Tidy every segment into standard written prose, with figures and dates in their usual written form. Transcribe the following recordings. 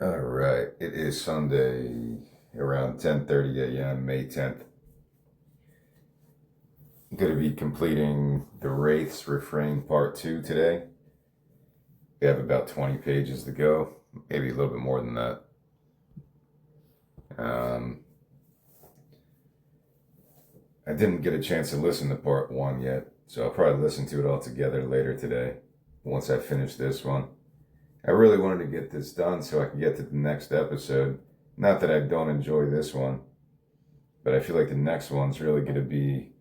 All right. It is Sunday around 10:30 a.m., May 10th. I'm going to be completing the Wraith's Refrain Part 2 today. We have about 20 pages to go, maybe a little bit more than that. Um, I didn't get a chance to listen to Part 1 yet, so I'll probably listen to it all together later today once I finish this one. I really wanted to get this done so I can get to the next episode. Not that I don't enjoy this one, but I feel like the next one's really going to be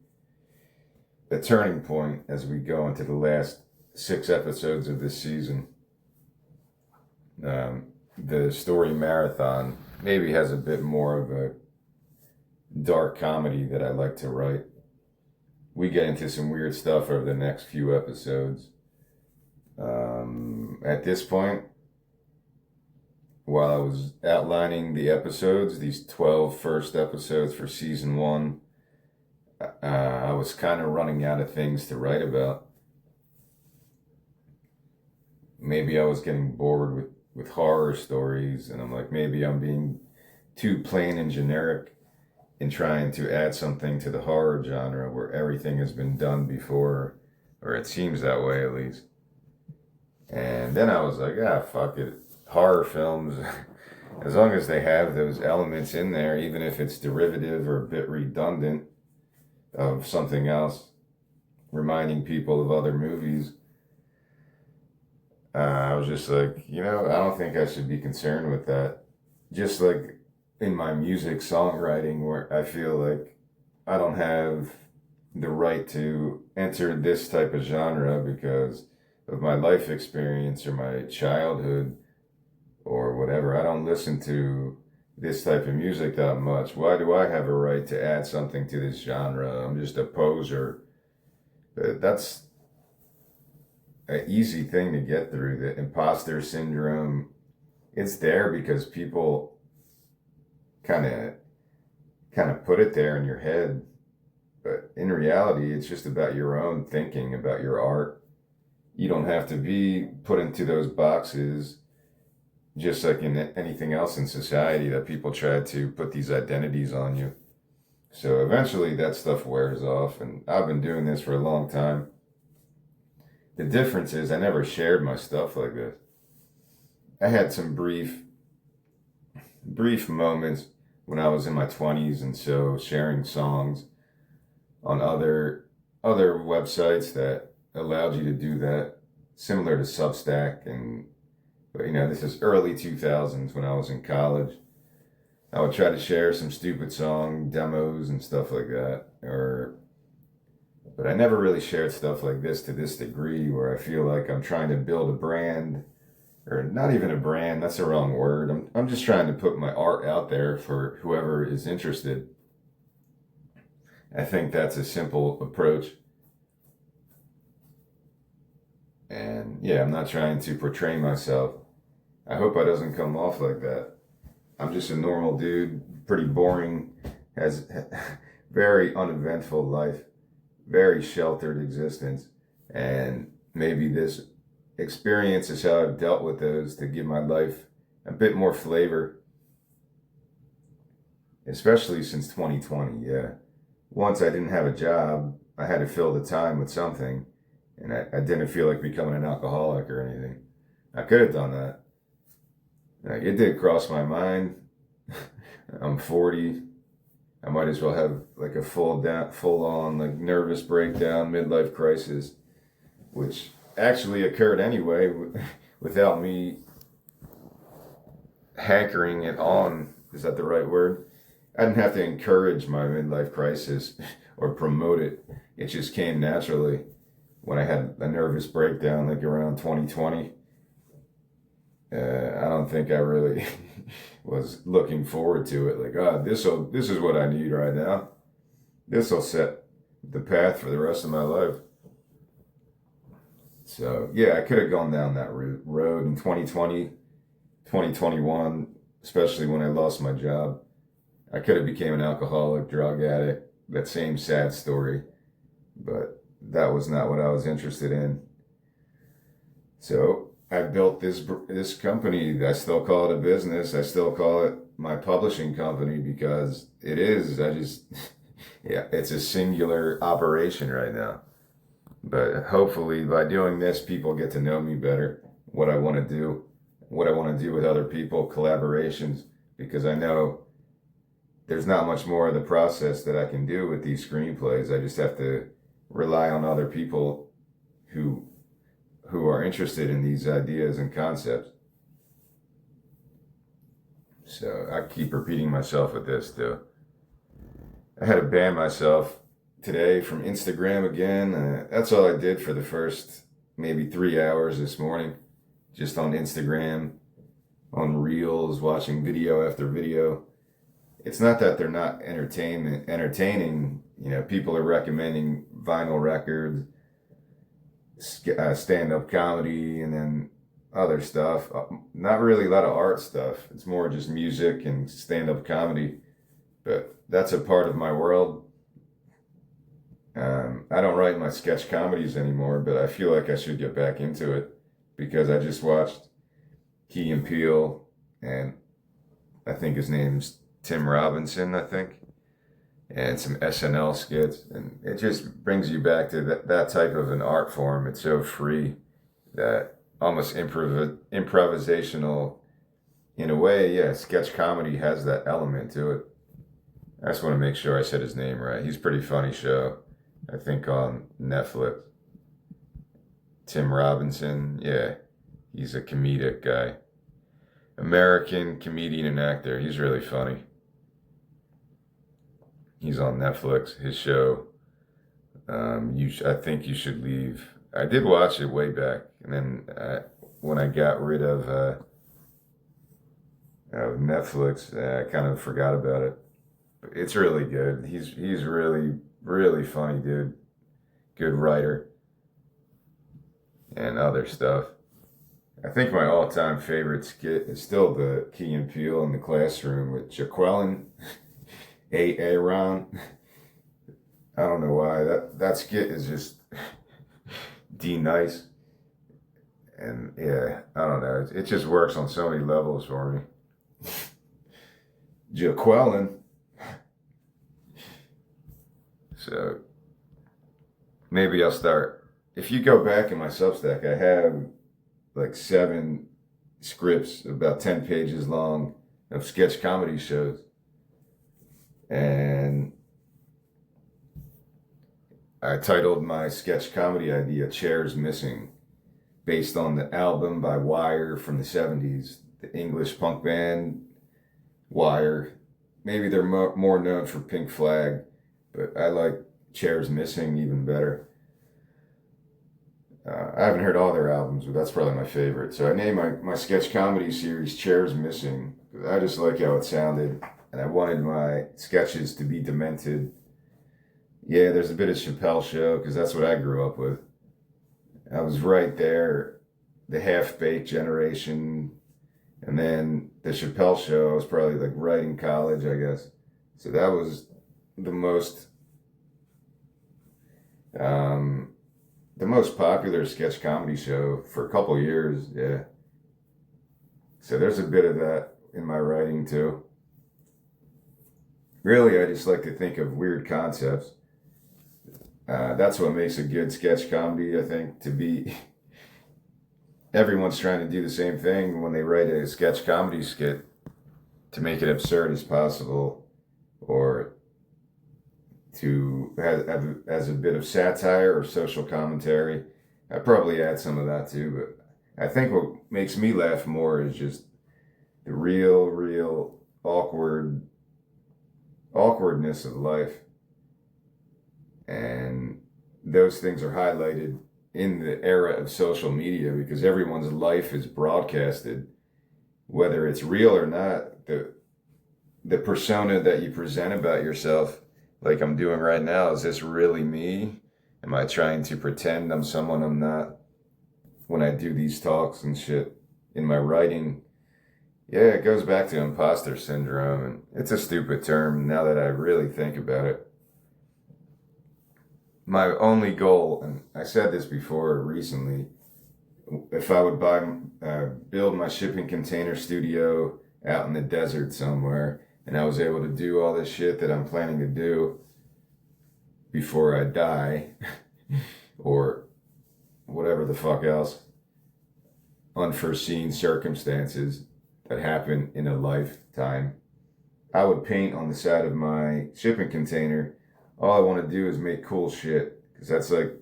a turning point as we go into the last 6 episodes of this season. The story marathon maybe has a bit more of a dark comedy that I like to write. We get into some weird stuff over the next few episodes. At this point, while I was outlining the episodes, these 12 first episodes for season 1, I was kind of running out of things to write about. Maybe I was getting bored with horror stories, and I'm like, maybe I'm being too plain and generic in trying to add something to the horror genre where everything has been done before, or it seems that way at least. And then I was like, fuck it. Horror films, as long as they have those elements in there, even if it's derivative or a bit redundant of something else, reminding people of other movies, I was just like, I don't think I should be concerned with that. Just like in my music songwriting, where I feel like I don't have the right to enter this type of genre because of my life experience or my childhood or whatever. I don't listen to this type of music that much. Why do I have a right to add something to this genre? I'm just a poser. That's an easy thing to get through. The imposter syndrome, it's there because people kind of put it there in your head, but in reality it's just about your own thinking about your art. You don't have to be put into those boxes, just like in anything else in society that people try to put these identities on you. So eventually that stuff wears off, and I've been doing this for a long time. The difference is I never shared my stuff like this. I had some brief moments when I was in my 20s, and so sharing songs on other websites that allowed you to do that, similar to Substack. And but this is early 2000s when I was in college. I would try to share some stupid song demos and stuff like that, but I never really shared stuff like this to this degree where I feel like I'm trying to build a brand, or not even a brand, that's the wrong word. I'm just trying to put my art out there for whoever is interested. I think that's a simple approach. And yeah, I'm not trying to portray myself. I hope I doesn't come off like that. I'm just a normal dude, pretty boring, has very uneventful life, very sheltered existence, and maybe this experience is how I've dealt with those to give my life a bit more flavor, especially since 2020. Yeah, once I didn't have a job, I had to fill the time with something, and I didn't feel like becoming an alcoholic or anything. I could have done that. It did cross my mind. I'm 40. I might as well have like a full on like nervous breakdown, midlife crisis, which actually occurred anyway without me hankering it on. Is that the right word? I didn't have to encourage my midlife crisis or promote it. It just came naturally when I had a nervous breakdown like around 2020. I don't think I really was looking forward to it. Like, this is what I need right now. This will set the path for the rest of my life. So yeah, I could have gone down that road in 2020, 2021, especially when I lost my job. I could have became an alcoholic, drug addict. That same sad story, but that was not what I was interested in. So I built this company. I still call it a business. I still call it my publishing company because it is. I just yeah, it's a singular operation right now. But hopefully, by doing this, people get to know me better. What I want to do, what I want to do with other people, collaborations, because I know there's not much more of the process that I can do with these screenplays. I just have to rely on other people who who are interested in these ideas and concepts. So I keep repeating myself with this too. I had to ban myself today from Instagram again. That's all I did for the first maybe 3 hours this morning, just on Instagram, on Reels, watching video after video. It's not that they're not entertaining. You know, people are recommending vinyl records, stand-up comedy, and then other stuff. Not really a lot of art stuff. It's more just music and stand-up comedy. But that's a part of my world. I don't write my sketch comedies anymore, but I feel like I should get back into it because I just watched Key and Peele, and I think his name's Tim Robinson, I think, and some SNL skits, and it just brings you back to that type of an art form. It's so free, that almost improvisational in a way. Yeah, sketch comedy has that element to it. I just want to make sure I said his name right. He's a pretty funny show, I think, on Netflix. Tim Robinson, yeah, he's a comedic guy. American comedian and actor. He's really funny. He's on Netflix. His show. I think you should leave. I did watch it way back, and then when I got rid of Netflix, I kind of forgot about it. It's really good. He's really funny dude. Good writer and other stuff. I think my all-time favorite skit is still the Key and Peele in the classroom with Jaqueline, Aaron. I don't know why that skit is just nice, and yeah, I don't know. It just works on so many levels for me. Jaqueline. So maybe I'll start. If you go back in my Substack, I have like 7 scripts about 10 pages long of sketch comedy shows. And I titled my sketch comedy idea Chairs Missing, based on the album by Wire from the 70s, the English punk band Wire. Maybe they're more known for Pink Flag, but I like Chairs Missing even better. I haven't heard all their albums, but that's probably my favorite. So I named my sketch comedy series Chairs Missing. I just like how it sounded, and I wanted my sketches to be demented. Yeah, there's a bit of Chappelle Show, because that's what I grew up with. I was right there, the half-baked generation, and then the Chappelle Show, I was probably like right in college, I guess. So that was the most popular sketch comedy show for a couple years, yeah. So there's a bit of that in my writing too. Really, I just like to think of weird concepts. That's what makes a good sketch comedy, I think, to be... Everyone's trying to do the same thing when they write a sketch comedy skit, to make it absurd as possible, or to have as a bit of satire or social commentary. I probably add some of that too, but I think what makes me laugh more is just the real awkwardness of life. And those things are highlighted in the era of social media, because everyone's life is broadcasted, whether it's real or not. The persona that you present about yourself, like I'm doing right now, is this really me? Am I trying to pretend I'm someone I'm not when I do these talks and shit in my writing? Yeah, it goes back to imposter syndrome, and it's a stupid term now that I really think about it. My only goal, and I said this before recently, if I would build my shipping container studio out in the desert somewhere, and I was able to do all this shit that I'm planning to do before I die, or whatever the fuck else, unforeseen circumstances that happen in a lifetime, I would paint on the side of my shipping container. All I want to do is make cool shit, because that's like,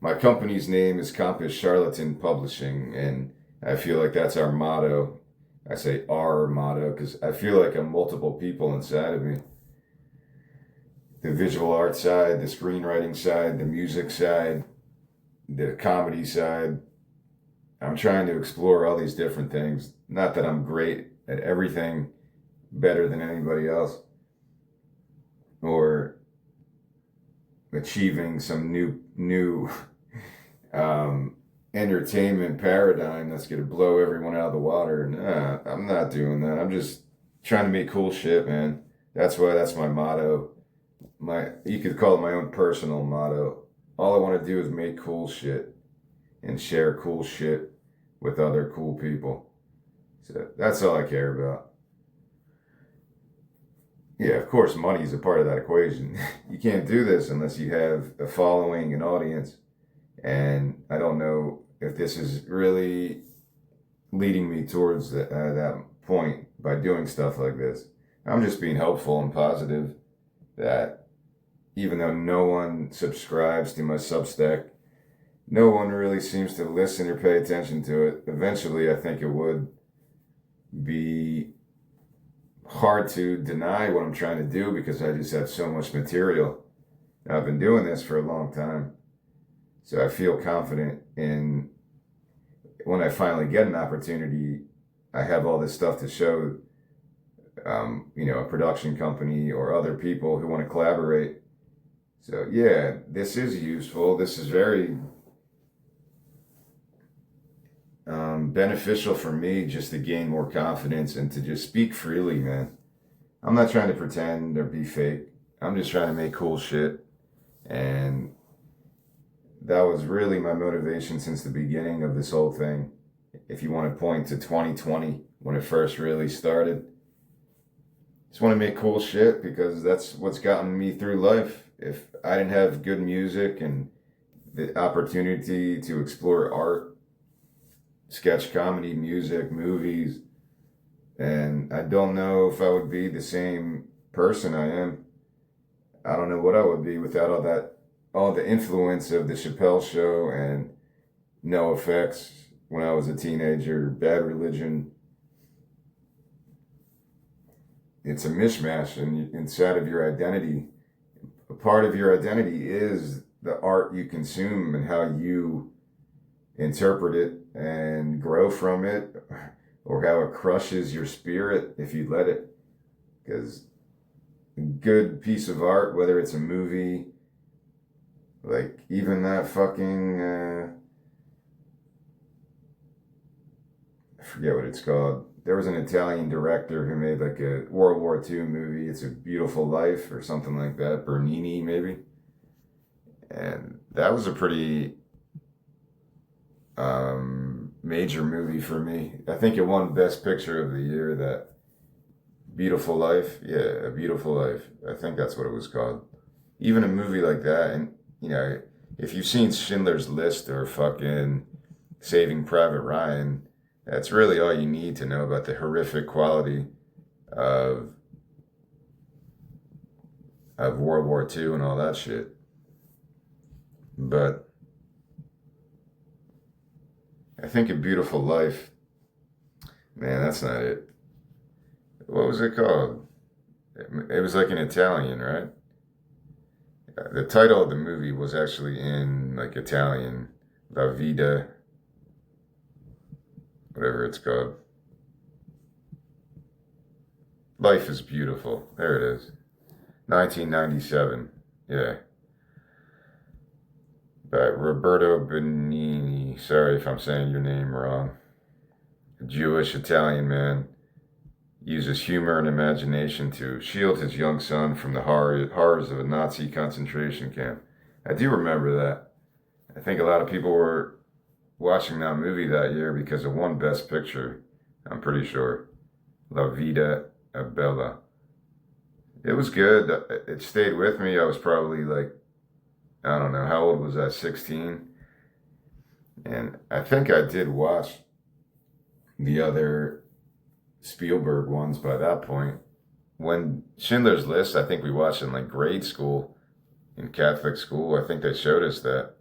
my company's name is Compass Charlatan Publishing, and I feel like that's our motto. I say our motto because I feel like I'm multiple people inside of me. The visual art side, the screenwriting side, the music side, the comedy side. I'm trying to explore all these different things. Not that I'm great at everything, better than anybody else, or achieving some new entertainment paradigm that's going to blow everyone out of the water. Nah, I'm not doing that. I'm just trying to make cool shit, man. That's my motto. You could call it my own personal motto. All I want to do is make cool shit and share cool shit with other cool people. So that's all I care about. Yeah, of course, money is a part of that equation. You can't do this unless you have a following, an audience. And I don't know if this is really leading me towards that point by doing stuff like this. I'm just being helpful and positive that even though no one subscribes to my Substack, no one really seems to listen or pay attention to it. Eventually, I think it would be hard to deny what I'm trying to do because I just have so much material. I've been doing this for a long time. So I feel confident in when I finally get an opportunity, I have all this stuff to show, a production company or other people who want to collaborate. So yeah, this is useful. This is very beneficial for me just to gain more confidence and to just speak freely, man. I'm not trying to pretend or be fake. I'm just trying to make cool shit. And that was really my motivation since the beginning of this whole thing. If you want to point to 2020, when it first really started, just want to make cool shit because that's what's gotten me through life. If I didn't have good music and the opportunity to explore art, sketch comedy, music, movies, and I don't know if I would be the same person I am. I don't know what I would be without all the influence of the Chappelle Show and No Effects when I was a teenager, Bad Religion. It's a mishmash inside of your identity. A part of your identity is the art you consume and how you interpret it and grow from it, or how it crushes your spirit if you let it. Because a good piece of art, whether it's a movie, like even that fucking, I forget what it's called. There was an Italian director who made like a World War II movie. It's a Beautiful Life or something like that. Bernini, maybe. And that was a pretty major movie for me. I think it won Best Picture of the Year, that Beautiful Life. Yeah, A Beautiful Life. I think that's what it was called. Even a movie like that, and if you've seen Schindler's List or fucking Saving Private Ryan, that's really all you need to know about the horrific quality of World War II and all that shit. But I think A Beautiful Life, man, that's not it. What was it called? It was like an Italian, right? The title of the movie was actually in like Italian, La Vida, whatever it's called. Life is Beautiful. There it is. 1997. Yeah. By Roberto Benigni. Sorry if I'm saying your name wrong. A Jewish Italian man uses humor and imagination to shield his young son from the horrors of a Nazi concentration camp. I do remember that. I think a lot of people were watching that movie that year because it won Best Picture, I'm pretty sure. La Vida è Bella. It was good. It stayed with me. I was probably like, I don't know, how old was I? 16? And I think I did watch the other Spielberg ones by that point. When Schindler's List, I think we watched in like grade school, in Catholic school. I think they showed us that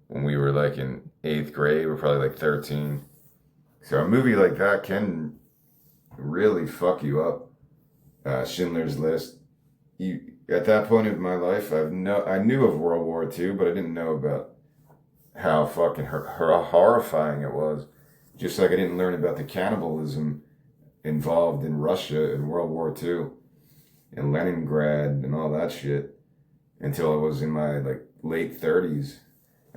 when we were like in 8th grade. We're probably like 13. So a movie like that can really fuck you up. Schindler's List. At that point of my life, I knew of World War II, but I didn't know about how fucking horrifying it was. Just like I didn't learn about the cannibalism involved in Russia in World War II and Leningrad and all that shit until I was in my like late 30s.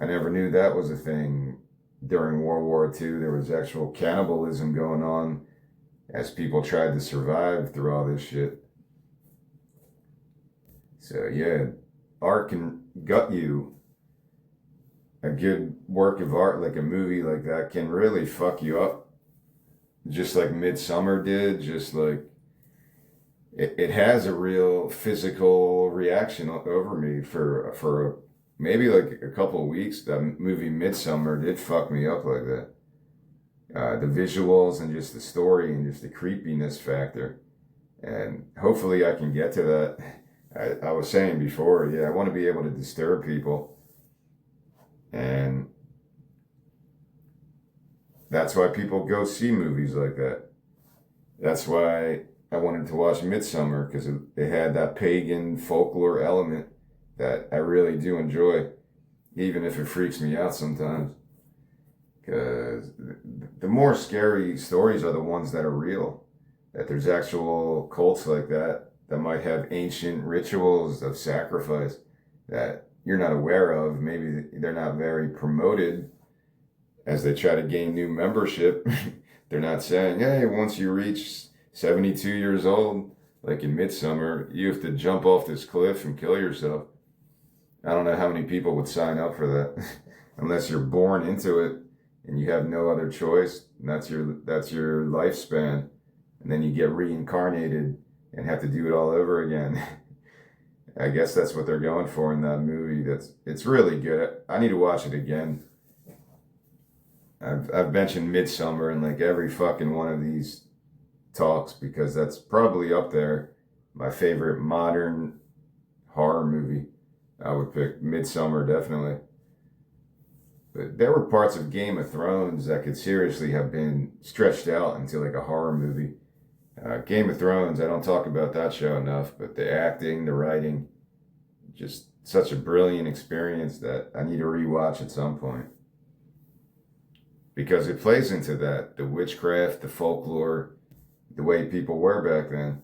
I never knew that was a thing. During World War II, there was actual cannibalism going on as people tried to survive through all this shit. So yeah, art can gut you. A good work of art, like a movie like that, can really fuck you up. Just like Midsummer did, just like it has a real physical reaction over me for maybe like a couple of weeks. That movie Midsummer did fuck me up like that. The visuals and just the story and just the creepiness factor. And hopefully I can get to that. I was saying before, yeah, I want to be able to disturb people. And that's why people go see movies like that. That's why I wanted to watch Midsummer, because it had that pagan folklore element that I really do enjoy, even if it freaks me out sometimes. Because the more scary stories are the ones that are real, that there's actual cults like that might have ancient rituals of sacrifice that you're not aware of. Maybe they're not very promoted as they try to gain new membership. They're not saying, hey, once you reach 72 years old, like in Midsummer, you have to jump off this cliff and kill yourself. I don't know how many people would sign up for that unless you're born into it and you have no other choice. And that's your lifespan. And then you get reincarnated and have to do it all over again. I guess that's what they're going for in that movie. It's really good. I need to watch it again. I've mentioned Midsummer in like every fucking one of these talks because that's probably up there. My favorite modern horror movie. I would pick Midsummer definitely. But there were parts of Game of Thrones that could seriously have been stretched out into like a horror movie. Game of Thrones, I don't talk about that show enough, but the acting, the writing, just such a brilliant experience that I need to rewatch at some point. Because it plays into that, the witchcraft, the folklore, the way people were back then.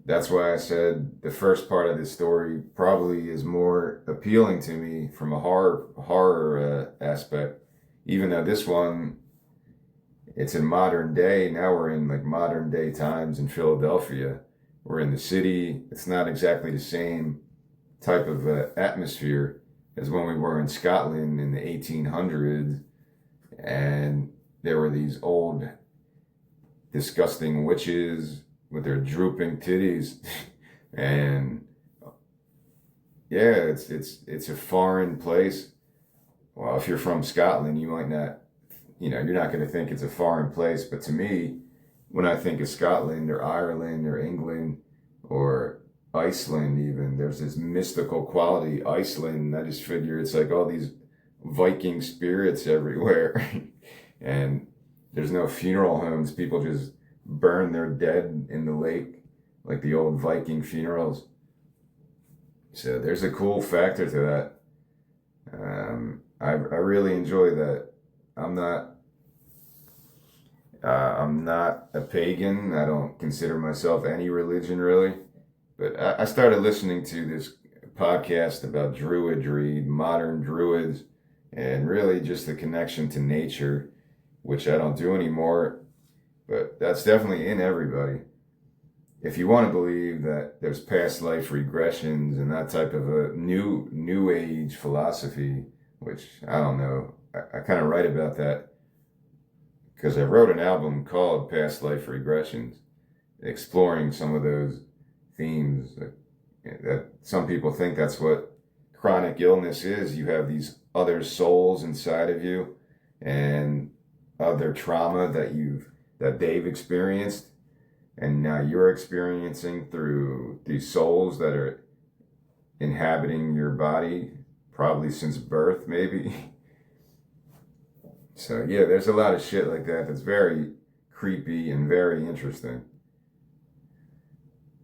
That's why I said the first part of this story probably is more appealing to me from a horror aspect, even though this one, it's in modern day. Now we're in like modern day times in Philadelphia. We're in the city. It's not exactly the same type of atmosphere as when we were in Scotland in the 1800s. And there were these old, disgusting witches with their drooping titties. And yeah, it's a foreign place. Well, if you're from Scotland, you might not, you're not going to think it's a foreign place. But to me, when I think of Scotland or Ireland or England or Iceland even, there's this mystical quality. Iceland, I just figure it's like all these Viking spirits everywhere. And there's no funeral homes. People just burn their dead in the lake, like the old Viking funerals. So there's a cool factor to that. I really enjoy that. I'm not a pagan. I don't consider myself any religion really. But I started listening to this podcast about druidry, modern druids, and really just the connection to nature, which I don't do anymore. But that's definitely in everybody. If you want to believe that there's past life regressions and that type of a new age philosophy, which I don't know I kind of write about that because I wrote an album called Past Life Regressions, exploring some of those themes that some people think that's what chronic illness is. You have these other souls inside of you and other trauma that they've experienced, and now you're experiencing through these souls that are inhabiting your body, probably since birth, maybe. So yeah, there's a lot of shit like that that's very creepy and very interesting.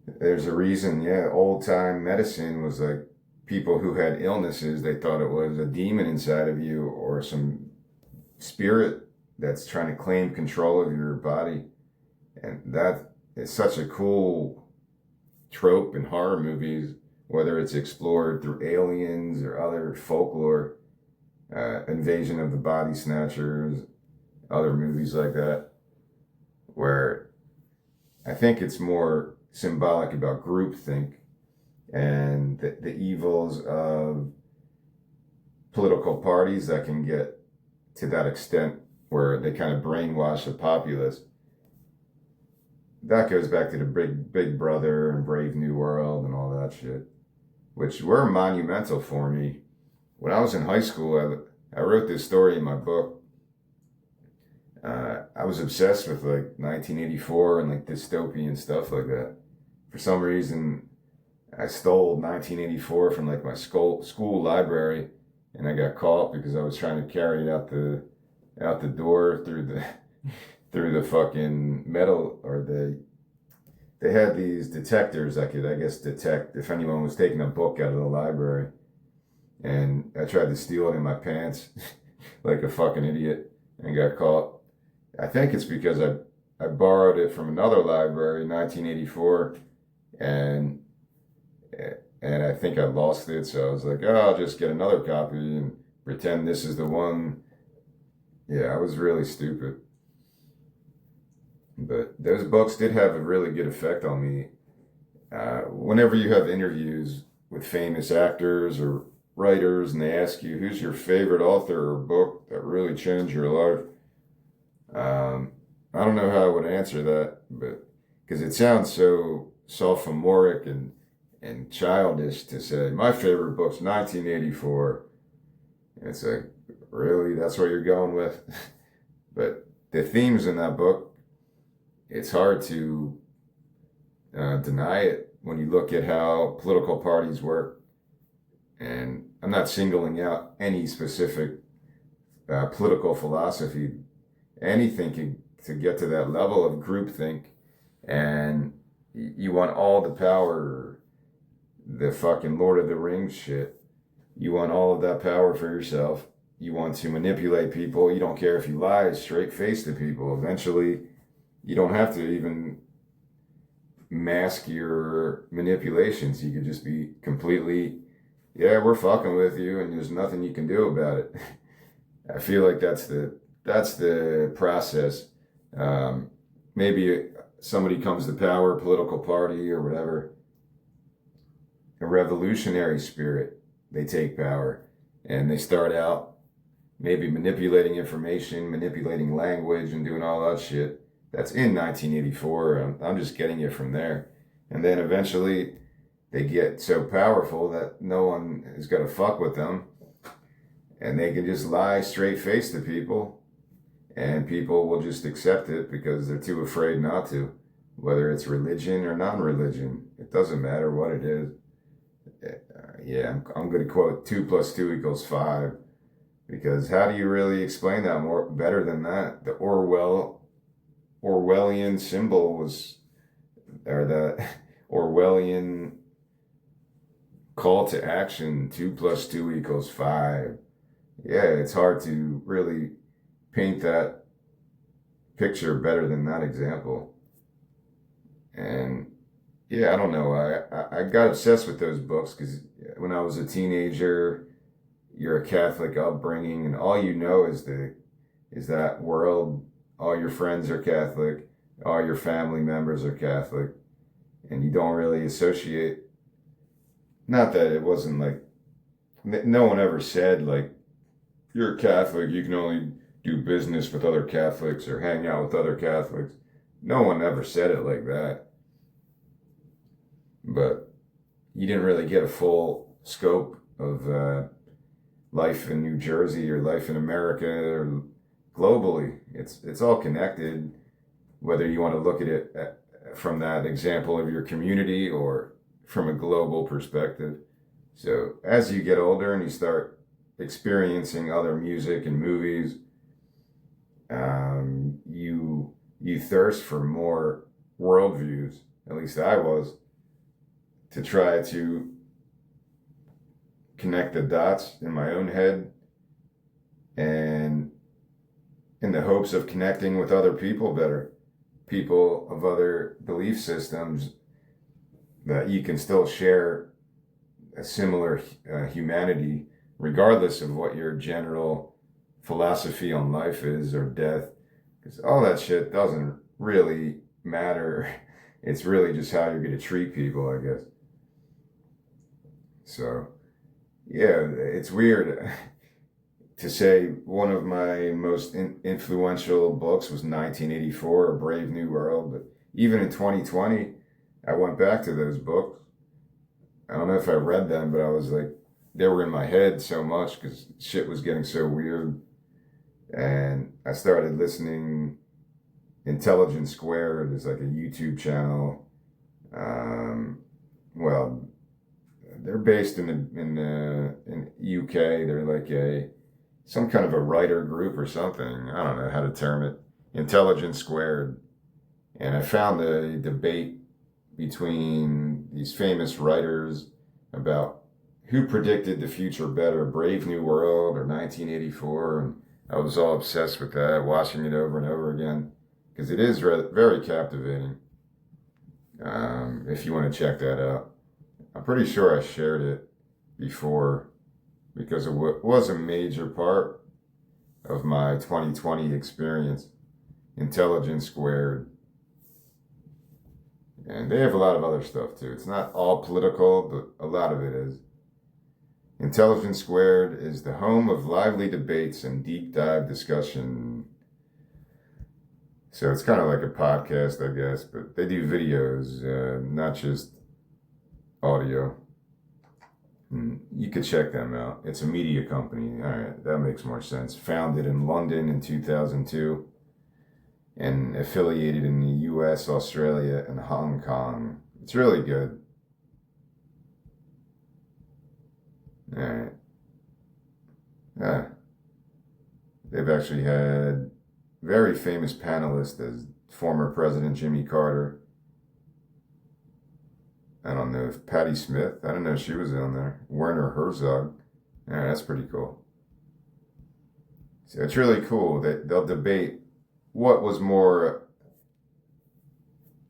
There's a reason, yeah, old time medicine was like people who had illnesses, they thought it was a demon inside of you or some spirit that's trying to claim control of your body. And that is such a cool trope in horror movies, whether it's explored through aliens or other folklore, Invasion of the Body Snatchers, other movies like that, where I think it's more symbolic about groupthink and the evils of political parties that can get to that extent where they kind of brainwash the populace. That goes back to the Big Brother and Brave New World and all that shit, which were monumental for me. When I was in high school, I wrote this story in my book. I was obsessed with like 1984 and like dystopian stuff like that. For some reason, I stole 1984 from like my school library, and I got caught because I was trying to carry it out the door through the fucking metal, or they had these detectors that could, I guess, detect if anyone was taking a book out of the library. And I tried to steal it in my pants like a fucking idiot and got caught. I think it's because I borrowed it from another library in 1984, and I think I lost it, so I was like, oh, I'll just get another copy and pretend this is the one. Yeah, I was really stupid. But those books did have a really good effect on me. Whenever you have interviews with famous actors or writers and they ask you who's your favorite author or book that really changed your life, I don't know how I would answer that, but because it sounds so sophomoric and childish to say my favorite book's 1984. And it's like, really, that's what you're going with? But the themes in that book, it's hard to deny it when you look at how political parties work. And I'm not singling out any specific political philosophy. Anything to get to that level of groupthink, and you want all the power, the fucking Lord of the Rings shit. You want all of that power for yourself. You want to manipulate people. You don't care if you lie straight face to people. Eventually, you don't have to even mask your manipulations. You could just be completely, yeah, we're fucking with you, and there's nothing you can do about it. I feel like that's the process. Maybe somebody comes to power, political party or whatever, a revolutionary spirit, they take power and they start out maybe manipulating information, manipulating language and doing all that shit. That's in 1984. I'm just getting it from there. And then eventually they get so powerful that no one is going to fuck with them, and they can just lie straight face to people, and people will just accept it because they're too afraid not to. Whether it's religion or non-religion, it doesn't matter what it is. Yeah, I'm going to quote 2 + 2 = 5, because how do you really explain that more better than that? The Orwellian symbol was, or the Orwellian call to action, 2 + 2 = 5. Yeah, it's hard to really paint that picture better than that example. And yeah, I don't know. I got obsessed with those books because when I was a teenager, you're a Catholic upbringing, and all you know is that world. All your friends are Catholic, all your family members are Catholic, and you don't really associate. Not that it wasn't like, no one ever said like, you're a Catholic, you can only do business with other Catholics or hang out with other Catholics. No one ever said it like that. But you didn't really get a full scope of life in New Jersey or life in America or globally. It's all connected, whether you want to look at it from that example of your community or from a global perspective. So as you get older and you start experiencing other music and movies, you thirst for more worldviews. At least I was, to try to connect the dots in my own head, and in the hopes of connecting with other people better, people of other belief systems, that you can still share a similar humanity regardless of what your general philosophy on life is or death, because all that shit doesn't really matter. It's really just how you're going to treat people, I guess. So, yeah, it's weird to say one of my most influential books was 1984, A Brave New World, but even in 2020, I went back to those books. I don't know if I read them, but I was like, they were in my head so much because shit was getting so weird. And I started listening. Intelligence Squared is like a YouTube channel. Well, they're based in UK. They're like some kind of a writer group or something. I don't know how to term it. Intelligence Squared. And I found a debate between these famous writers about who predicted the future better, Brave New World or 1984. And I was all obsessed with that, watching it over and over again, because it is very captivating. If you want to check that out. I'm pretty sure I shared it before, because it was a major part of my 2020 experience. Intelligence Squared. And they have a lot of other stuff too. It's not all political, but a lot of it is. Intelligence Squared is the home of lively debates and deep dive discussion. So it's kind of like a podcast, I guess, but they do videos, not just audio. And you could check them out. It's a media company. All right, that makes more sense. Founded in London in 2002 and affiliated in the US, Australia, and Hong Kong. It's really good. All right. Yeah. They've actually had very famous panelists as former President Jimmy Carter. I don't know if Patti Smith, I don't know if she was on there. Werner Herzog. Yeah, that's pretty cool. So it's really cool that they'll debate what was more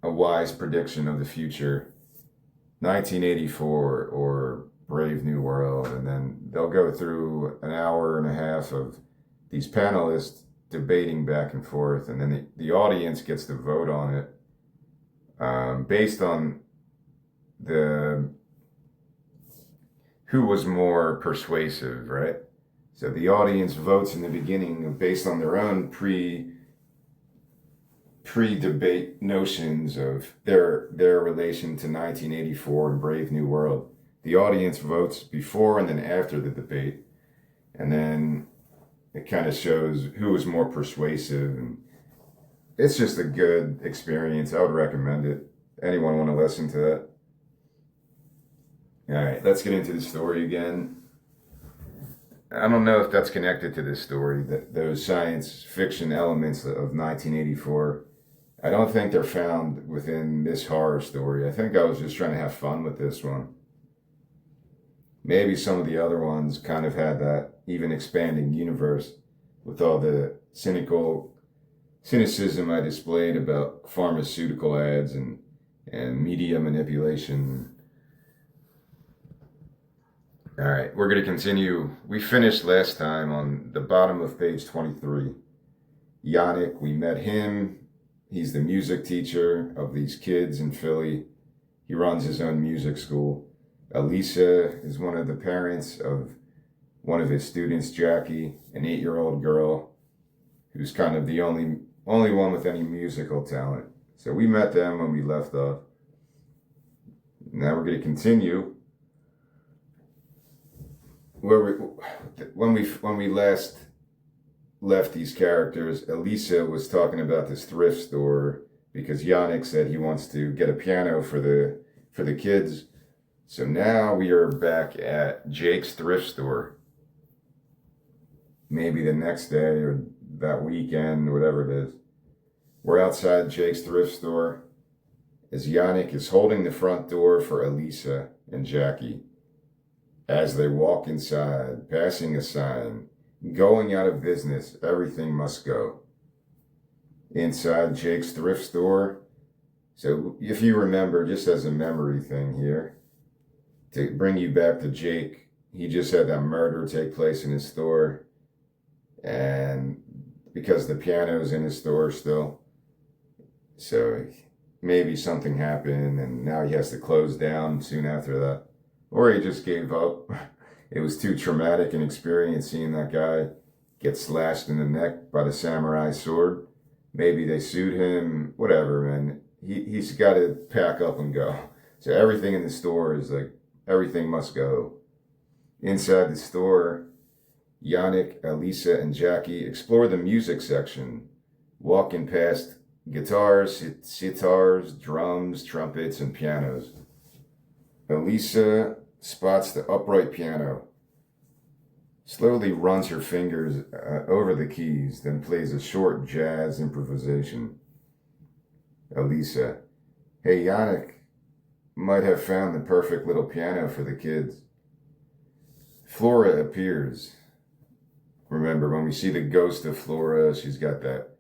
a wise prediction of the future, 1984 or Brave New World. And then they'll go through an hour and a half of these panelists debating back and forth, and then the audience gets to vote on it based on who was more persuasive, right? So the audience votes in the beginning based on their own pre-debate notions of their relation to 1984 and Brave New World. The audience votes before and then after the debate, and then it kind of shows who is more persuasive, and it's just a good experience. I would recommend it. Anyone want to listen to that? All right, let's get into the story again. I don't know if that's connected to this story, that those science fiction elements of 1984. I don't think they're found within this horror story. I think I was just trying to have fun with this one. Maybe some of the other ones kind of had that even expanding universe with all the cynicism I displayed about pharmaceutical ads and media manipulation. All right, we're going to continue. We finished last time on the bottom of page 23. Yannick, we met him. He's the music teacher of these kids in Philly. He runs his own music school. Alicia is one of the parents of one of his students, Jackie, an 8-year-old girl, who's kind of the only one with any musical talent. So we met them when we left off. Now we're going to continue when we last left these characters. Elisa was talking about this thrift store because Yannick said he wants to get a piano for the kids. So now we are back at Jake's thrift store. Maybe the next day or that weekend, whatever it is. We're outside Jake's thrift store as Yannick is holding the front door for Elisa and Jackie. As they walk inside, passing a sign, going out of business, everything must go. Inside Jake's thrift store. So if you remember, just as a memory thing here, to bring you back to Jake, he just had that murder take place in his store. And because the piano's in his store still, so maybe something happened and now he has to close down soon after that. Or he just gave up. It was too traumatic an experience seeing that guy get slashed in the neck by the samurai sword. Maybe they sued him, whatever, man. He's got to pack up and go. So everything in the store is like, everything must go. Inside the store, Yannick, Elisa, and Jackie explore the music section, walking past guitars, sitars, drums, trumpets, and pianos. Elisa spots the upright piano, slowly runs her fingers over the keys, then plays a short jazz improvisation. Elisa, hey Yannick, might have found the perfect little piano for the kids. Flora appears. Remember, when we see the ghost of Flora, she's got that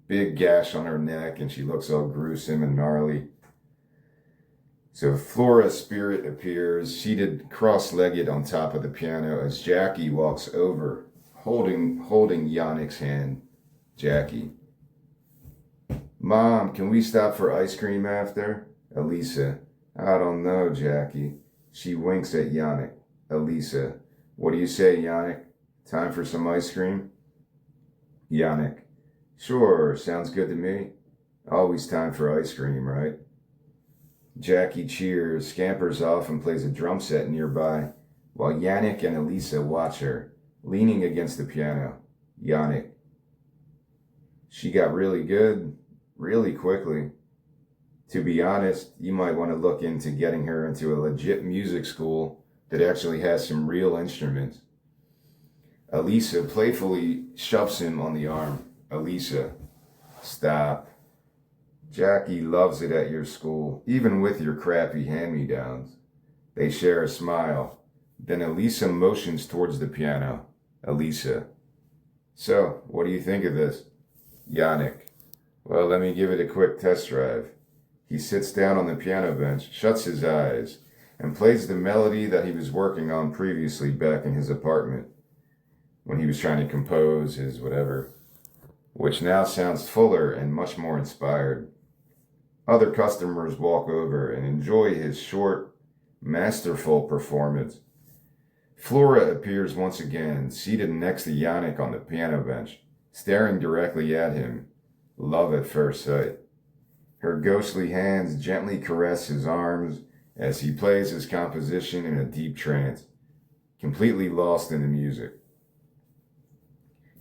big gash on her neck and she looks all gruesome and gnarly. So Flora's spirit appears, seated cross-legged on top of the piano as Jackie walks over, holding Yannick's hand. Jackie. Mom, can we stop for ice cream after? Elisa. I don't know, Jackie. She winks at Yannick. Elisa. What do you say, Yannick? Time for some ice cream? Yannick. Sure, sounds good to me. Always time for ice cream, right? Jackie cheers, scampers off, and plays a drum set nearby, while Yannick and Elisa watch her, leaning against the piano. Yannick. She got really good, really quickly. To be honest, you might want to look into getting her into a legit music school that actually has some real instruments. Elisa playfully shoves him on the arm. Elisa, stop. Jackie loves it at your school, even with your crappy hand-me-downs. They share a smile. Then Elisa motions towards the piano. Elisa. So, what do you think of this? Yannick. Well, let me give it a quick test drive. He sits down on the piano bench, shuts his eyes, and plays the melody that he was working on previously back in his apartment when he was trying to compose his whatever, which now sounds fuller and much more inspired. Other customers walk over and enjoy his short, masterful performance. Flora appears once again, seated next to Yannick on the piano bench, staring directly at him. Love at first sight. Her ghostly hands gently caress his arms as he plays his composition in a deep trance, completely lost in the music.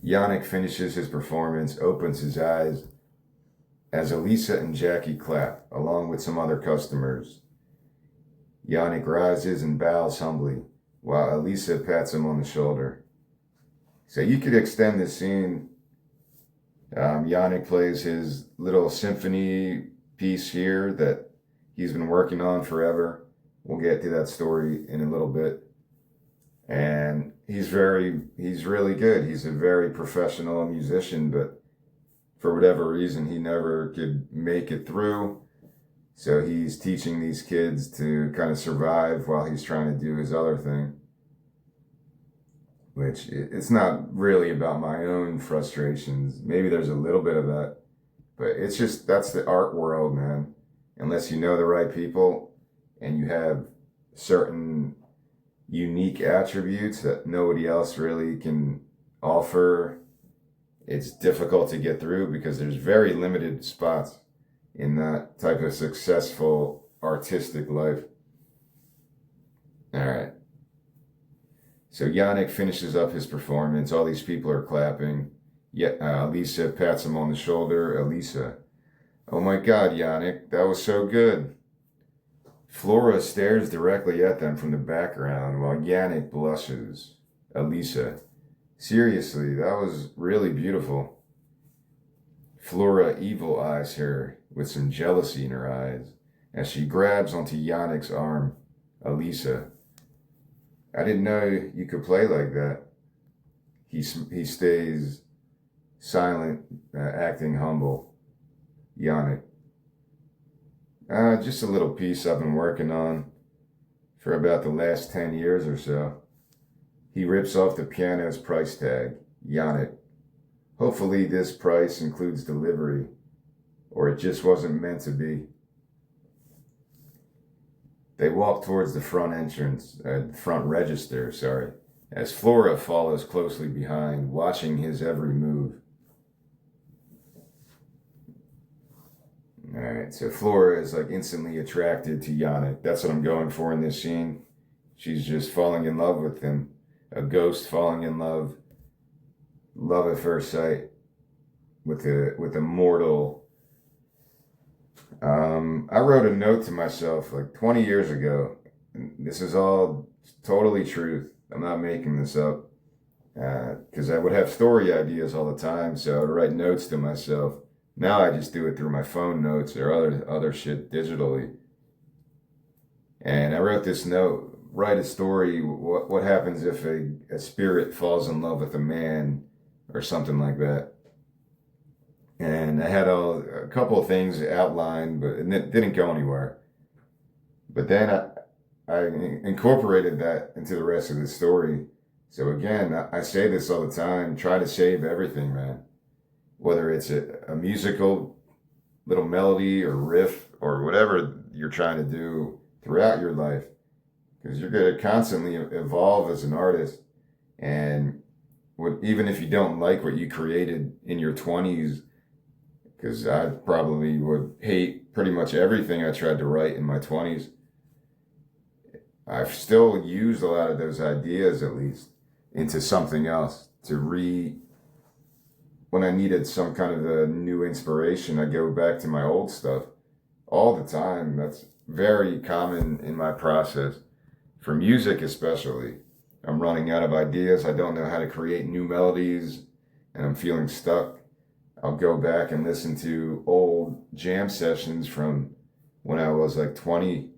Yannick finishes his performance, opens his eyes, as Elisa and Jackie clap, along with some other customers. Yannick rises and bows humbly, while Elisa pats him on the shoulder. So you could extend this scene. Yannick plays his little symphony piece here that he's been working on forever. We'll get to that story in a little bit. And he's really good. He's a very professional musician, but for whatever reason, he never could make it through. So he's teaching these kids to kind of survive while he's trying to do his other thing. Which, it's not really about my own frustrations. Maybe there's a little bit of that. But it's just, that's the art world, man. Unless you know the right people and you have certain, unique attributes that nobody else really can offer, it's difficult to get through because there's very limited spots in that type of successful artistic life. All right. So Yannick finishes up his performance. All these people are clapping. Elisa pats him on the shoulder. Elisa, oh my God, Yannick, that was so good. Flora stares directly at them from the background while Yannick blushes. Elisa, seriously, that was really beautiful. Flora evil eyes her with some jealousy in her eyes as she grabs onto Yannick's arm. Elisa, I didn't know you could play like that. He stays silent, acting humble. Yannick, just a little piece I've been working on for about the last 10 years or so. He rips off the piano's price tag. Yannick, hopefully this price includes delivery, or it just wasn't meant to be. They walk towards the front front register, as Flora follows closely behind, watching his every move. All right, so Flora is like instantly attracted to Yannick. That's what I'm going for in this scene. She's just falling in love with him. A ghost falling in love. Love at first sight with a mortal. I wrote a note to myself like 20 years ago. And this is all totally truth. I'm not making this up. Because I would have story ideas all the time, so I would write notes to myself. Now I just do it through my phone notes or other shit digitally. And I wrote this note, write a story, what happens if a spirit falls in love with a man or something like that. And I had a couple of things outlined, but it didn't go anywhere. But then I incorporated that into the rest of the story. So again, I say this all the time, try to save everything, man. Whether it's a musical little melody or riff or whatever you're trying to do throughout your life. Because you're going to constantly evolve as an artist. And even if you don't like what you created in your 20s, because I probably would hate pretty much everything I tried to write in my 20s, I've still used a lot of those ideas, at least, into something else when I needed some kind of a new inspiration, I go back to my old stuff all the time. That's very common in my process. For music especially, I'm running out of ideas. I don't know how to create new melodies and I'm feeling stuck. I'll go back and listen to old jam sessions from when I was like 20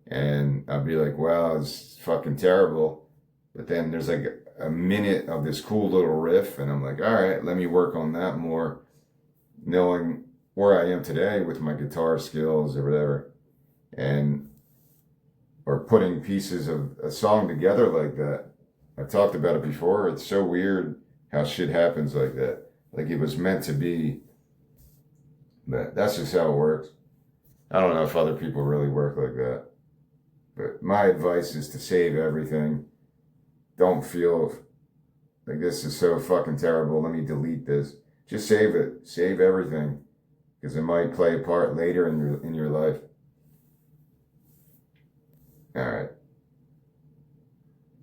and I'll be like, wow, it's fucking terrible. But then there's like a minute of this cool little riff and I'm like, all right, let me work on that more, knowing where I am today with my guitar skills or whatever, or putting pieces of a song together like that. I've talked about it before. It's so weird how shit happens like that. Like it was meant to be, but that's just how it works. I don't know if other people really work like that, but my advice is to save everything. Don't feel like this is so fucking terrible. Let me delete this. Just save it. Save everything, because it might play a part later in your life. All right.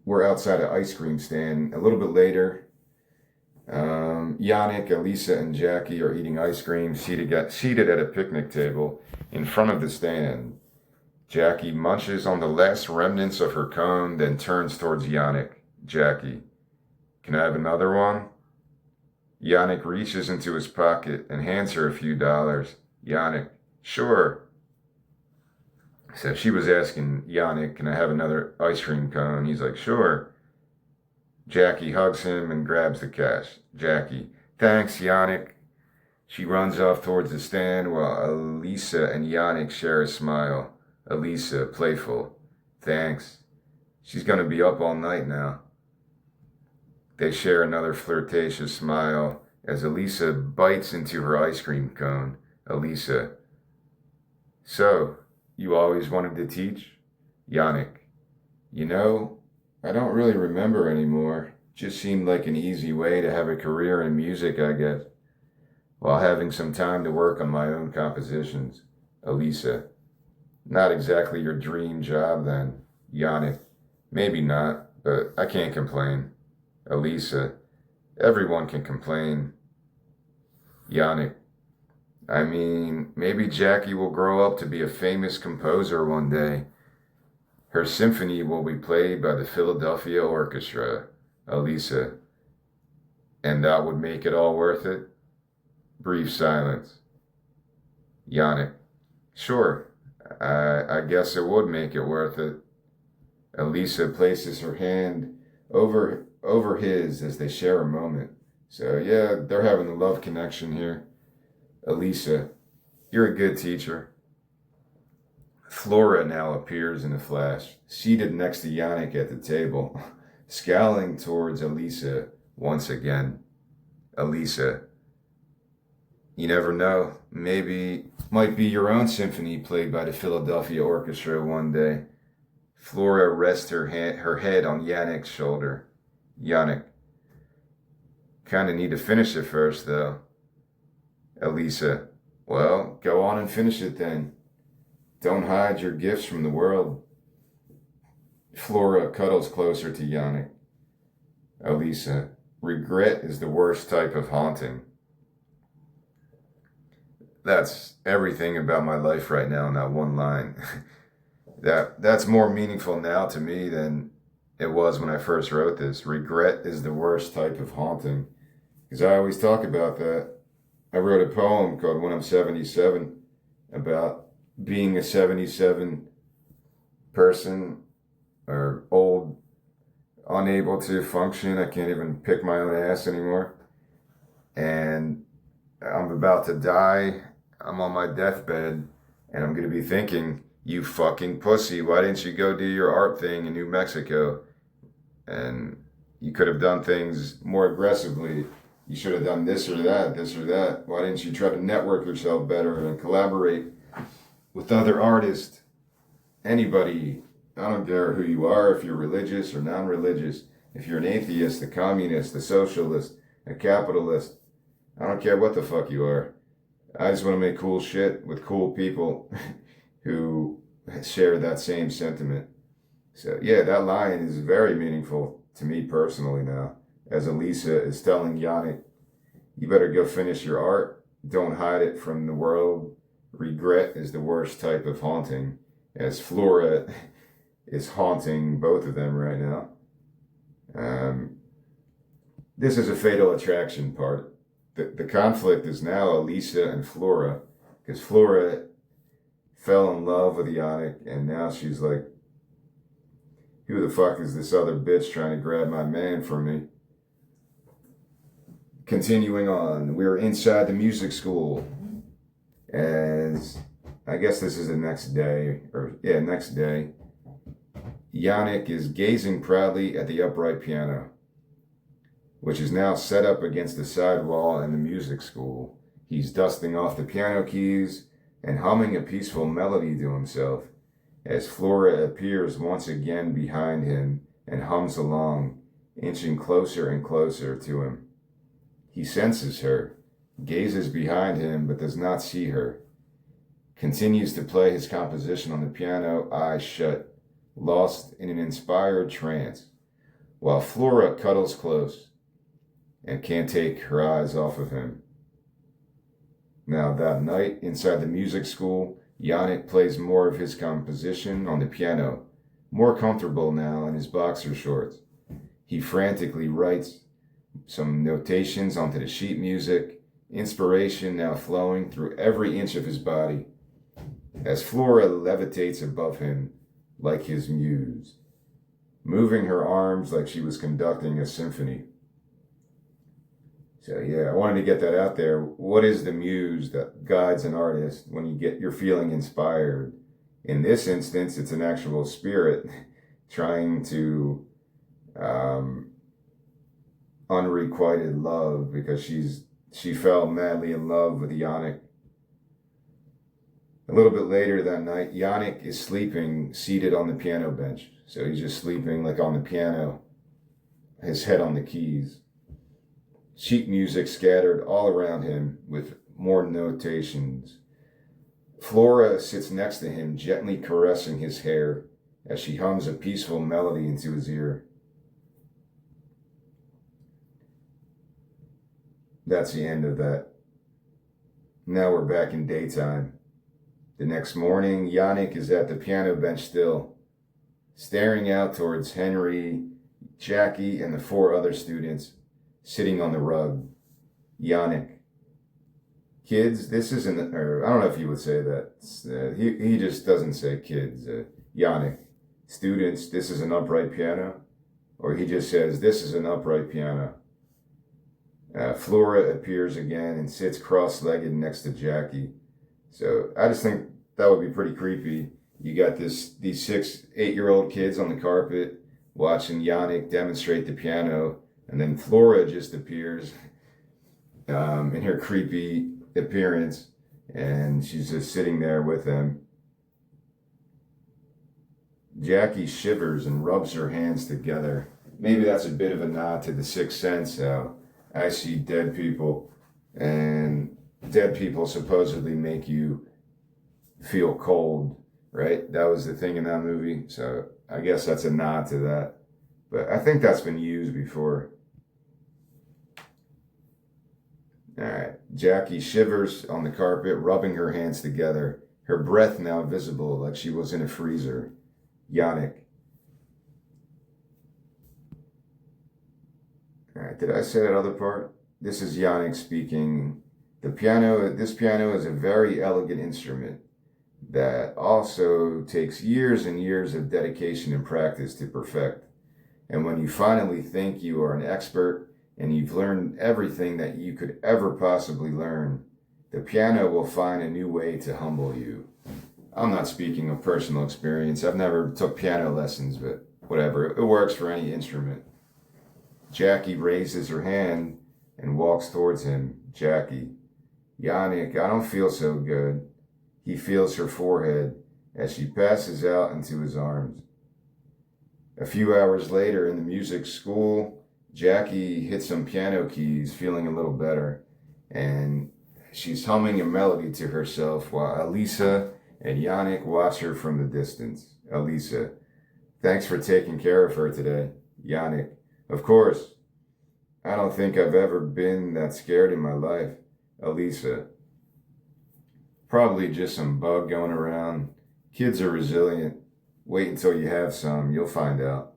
We're outside an ice cream stand. A little bit later, Yannick, Elisa, and Jackie are eating ice cream seated at a picnic table in front of the stand. Jackie munches on the last remnants of her cone, then turns towards Yannick. Jackie, can I have another one? Yannick reaches into his pocket and hands her a few dollars. Yannick, sure. So she was asking Yannick, can I have another ice cream cone? He's like, sure. Jackie hugs him and grabs the cash. Jackie, thanks, Yannick. She runs off towards the stand while Elisa and Yannick share a smile. Elisa, playful, thanks. She's going to be up all night now. They share another flirtatious smile as Elisa bites into her ice cream cone. Elisa, so, you always wanted to teach? Yannick, you know, I don't really remember anymore. Just seemed like an easy way to have a career in music, I guess, while having some time to work on my own compositions. Elisa. Not exactly your dream job then. Yannick. Maybe not, but I can't complain. Elisa. Everyone can complain. Yannick. I mean, maybe Jackie will grow up to be a famous composer one day. Her symphony will be played by the Philadelphia Orchestra. Elisa. And that would make it all worth it? Brief silence. Yannick. Sure. I guess it would make it worth it. Elisa places her hand over his as they share a moment. So yeah, they're having a love connection here. Elisa, you're a good teacher. Flora now appears in a flash, seated next to Yannick at the table, scowling towards Elisa once again. Elisa, you never know. Maybe might be your own symphony played by the Philadelphia Orchestra one day. Flora rests her head on Yannick's shoulder. Yannick, kinda need to finish it first, though. Elisa, well, go on and finish it then. Don't hide your gifts from the world. Flora cuddles closer to Yannick. Elisa, regret is the worst type of haunting. That's everything about my life right now in that one line. That's more meaningful now to me than it was when I first wrote this. Regret is the worst type of haunting. Because I always talk about that. I wrote a poem called When I'm 77 about being a 77 person or old, unable to function. I can't even pick my own ass anymore. And I'm about to die. I'm on my deathbed and I'm going to be thinking, you fucking pussy, why didn't you go do your art thing in New Mexico? And you could have done things more aggressively. You should have done this or that, this or that. Why didn't you try to network yourself better and collaborate with other artists? Anybody, I don't care who you are, if you're religious or non-religious, if you're an atheist, a communist, a socialist, a capitalist, I don't care what the fuck you are. I just want to make cool shit with cool people who share that same sentiment. So yeah, that line is very meaningful to me personally now. As Elisa is telling Yannick, you better go finish your art. Don't hide it from the world. Regret is the worst type of haunting. As Flora is haunting both of them right now. This is a fatal attraction part. The conflict is now Elisa and Flora, because Flora fell in love with Yannick, and now she's like, who the fuck is this other bitch trying to grab my man from me? Continuing on, we're inside the music school, as I guess this is the next day, next day. Yannick is gazing proudly at the upright piano, which is now set up against the side wall in the music school. He's dusting off the piano keys and humming a peaceful melody to himself as Flora appears once again behind him and hums along, inching closer and closer to him. He senses her, gazes behind him but does not see her, continues to play his composition on the piano, eyes shut, lost in an inspired trance, while Flora cuddles close and can't take her eyes off of him. Now that night, inside the music school, Yannick plays more of his composition on the piano, more comfortable now in his boxer shorts. He frantically writes some notations onto the sheet music, inspiration now flowing through every inch of his body, as Flora levitates above him like his muse, moving her arms like she was conducting a symphony. So yeah, I wanted to get that out there. What is the muse that guides an artist when you're feeling inspired? In this instance, it's an actual spirit trying to unrequited love, because she fell madly in love with Yannick. A little bit later that night, Yannick is sleeping seated on the piano bench. So he's just sleeping like on the piano, his head on the keys. Sheet music scattered all around him with more notations. Flora sits next to him, gently caressing his hair as she hums a peaceful melody into his ear. That's the end of that. Now we're back in daytime. The next morning, Yannick is at the piano bench still, staring out towards Henry, Jackie, and the 4 other students sitting on the rug. Yannick. Kids, this isn't, or I don't know if he would say that. He just doesn't say kids. Yannick. Students, this is an upright piano. Or he just says, this is an upright piano. Flora appears again and sits cross-legged next to Jackie. So I just think that would be pretty creepy. You got these 6, 8-year-old kids on the carpet watching Yannick demonstrate the piano, and then Flora just appears in her creepy appearance, and she's just sitting there with them. Jackie shivers and rubs her hands together. Maybe that's a bit of a nod to The Sixth Sense, how I see dead people, and dead people supposedly make you feel cold, right? That was the thing in that movie, so I guess that's a nod to that. But I think that's been used before. All right, Jackie shivers on the carpet, rubbing her hands together, her breath now visible like she was in a freezer. Yannick. All right, did I say that other part? This is Yannick speaking. This piano is a very elegant instrument that also takes years and years of dedication and practice to perfect. And when you finally think you are an expert and you've learned everything that you could ever possibly learn, the piano will find a new way to humble you. I'm not speaking of personal experience. I've never took piano lessons, but whatever. It works for any instrument. Jackie raises her hand and walks towards him. Jackie. Yannick, I don't feel so good. He feels her forehead as she passes out into his arms. A few hours later in the music school, Jackie hits some piano keys, feeling a little better, and she's humming a melody to herself while Elisa and Yannick watch her from the distance. Elisa, thanks for taking care of her today. Yannick, of course. I don't think I've ever been that scared in my life. Elisa, probably just some bug going around. Kids are resilient. Wait until you have some, you'll find out.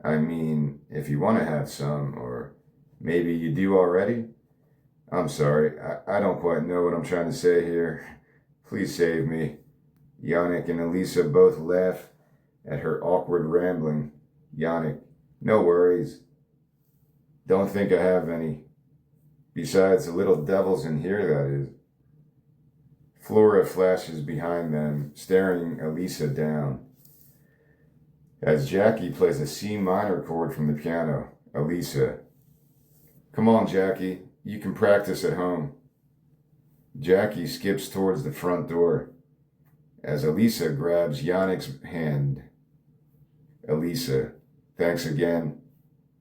I mean, if you want to have some, or maybe you do already. I'm sorry, I don't quite know what I'm trying to say here. Please save me. Yannick and Elisa both laugh at her awkward rambling. Yannick, no worries. Don't think I have any. Besides, the little devil's in here, that is. Flora flashes behind them, staring Elisa down. As Jackie plays a C minor chord from the piano, Elisa, come on, Jackie, you can practice at home. Jackie skips towards the front door as Elisa grabs Yannick's hand. Elisa, thanks again.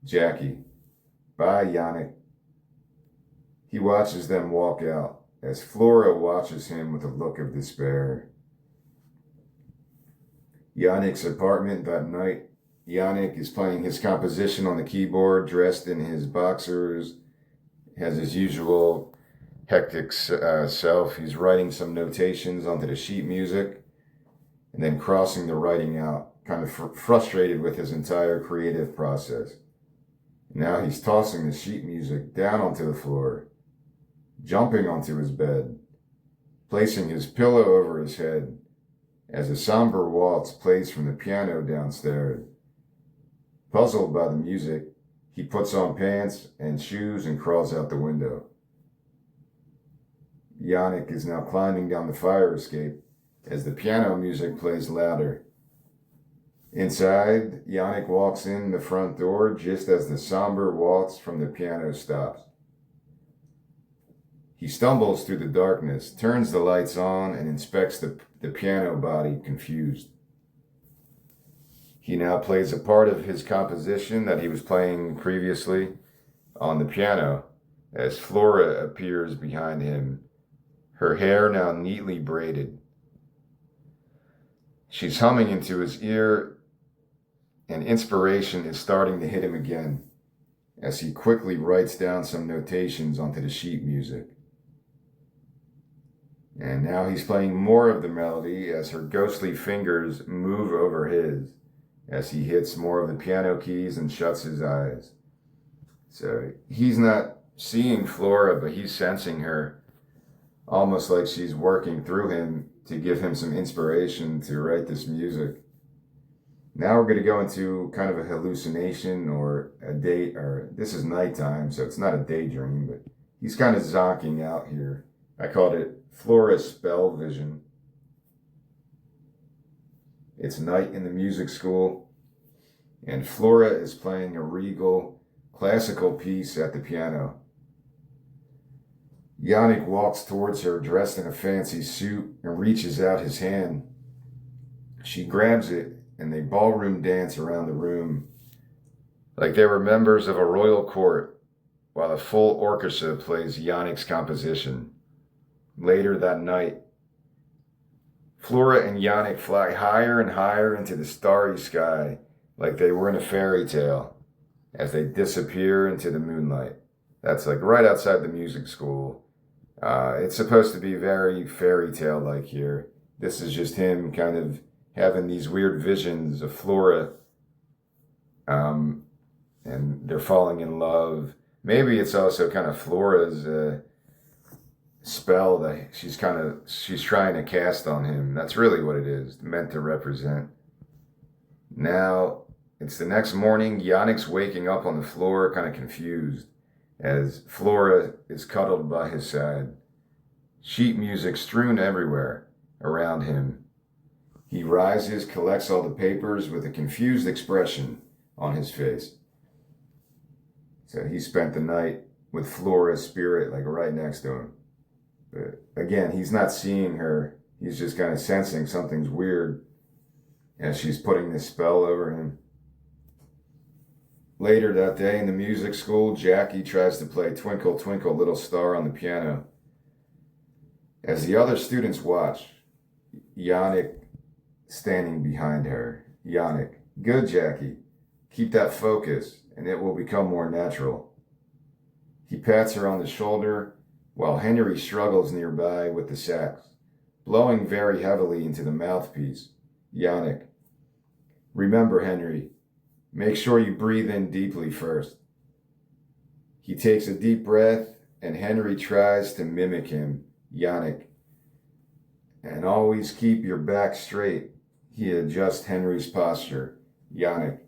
Jackie, bye, Yannick. He watches them walk out as Flora watches him with a look of despair. Yannick's apartment that night. Yannick is playing his composition on the keyboard, dressed in his boxers, has his usual hectic self. He's writing some notations onto the sheet music and then crossing the writing out, kind of frustrated with his entire creative process. Now he's tossing the sheet music down onto the floor, jumping onto his bed, placing his pillow over his head as a somber waltz plays from the piano downstairs. Puzzled by the music, he puts on pants and shoes and crawls out the window. Yannick is now climbing down the fire escape as the piano music plays louder. Inside, Yannick walks in the front door just as the somber waltz from the piano stops. He stumbles through the darkness, turns the lights on, and inspects the piano body, confused. He now plays a part of his composition that he was playing previously on the piano as Flora appears behind him, her hair now neatly braided. She's humming into his ear, and inspiration is starting to hit him again as he quickly writes down some notations onto the sheet music. And now he's playing more of the melody as her ghostly fingers move over his, as he hits more of the piano keys and shuts his eyes. So he's not seeing Flora, but he's sensing her, almost like she's working through him to give him some inspiration to write this music. Now we're going to go into kind of a hallucination or a date, or this is nighttime, so it's not a daydream, but he's kind of zonking out here. I called it Flora's spell vision. It's night in the music school, and Flora is playing a regal, classical piece at the piano. Yannick walks towards her dressed in a fancy suit and reaches out his hand. She grabs it, and they ballroom dance around the room like they were members of a royal court, while a full orchestra plays Yannick's composition. Later that night, Flora and Yannick fly higher and higher into the starry sky like they were in a fairy tale as they disappear into the moonlight. That's like right outside the music school. It's supposed to be very fairy tale-like here. This is just him kind of having these weird visions of Flora, and they're falling in love. Maybe it's also kind of Flora's spell that she's trying to cast on him. That's really what it is, meant to represent. Now, it's the next morning. Yannick's waking up on the floor, kind of confused, as Flora is cuddled by his side. Sheet music strewn everywhere around him. He rises, collects all the papers with a confused expression on his face. So he spent the night with Flora's spirit like right next to him. But again, he's not seeing her. He's just kind of sensing something's weird as she's putting this spell over him. Later that day in the music school, Jackie tries to play Twinkle, Twinkle, Little Star on the piano. As the other students watch, Yannick standing behind her. Yannick, good, Jackie. Keep that focus, and it will become more natural. He pats her on the shoulder, while Henry struggles nearby with the sax, blowing very heavily into the mouthpiece. Yannick, remember, Henry, make sure you breathe in deeply first. He takes a deep breath, and Henry tries to mimic him. Yannick, and always keep your back straight. He adjusts Henry's posture. Yannick,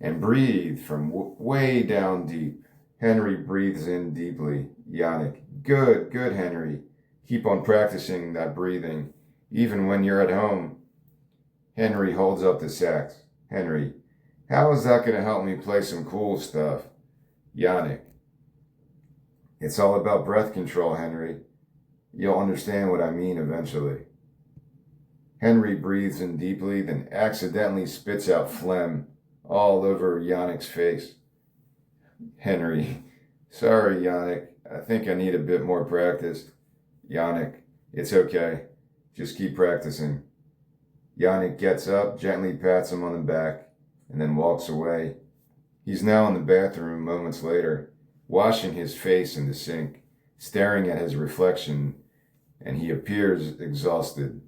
and breathe from way down deep. Henry breathes in deeply. Yannick, good, good, Henry. Keep on practicing that breathing, even when you're at home. Henry holds up the sax. Henry, how is that going to help me play some cool stuff? Yannick, it's all about breath control, Henry. You'll understand what I mean eventually. Henry breathes in deeply, then accidentally spits out phlegm all over Yannick's face. Henry, sorry, Yannick. I think I need a bit more practice. Yannick, it's okay. Just keep practicing. Yannick gets up, gently pats him on the back, and then walks away. He's now in the bathroom moments later, washing his face in the sink, staring at his reflection, and he appears exhausted.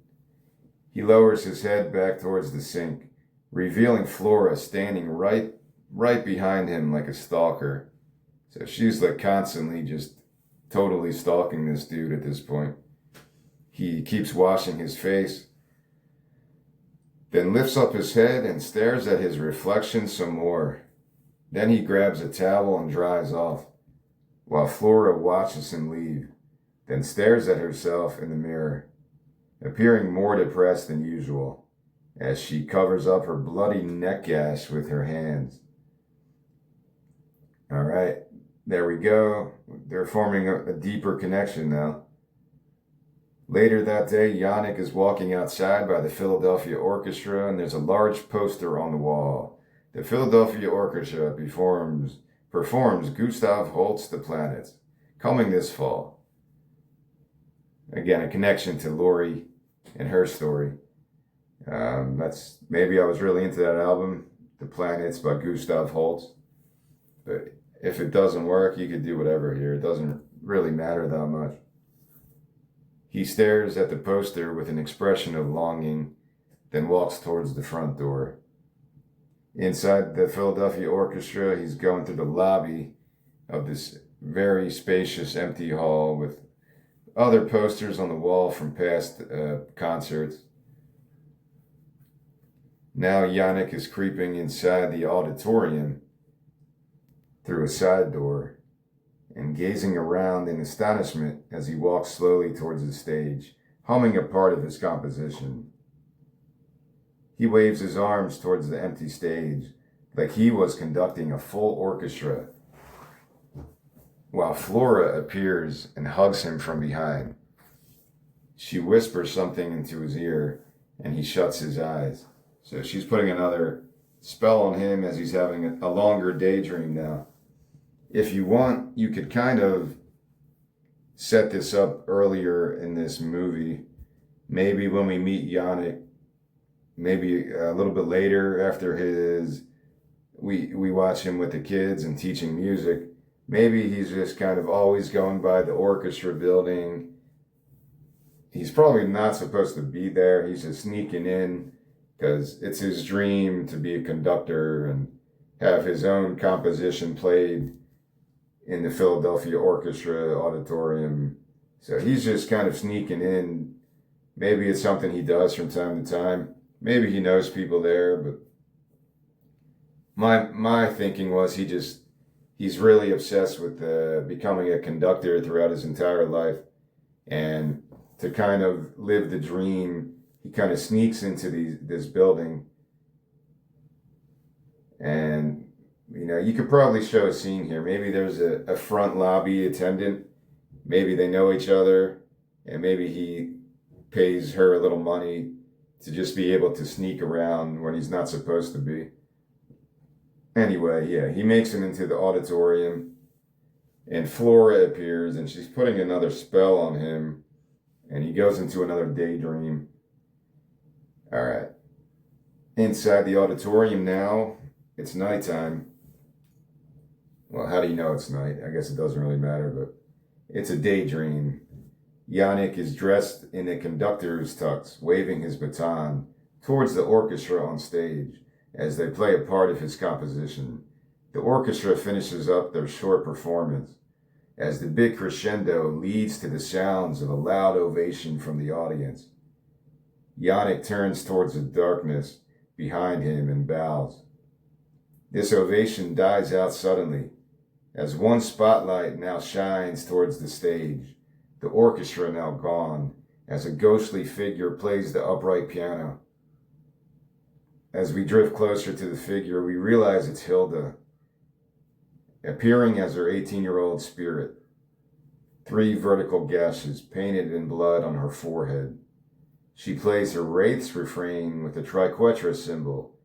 He lowers his head back towards the sink, revealing Flora standing right behind him like a stalker. So she's like constantly just totally stalking this dude at this point. He keeps washing his face, then lifts up his head and stares at his reflection some more. Then he grabs a towel and dries off, while Flora watches him leave, then stares at herself in the mirror, appearing more depressed than usual, as she covers up her bloody neck gash with her hands. All right, There we go. They're forming a deeper connection now. Later that day, Yannick is walking outside by the Philadelphia Orchestra, and there's a large poster on the wall. The Philadelphia Orchestra performs Gustav Holst's The Planets, coming this fall. Again, a connection to Lori and her story. That's maybe I was really into that album, The Planets by Gustav Holst. But if it doesn't work, you could do whatever here. It doesn't really matter that much. He stares at the poster with an expression of longing, then walks towards the front door. Inside the Philadelphia Orchestra, he's going through the lobby of this very spacious empty hall with other posters on the wall from past concerts. Now Yannick is creeping inside the auditorium through a side door and gazing around in astonishment as he walks slowly towards the stage, humming a part of his composition. He waves his arms towards the empty stage like he was conducting a full orchestra, while Flora appears and hugs him from behind. She whispers something into his ear and he shuts his eyes. So she's putting another spell on him as he's having a longer daydream now. If you want, you could kind of set this up earlier in this movie. Maybe when we meet Yannick, maybe a little bit later after we watch him with the kids and teaching music. Maybe he's just kind of always going by the orchestra building. He's probably not supposed to be there. He's just sneaking in because it's his dream to be a conductor and have his own composition played in the Philadelphia Orchestra auditorium. So he's just kind of sneaking in. Maybe it's something he does from time to time. Maybe he knows people there, but my thinking was he's really obsessed with becoming a conductor throughout his entire life. And to kind of live the dream, he kind of sneaks into this building. And you could probably show a scene here. Maybe there's a front lobby attendant. Maybe they know each other, and maybe he pays her a little money to just be able to sneak around when he's not supposed to be. Anyway, yeah, he makes it into the auditorium, and Flora appears, and she's putting another spell on him, and he goes into another daydream. All right. Inside the auditorium now, it's nighttime. Well, how do you know it's night? I guess it doesn't really matter, but it's a daydream. Yannick is dressed in a conductor's tux, waving his baton towards the orchestra on stage as they play a part of his composition. The orchestra finishes up their short performance as the big crescendo leads to the sounds of a loud ovation from the audience. Yannick turns towards the darkness behind him and bows. This ovation dies out suddenly as one spotlight now shines towards the stage, the orchestra now gone, as a ghostly figure plays the upright piano. As we drift closer to the figure, we realize it's Hilda, appearing as her 18-year-old spirit. 3 vertical gashes painted in blood on her forehead. She plays her Wraith's Refrain with a triquetra symbol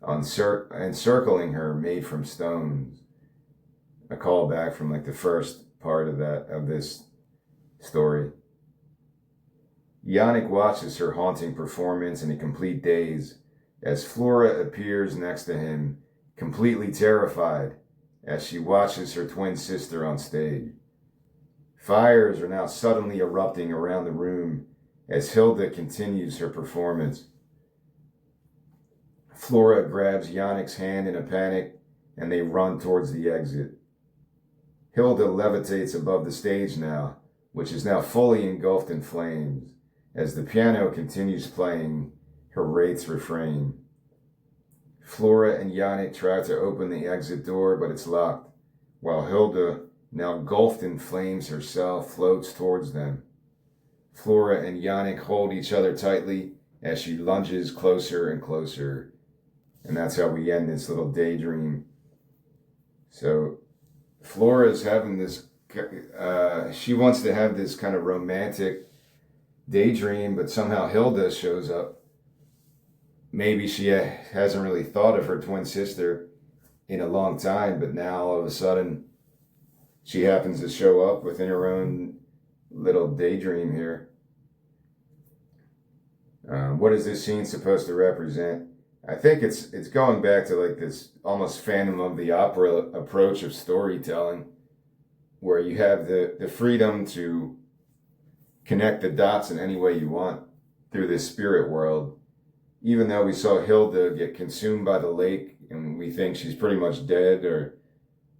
encircling her made from stones. A callback from the first part of this story. Yannick watches her haunting performance in a complete daze as Flora appears next to him, completely terrified as she watches her twin sister on stage. Fires are now suddenly erupting around the room as Hilda continues her performance. Flora grabs Yannick's hand in a panic and they run towards the exit. Hilda levitates above the stage now, which is now fully engulfed in flames, as the piano continues playing her Wraith's Refrain. Flora and Yannick try to open the exit door, but it's locked, while Hilda, now engulfed in flames herself, floats towards them. Flora and Yannick hold each other tightly as she lunges closer and closer. And that's how we end this little daydream. So Flora's having this, she wants to have this kind of romantic daydream, but somehow Hilda shows up. Maybe she hasn't really thought of her twin sister in a long time, but now all of a sudden she happens to show up within her own little daydream here. What is this scene supposed to represent? I think it's going back to like this almost Phantom of the Opera approach of storytelling, where you have the freedom to connect the dots in any way you want through this spirit world. Even though we saw Hilda get consumed by the lake and we think she's pretty much dead, or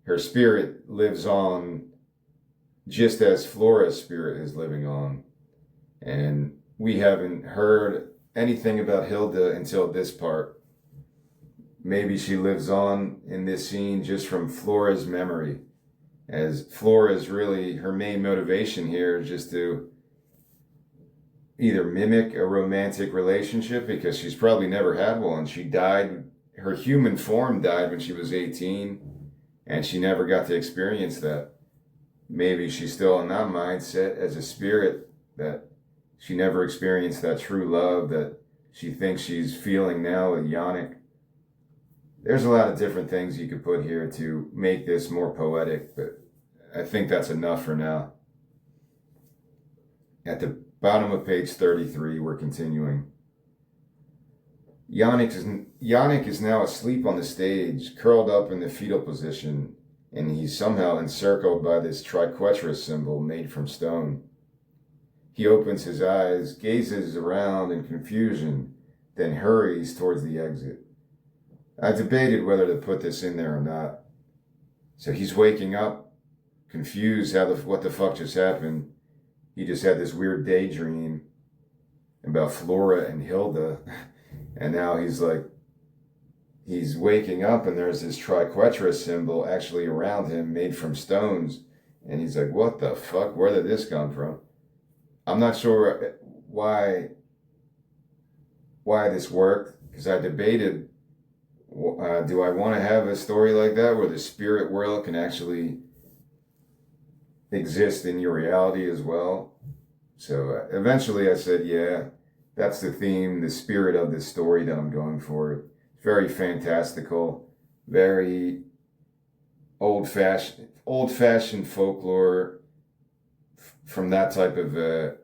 her spirit lives on just as Flora's spirit is living on. And we haven't heard anything about Hilda until this part. Maybe she lives on in this scene just from Flora's memory, as Flora is really her main motivation here, just to either mimic a romantic relationship, because she's probably never had one. She died, her human form died when she was 18, and she never got to experience that. Maybe she's still in that mindset as a spirit, that she never experienced that true love that she thinks she's feeling now with Yannick. There's a lot of different things you could put here to make this more poetic, but I think that's enough for now. At the bottom of page 33, we're continuing. Yannick is now asleep on the stage, curled up in the fetal position, and he's somehow encircled by this triquetras symbol made from stone. He opens his eyes, gazes around in confusion, then hurries towards the exit. I debated whether to put this in there or not. So he's waking up, confused what the fuck just happened. He just had this weird daydream about Flora and Hilda, and now he's waking up and there's this triquetras symbol actually around him made from stones, and he's like, what the fuck, where did this come from? I'm not sure why this worked, because I debated, do I want to have a story like that where the spirit world can actually exist in your reality as well? So eventually I said, yeah, that's the theme, the spirit of this story that I'm going for. Very fantastical, very old-fashioned folklore from that type of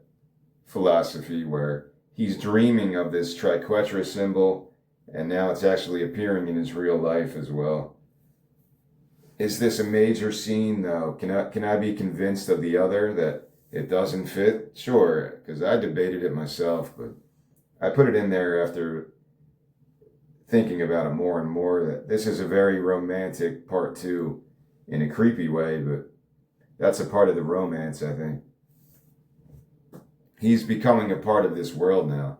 philosophy, where he's dreaming of this triquetras symbol, and now it's actually appearing in his real life as well. Is this a major scene, though? Can I be convinced of the other, that it doesn't fit? Sure, because I debated it myself, but I put it in there after thinking about it more and more, that this is a very romantic part two in a creepy way, but that's a part of the romance, I think. He's becoming a part of this world now.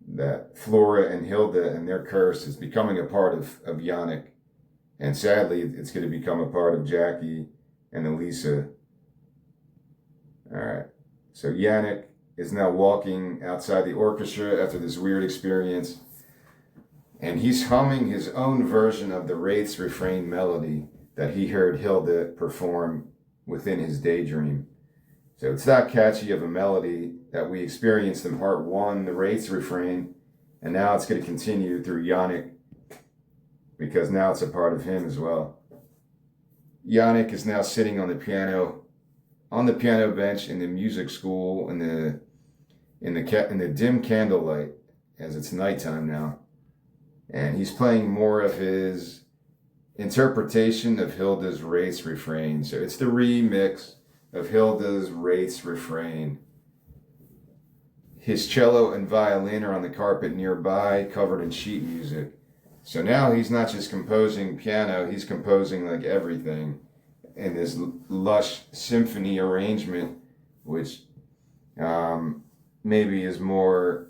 That Flora and Hilda and their curse is becoming a part of Yannick. And sadly, it's going to become a part of Jackie and Elisa. All right. So Yannick is now walking outside the orchestra after this weird experience, and he's humming his own version of the Wraith's Refrain melody that he heard Hilda perform within his daydream. So it's that catchy of a melody that we experienced in part one, the Wraith's Refrain, and now it's going to continue through Yannick, because now it's a part of him as well. Yannick is now sitting on the piano bench in the music school in the dim candlelight, as it's nighttime now, and he's playing more of his interpretation of Hilda's Wraith's Refrain. So it's the remix of Hilda's Wraith's Refrain. His cello and violin are on the carpet nearby, covered in sheet music. So now he's not just composing piano, he's composing like everything in this lush symphony arrangement, which maybe is more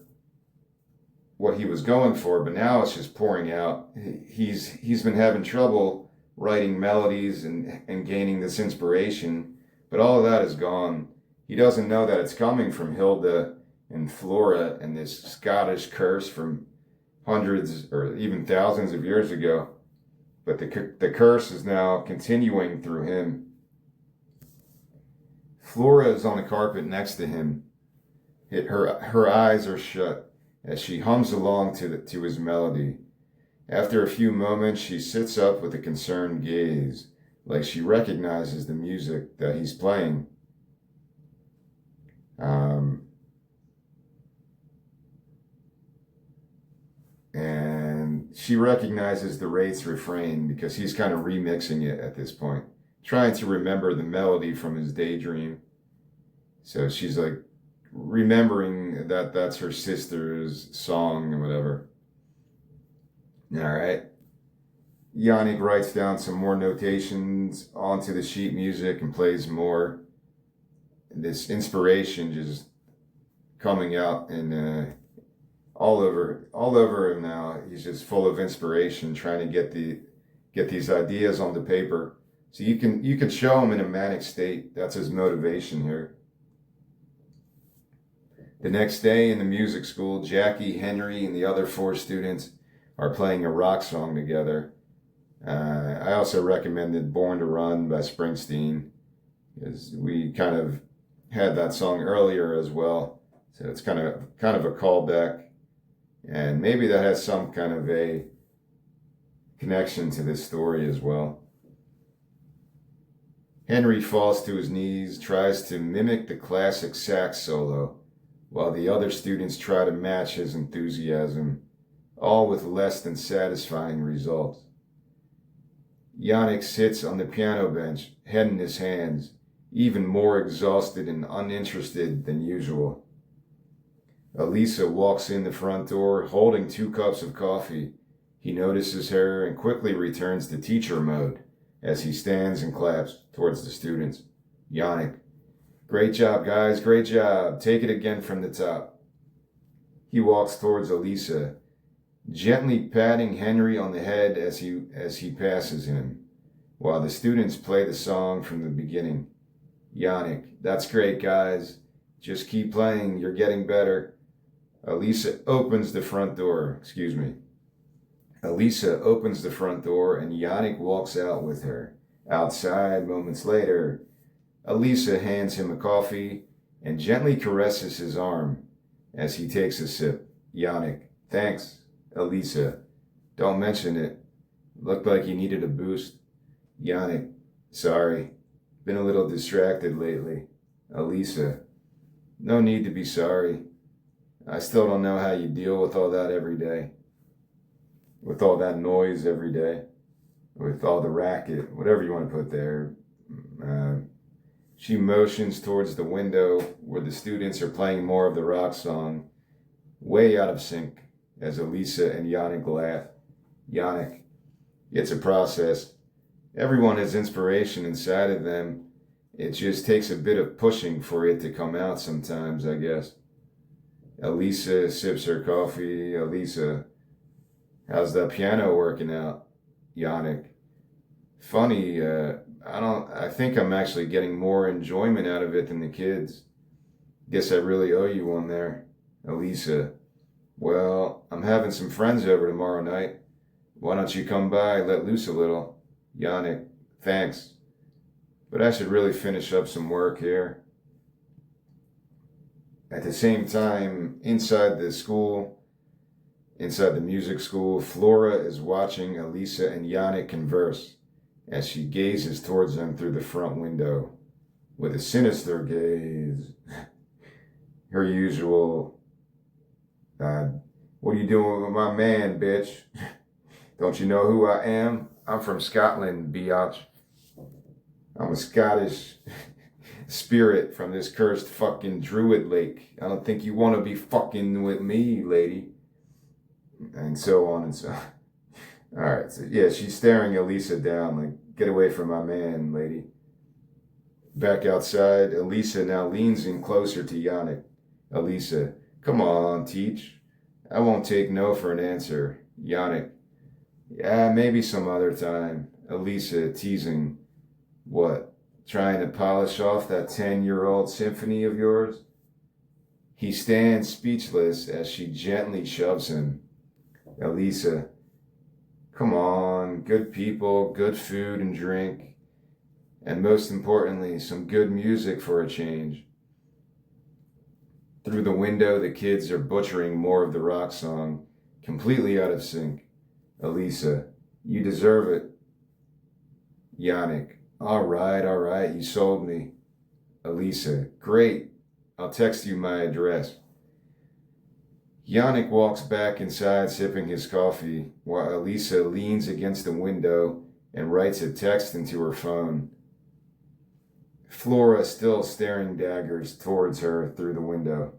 what he was going for, but now it's just pouring out. He's been having trouble writing melodies and gaining this inspiration, but all of that is gone. He doesn't know that it's coming from Hilda and Flora and this Scottish curse from hundreds or even thousands of years ago. but the curse is now continuing through him. Flora is on the carpet next to him. Her eyes are shut as she hums along to his melody. After a few moments, she sits up with a concerned gaze, like she recognizes the music that he's playing. And she recognizes the Wraith's Refrain because he's kind of remixing it at this point, trying to remember the melody from his daydream. So she's like remembering that that's her sister's song and whatever. All right. Yannick writes down some more notations onto the sheet music and plays more. This inspiration just coming out and all over him now. He's just full of inspiration, trying to get these ideas onto paper. So you can show him in a manic state. That's his motivation here. The next day in the music school, Jackie, Henry, and the other 4 students are playing a rock song together. I also recommended Born to Run by Springsteen, because we kind of had that song earlier as well. So it's kind of a callback. And maybe that has some kind of a connection to this story as well. Henry falls to his knees, tries to mimic the classic sax solo, while the other students try to match his enthusiasm, all with less than satisfying results. Yannick sits on the piano bench, head in his hands, even more exhausted and uninterested than usual. Elisa walks in the front door, holding 2 cups of coffee. He notices her and quickly returns to teacher mode as he stands and claps towards the students. Yannick: "Great job, guys, great job. Take it again from the top." He walks towards Elisa, gently patting Henry on the head as he passes him, while the students play the song from the beginning. Yannick: "That's great, guys. Just keep playing. You're getting better." Elisa opens the front door and Yannick walks out with her. Outside, moments later, Elisa hands him a coffee and gently caresses his arm as he takes a sip. Yannick: "Thanks." Elisa: "Don't mention it. Looked like you needed a boost." Yannick: "Sorry. Been a little distracted lately." Elisa: "No need to be sorry. I still don't know how you deal with all that every day. With all that noise every day. With all the racket, whatever you want to put there." She motions towards the window where the students are playing more of the rock song, way out of sync, as Elisa and Yannick laugh. Yannick: "It's a process. Everyone has inspiration inside of them. It just takes a bit of pushing for it to come out sometimes, I guess." Elisa sips her coffee. Elisa: "How's that piano working out?" Yannick: "Funny, I think I'm actually getting more enjoyment out of it than the kids. Guess I really owe you one there." Elisa: "Well, I'm having some friends over tomorrow night. Why don't you come by, let loose a little?" Yannick: "Thanks, but I should really finish up some work here." At the same time, inside the music school, Flora is watching Elisa and Yannick converse as she gazes towards them through the front window with a sinister gaze. Her usual, "What are you doing with my man, bitch? Don't you know who I am? I'm from Scotland, biatch. I'm a Scottish spirit from this cursed fucking druid lake. I don't think you want to be fucking with me, lady." And so on and so on. Alright, so yeah, she's staring Elisa down like, "Get away from my man, lady." Back outside, Elisa now leans in closer to Yannick. Elisa: "Come on, teach. I won't take no for an answer." Yannick: "Yeah, maybe some other time." Elisa teasing: "What? Trying to polish off that 10-year-old symphony of yours?" He stands speechless as she gently shoves him. Elisa: Come on, good people, good food and drink, and most importantly, some good music for a change. Through the window, the kids are butchering more of the rock song, completely out of sync. Elisa, you deserve it. Yannick, all right, you sold me. Elisa, great, I'll text you my address. Yannick walks back inside sipping his coffee while Elisa leans against the window and writes a text into her phone. Flora still staring daggers towards her through the window.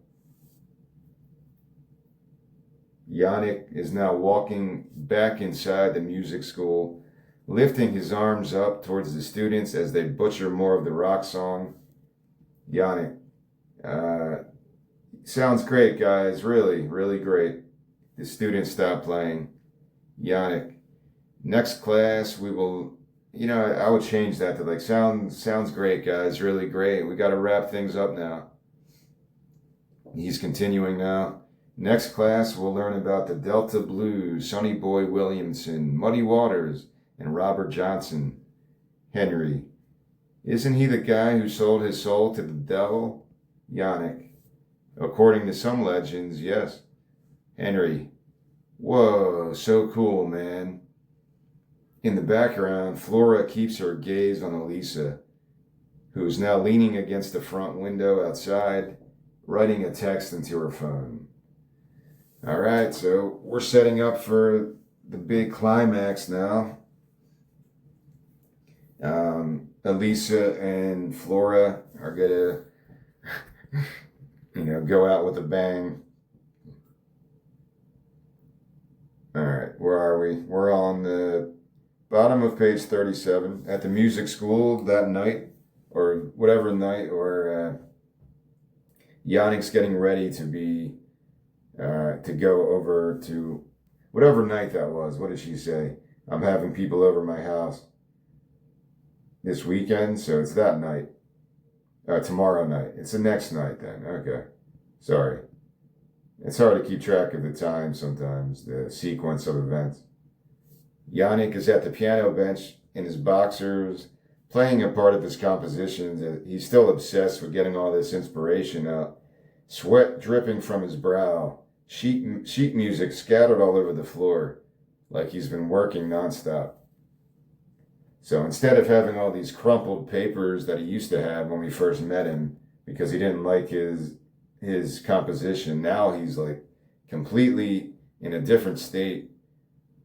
Yannick is now walking back inside the music school, lifting his arms up towards the students as they butcher more of the rock song. Yannick, sounds great, guys. Really, really great. The students stop playing. Yannick, next class we will, I would change that to like, sounds great, guys. Really great. We got to wrap things up now. He's continuing now. Next class we'll learn about the Delta Blues, Sonny Boy Williamson, Muddy Waters, and Robert Johnson. Henry, isn't he the guy who sold his soul to the devil? Yannick, according to some legends, yes. Henry, whoa, so cool, man. In the background, Flora keeps her gaze on Elisa, who is now leaning against the front window outside, writing a text into her phone. All right, so we're setting up for the big climax now. Elisa and Flora are gonna, go out with a bang. All right, where are we? We're on the bottom of page 37 at the music school that night, or whatever night, or Yannick's getting ready to be, to go over to whatever night that was. What did she say? I'm having people over my house this weekend, so it's that night. Tomorrow night. It's the next night then. Okay. Sorry. It's hard to keep track of the time sometimes, the sequence of events. Yannick is at the piano bench in his boxers, playing a part of his compositions. He's still obsessed with getting all this inspiration out. Sweat dripping from his brow. Sheet music scattered all over the floor, like he's been working nonstop. So instead of having all these crumpled papers that he used to have when we first met him, because he didn't like his composition, now he's like completely in a different state,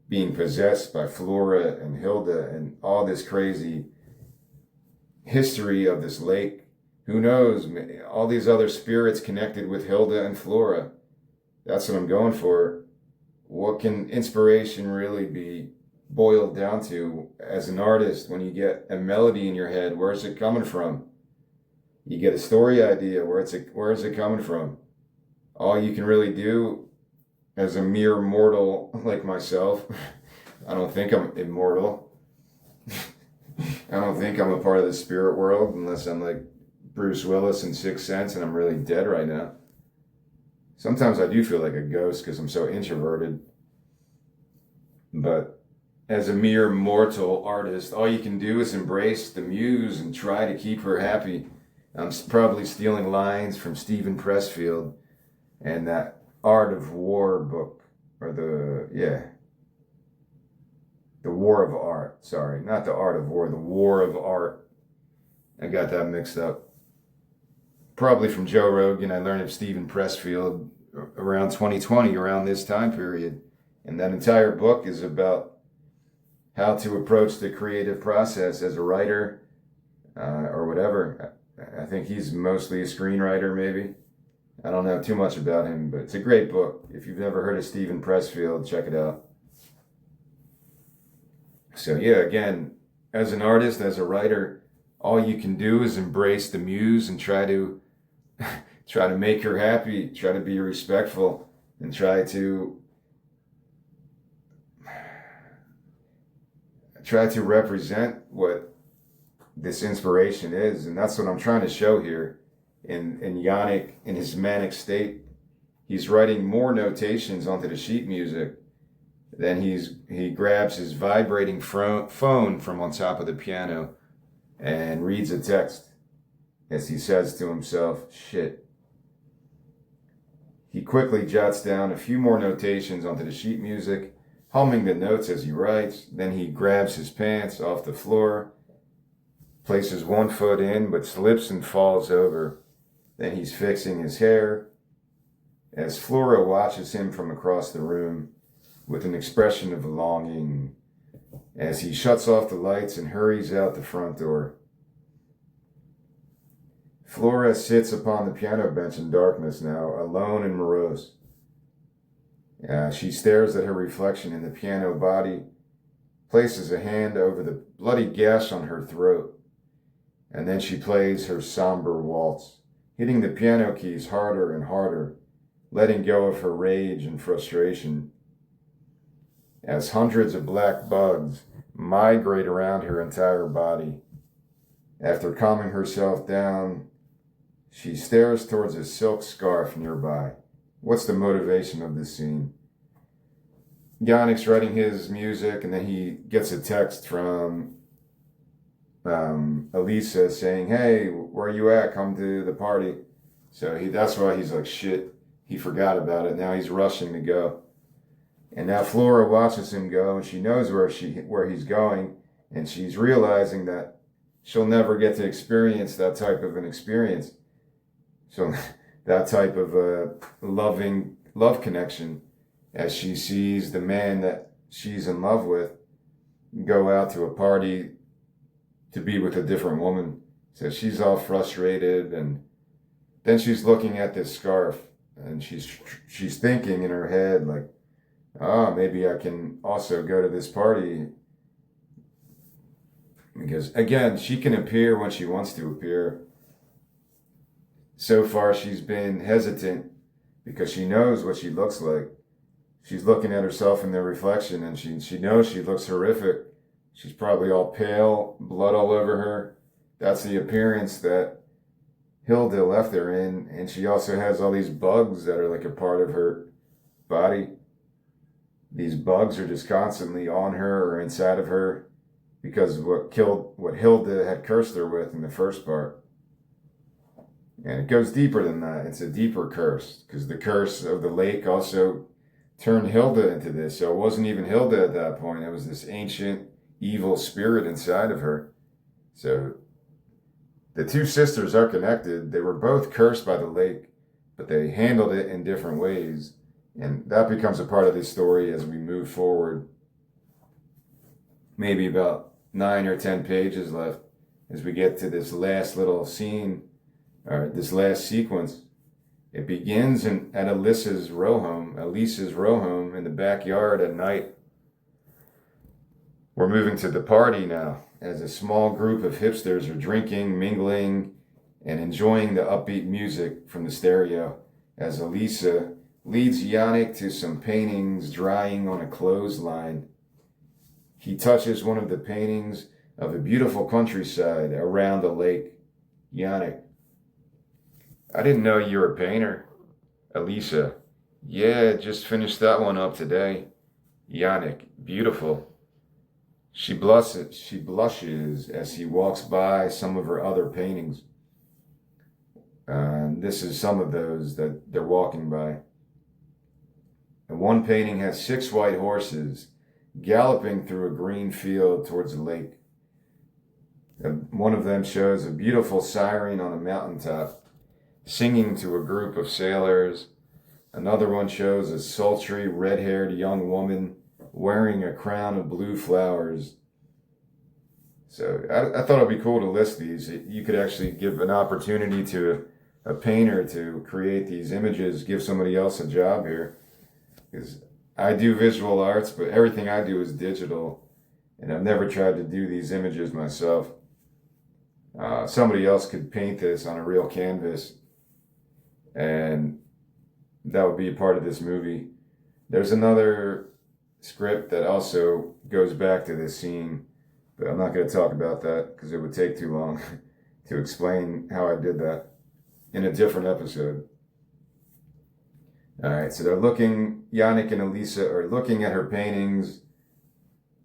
being possessed by Flora and Hilda and all this crazy history of this lake. Who knows? All these other spirits connected with Hilda and Flora. That's what I'm going for. What can inspiration really be boiled down to as an artist when you get a melody in your head? Where's it coming from? You get a story idea. Where is it coming from? All you can really do as a mere mortal like myself, I don't think I'm immortal. I don't think I'm a part of the spirit world unless I'm like Bruce Willis in Sixth Sense and I'm really dead right now. Sometimes I do feel like a ghost because I'm so introverted. But as a mere mortal artist, all you can do is embrace the muse and try to keep her happy. I'm probably stealing lines from Stephen Pressfield and that Art of War book, or the War of Art. Sorry, not the Art of War, the War of Art. I got that mixed up. Probably from Joe Rogan. I learned of Stephen Pressfield around 2020, around this time period. And that entire book is about how to approach the creative process as a writer or whatever. I think he's mostly a screenwriter, maybe. I don't know too much about him, but it's a great book. If you've never heard of Stephen Pressfield, check it out. So yeah, again, as an artist, as a writer, all you can do is embrace the muse and try to make her happy, try to be respectful, and try to represent what this inspiration is. And that's what I'm trying to show here in Yannick in his manic state. He's writing more notations onto the sheet music Then he grabs his vibrating phone from on top of the piano and reads a text as he says to himself, shit. He quickly jots down a few more notations onto the sheet music, humming the notes as he writes. Then he grabs his pants off the floor, places one foot in, but slips and falls over. Then he's fixing his hair as Flora watches him from across the room with an expression of longing as he shuts off the lights and hurries out the front door. Flora sits upon the piano bench in darkness now, alone and morose. She stares at her reflection in the piano body, places a hand over the bloody gash on her throat, and then she plays her somber waltz, hitting the piano keys harder and harder, letting go of her rage and frustration. As hundreds of black bugs migrate around her entire body. After calming herself down, she stares towards a silk scarf nearby. What's the motivation of this scene? Yannick's writing his music, and then he gets a text from Elisa saying, hey, where you at? Come to the party. So that's why he's like, shit, he forgot about it. Now he's rushing to go. And now Flora watches him go, and she knows where he's going, and she's realizing that she'll never get to experience that type of an experience. So that type of a love connection, as she sees the man that she's in love with go out to a party to be with a different woman. So she's all frustrated, and then she's looking at this scarf, and she's thinking in her head like, maybe I can also go to this party. Because again, she can appear when she wants to appear. So far, she's been hesitant because she knows what she looks like. She's looking at herself in the reflection, and she knows she looks horrific. She's probably all pale, blood all over her. That's the appearance that Hilda left her in. And she also has all these bugs that are like a part of her body. These bugs are just constantly on her or inside of her because of what Hilda had cursed her with in the first part. And it goes deeper than that. It's a deeper curse, because the curse of the lake also turned Hilda into this. So it wasn't even Hilda at that point. It was this ancient evil spirit inside of her. So the two sisters are connected. They were both cursed by the lake, but they handled it in different ways. And that becomes a part of the story as we move forward. Maybe about 9 or 10 pages left as we get to this last little scene, or this last sequence. It begins at Elisa's row home in the backyard at night. We're moving to the party now, as a small group of hipsters are drinking, mingling, and enjoying the upbeat music from the stereo, as Elisa leads Yannick to some paintings drying on a clothesline. He touches one of the paintings of a beautiful countryside around a lake. Yannick: I didn't know you were a painter. Elisa: yeah, just finished that one up today. Yannick: beautiful. She blushes as he walks by some of her other paintings. This is some of those that they're walking by. And one painting has 6 white horses galloping through a green field towards the lake. And one of them shows a beautiful siren on a mountaintop, singing to a group of sailors. Another one shows a sultry, red-haired young woman wearing a crown of blue flowers. So I thought it'd be cool to list these. You could actually give an opportunity to a painter to create these images, give somebody else a job here. Because I do visual arts, but everything I do is digital, and I've never tried to do these images myself. Somebody else could paint this on a real canvas, and that would be a part of this movie. There's another script that also goes back to this scene, but I'm not going to talk about that because it would take too long to explain how I did that in a different episode. All right, so they're looking, Yannick and Elisa are looking at her paintings,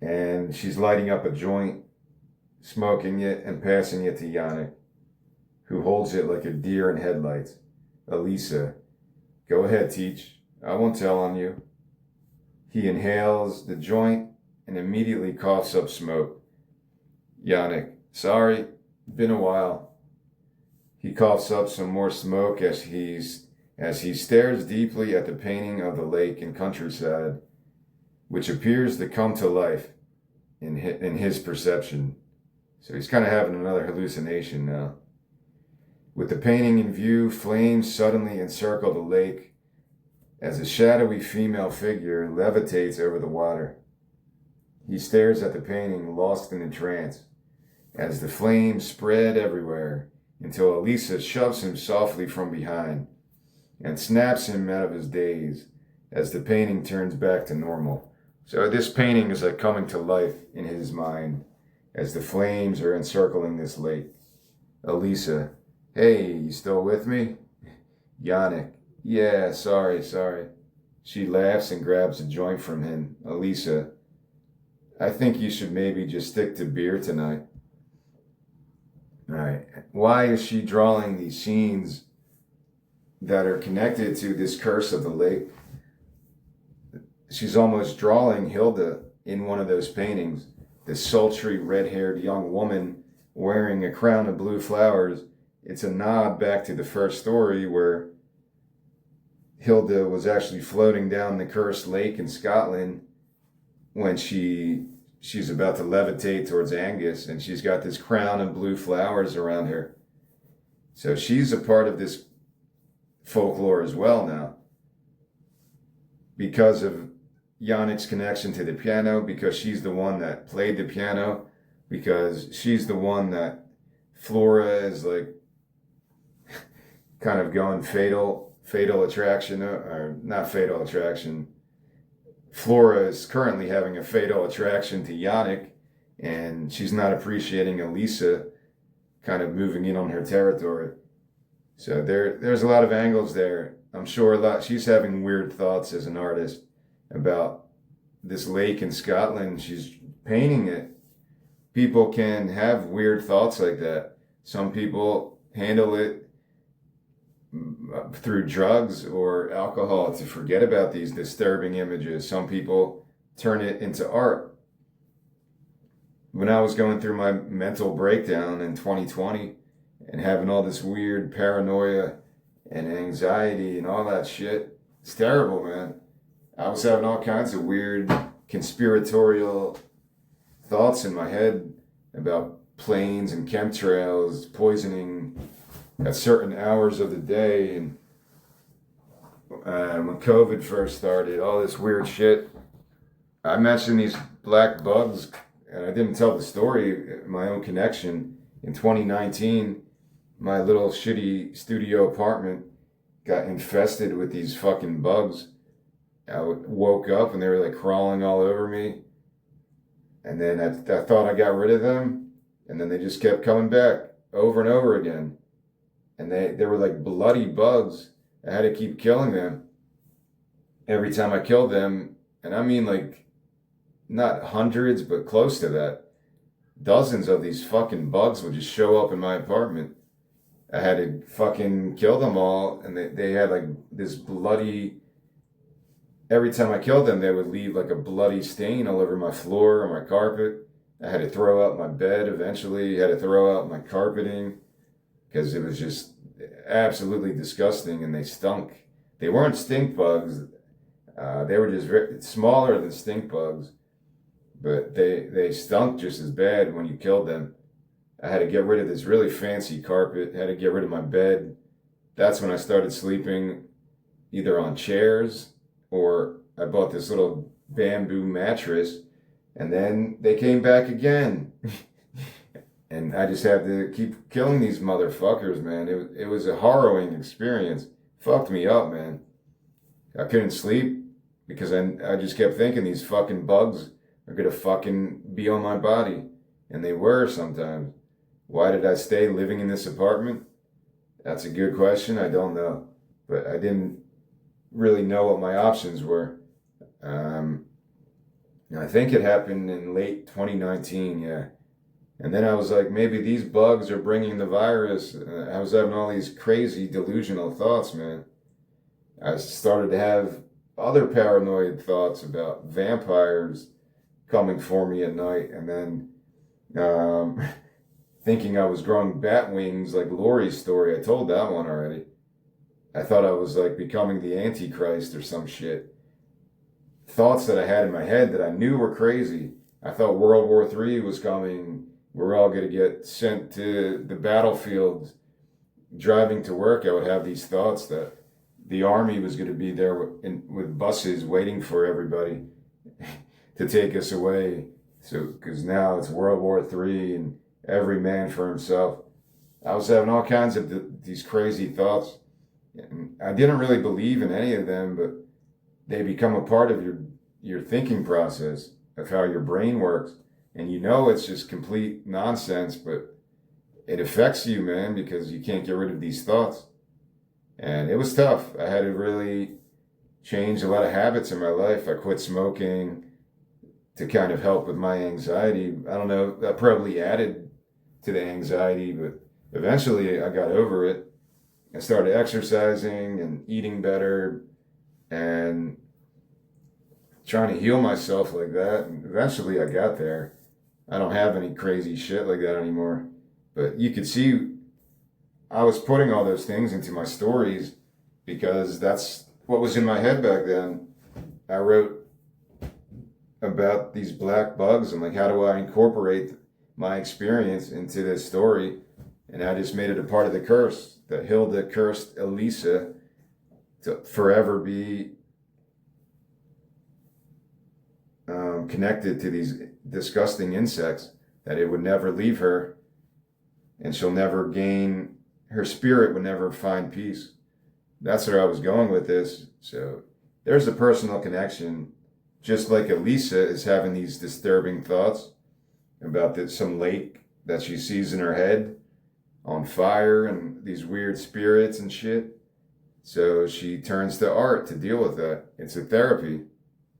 and she's lighting up a joint, smoking it, and passing it to Yannick, who holds it like a deer in headlights. Elisa, go ahead, Teach. I won't tell on you. He inhales the joint and immediately coughs up smoke. Yannick, sorry, been a while. He coughs up some more smoke as he stares deeply at the painting of the lake and countryside, which appears to come to life in his perception. So he's kind of having another hallucination now. With the painting in view, flames suddenly encircle the lake as a shadowy female figure levitates over the water. He stares at the painting, lost in a trance, as the flames spread everywhere until Elisa shoves him softly from behind and snaps him out of his daze as the painting turns back to normal. So this painting is like coming to life in his mind as the flames are encircling this lake. Elisa, hey, you still with me? Yannick, yeah, sorry. She laughs and grabs a joint from him. Elisa, I think you should maybe just stick to beer tonight. All right. Why is she drawing these scenes that are connected to this curse of the lake? She's almost drawing Hilda in one of those paintings, this sultry red-haired young woman wearing a crown of blue flowers. It's a nod back to the first story where Hilda was actually floating down the cursed lake in Scotland when she's about to levitate towards Angus, and she's got this crown of blue flowers around her. So she's a part of this folklore as well now, because of Yannick's connection to the piano, because she's the one that played the piano, because she's the one that Flora is like kind of going fatal attraction, or not fatal attraction. Flora is currently having a fatal attraction to Yannick, and she's not appreciating Elisa kind of moving in on her territory. So there's a lot of angles there. I'm sure she's having weird thoughts as an artist about this lake in Scotland. She's painting it. People can have weird thoughts like that. Some people handle it through drugs or alcohol to forget about these disturbing images. Some people turn it into art. When I was going through my mental breakdown in 2020 and having all this weird paranoia and anxiety and all that shit, it's terrible, man. I was having all kinds of weird conspiratorial thoughts in my head about planes and chemtrails poisoning at certain hours of the day, and when COVID first started, all this weird shit. I mentioned these black bugs, and I didn't tell the story, my own connection. In 2019, my little shitty studio apartment got infested with these fucking bugs. I woke up and they were like crawling all over me, and then I thought I got rid of them, and then they just kept coming back over and over again. And they were like bloody bugs. I had to keep killing them every time I killed them. And I mean, like, not hundreds, but close to that. Dozens of these fucking bugs would just show up in my apartment. I had to fucking kill them all. And they had like this bloody, every time I killed them, they would leave like a bloody stain all over my floor or my carpet. I had to throw out my bed eventually. I had to throw out my carpeting, because it was just absolutely disgusting, and they stunk. They weren't stink bugs. They were just very smaller than stink bugs, but they stunk just as bad when you killed them. I had to get rid of this really fancy carpet. I had to get rid of my bed. That's when I started sleeping either on chairs, or I bought this little bamboo mattress, and then they came back again. And I just had to keep killing these motherfuckers, man. It was a harrowing experience. Fucked me up, man. I couldn't sleep because I just kept thinking these fucking bugs are gonna fucking be on my body. And they were sometimes. Why did I stay living in this apartment? That's a good question. I don't know. But I didn't really know what my options were. Um, I think it happened in late 2019, yeah. And then I was like, maybe these bugs are bringing the virus. I was having all these crazy delusional thoughts, man. I started to have other paranoid thoughts about vampires coming for me at night, and then um, thinking I was growing bat wings like Lori's story. I told that one already. I thought I was like becoming the Antichrist or some shit. Thoughts that I had in my head that I knew were crazy. I thought World War III was coming. We're all going to get sent to the battlefield. Driving to work, I would have these thoughts that the army was going to be there with buses waiting for everybody to take us away. So, because now it's World War III and every man for himself. I was having all kinds of these crazy thoughts. And I didn't really believe in any of them, but they become a part of your thinking process of how your brain works. And you know it's just complete nonsense, but it affects you, man, because you can't get rid of these thoughts. And it was tough. I had to really change a lot of habits in my life. I quit smoking to kind of help with my anxiety. I don't know, that probably added to the anxiety, but eventually I got over it. I started exercising and eating better and trying to heal myself like that. And eventually I got there. I don't have any crazy shit like that anymore. But you could see I was putting all those things into my stories because that's what was in my head back then. I wrote about these black bugs and like, how do I incorporate my experience into this story? And I just made it a part of the curse that Hilda cursed Elisa to forever be connected to these disgusting insects, that it would never leave her and she'll never gain, her spirit would never find peace. That's where I was going with this. So there's a personal connection, just like Elisa is having these disturbing thoughts about some lake that she sees in her head on fire and these weird spirits and shit. So she turns to art to deal with that. It's a therapy.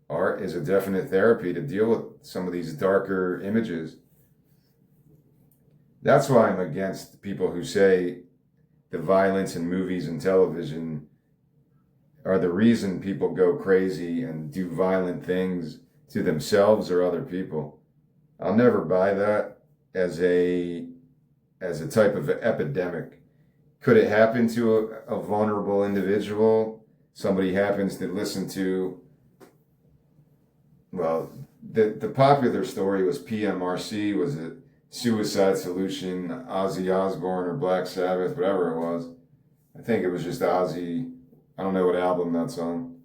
Art is a definite therapy to deal with some of these darker images. That's why I'm against people who say the violence in movies and television are the reason people go crazy and do violent things to themselves or other people. I'll never buy that as a type of epidemic. Could it happen to a vulnerable individual? Somebody happens to listen to, well, the popular story was PMRC, was it Suicide Solution, Ozzy Osbourne or Black Sabbath, whatever it was. I think it was just Ozzy. I don't know what album that's on.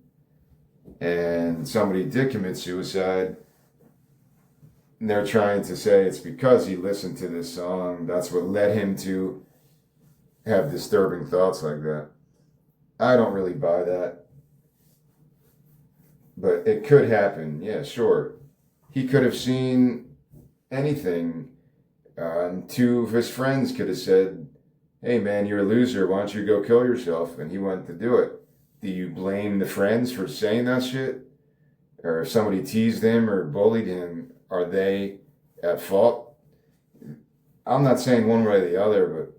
And somebody did commit suicide. And they're trying to say it's because he listened to this song. That's what led him to have disturbing thoughts like that. I don't really buy that. But it could happen. Yeah, sure. He could have seen anything. And two of his friends could have said, hey man, you're a loser. Why don't you go kill yourself? And he went to do it. Do you blame the friends for saying that shit? Or if somebody teased him or bullied him, are they at fault? I'm not saying one way or the other,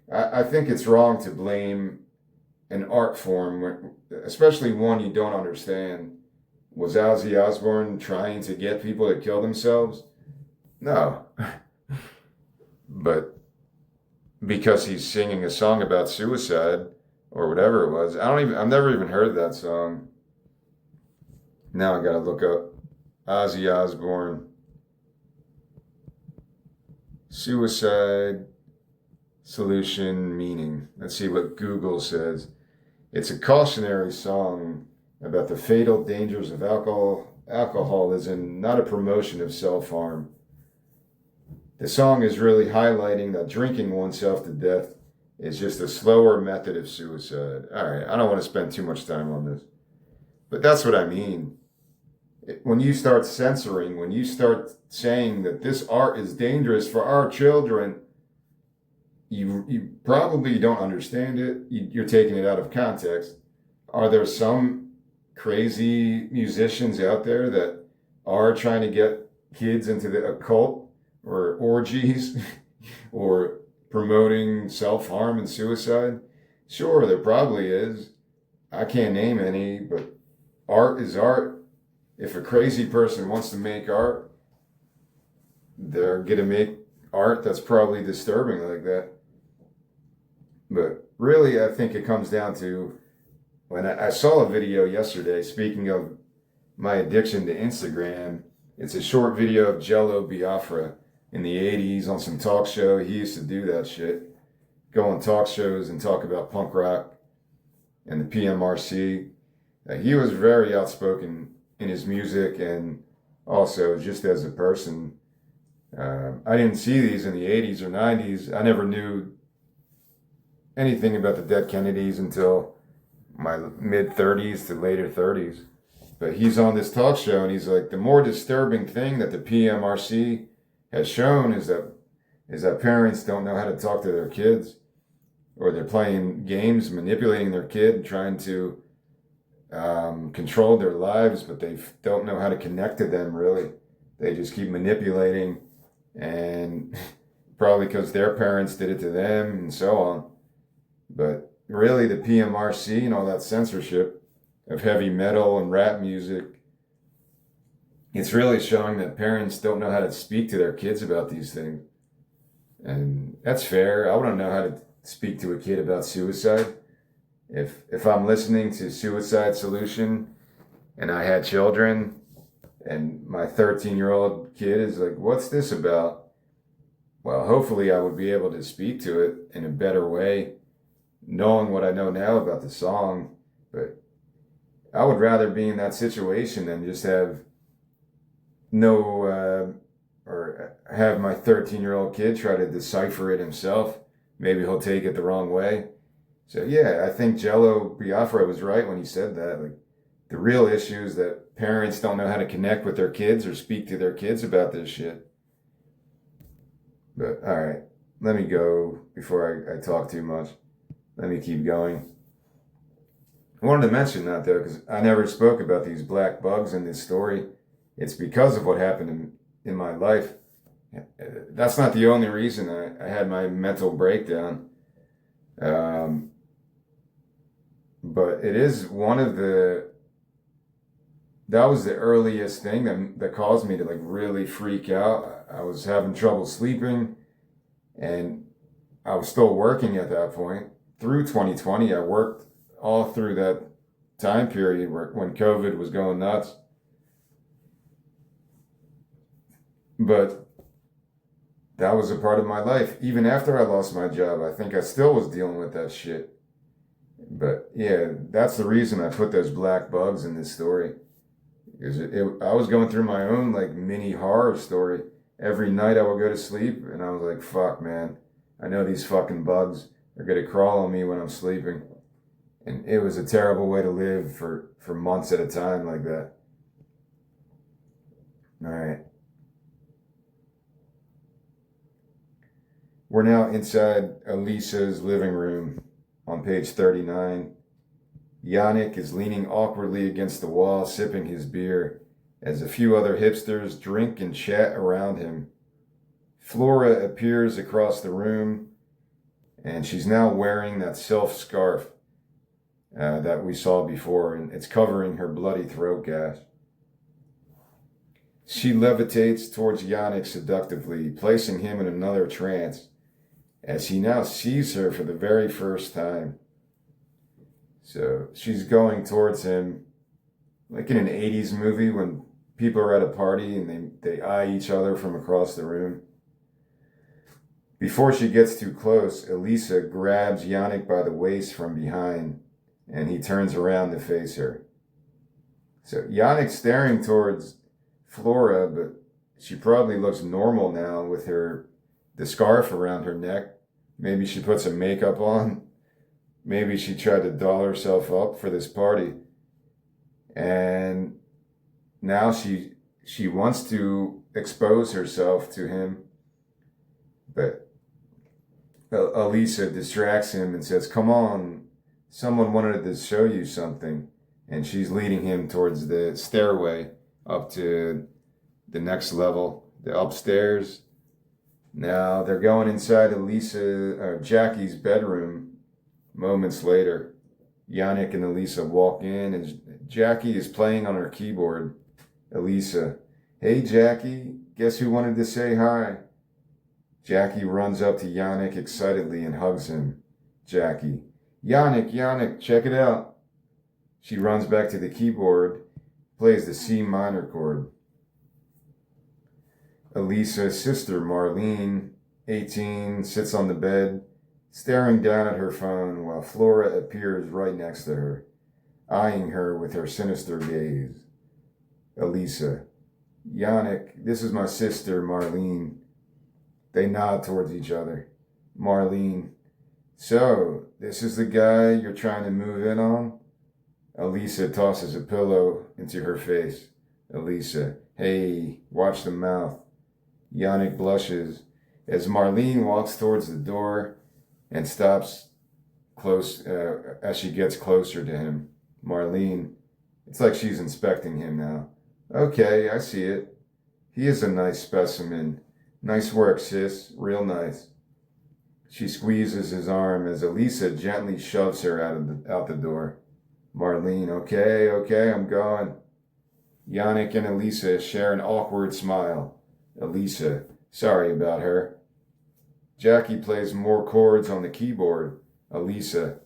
but I think it's wrong to blame an art form, especially one you don't understand. Was Ozzy Osbourne trying to get people to kill themselves? No. But because he's singing a song about suicide or whatever it was, I've never even heard that song. Now I gotta look up Ozzy Osbourne suicide solution meaning. Let's see what Google says. It's a cautionary song about the fatal dangers of alcoholism, not a promotion of self-harm. The song is really highlighting that drinking oneself to death is just a slower method of suicide. All right, I don't want to spend too much time on this, but that's what I mean. When you start censoring, when you start saying that this art is dangerous for our children, you probably don't understand it. You're taking it out of context. are there some crazy musicians out there that are trying to get kids into the occult or orgies or promoting self-harm and suicide? Sure, there probably is. I can't name any, but art is art. If a crazy person wants to make art, they're going to make art that's probably disturbing like that. But really, I think it comes down to when I saw a video yesterday, speaking of my addiction to Instagram, it's a short video of Jello Biafra in the 80s on some talk show. He used to do that shit, go on talk shows and talk about punk rock and the PMRC. He was very outspoken in his music and also just as a person. I didn't see these in the 80s or 90s. I never knew anything about the dead Kennedys until my mid 30s to later 30s. But he's on this talk show and he's like, the more disturbing thing that the PMRC has shown is that parents don't know how to talk to their kids, or they're playing games, manipulating their kid, trying to control their lives, but they don't know how to connect to them really. They just keep manipulating, and probably because their parents did it to them and so on. But really the PMRC and all that censorship of heavy metal and rap music, it's really showing that parents don't know how to speak to their kids about these things. And that's fair. I wouldn't know how to speak to a kid about suicide. If I'm listening to Suicide Solution and I had children and my 13-year-old kid is like, what's this about? Well, hopefully I would be able to speak to it in a better way, knowing what I know now about the song. But I would rather be in that situation than just have or have my 13-year-old kid try to decipher it himself. Maybe he'll take it the wrong way. So yeah, I think Jello Biafra was right when he said that. Like, the real issue is that parents don't know how to connect with their kids or speak to their kids about this shit. But all right, let me go before I talk too much. Let me keep going. I wanted to mention that though, because I never spoke about these black bugs in this story. It's because of what happened in my life. That's not the only reason I had my mental breakdown. But it is one of that was the earliest thing that caused me to like really freak out. I was having trouble sleeping and I was still working at that point. Through 2020, I worked all through that time period when COVID was going nuts. But that was a part of my life. Even after I lost my job, I think I still was dealing with that shit. But yeah, that's the reason I put those black bugs in this story. Because I was going through my own like mini horror story. Every night I would go to sleep and I was like, fuck man, I know these fucking bugs are going to crawl on me when I'm sleeping. And it was a terrible way to live for months at a time like that. All right. We're now inside Elisa's living room on page 39. Yannick is leaning awkwardly against the wall, sipping his beer, as a few other hipsters drink and chat around him. Flora appears across the room, and she's now wearing that silk scarf that we saw before, and it's covering her bloody throat gash. She levitates towards Yannick seductively, placing him in another trance, as he now sees her for the very first time. So she's going towards him like in an 80s movie when people are at a party and they eye each other from across the room. Before she gets too close, Elisa grabs Yannick by the waist from behind and he turns around to face her. So Yannick's staring towards Flora, but she probably looks normal now with the scarf around her neck. Maybe she put some makeup on. Maybe she tried to doll herself up for this party. And now she wants to expose herself to him. But Elisa distracts him and says, come on, Someone wanted to show you something. And she's leading him towards the stairway up to the next level, the upstairs. Now they're going inside Jackie's bedroom. Moments later, Yannick and Elisa walk in, and Jackie is playing on her keyboard. Elisa, hey Jackie, guess who wanted to say hi? Jackie runs up to Yannick excitedly and hugs him. Jackie, Yannick, check it out. She runs back to the keyboard, plays the C minor chord. Elisa's sister, Marlene, 18, sits on the bed, staring down at her phone while Flora appears right next to her, eyeing her with her sinister gaze. Elisa, Yannick, this is my sister, Marlene. They nod towards each other. Marlene, so, this is the guy you're trying to move in on? Elisa tosses a pillow into her face. Elisa, hey, watch the mouth. Yannick blushes as Marlene walks towards the door and stops close as she gets closer to him. Marlene, it's like she's inspecting him now. Okay, I see it. He is a nice specimen. Nice work, sis. Real nice. She squeezes his arm as Elisa gently shoves her out the door. Marlene, okay, I'm going. Yannick and Elisa share an awkward smile. Elisa, sorry about her. Jackie plays more chords on the keyboard. Elisa,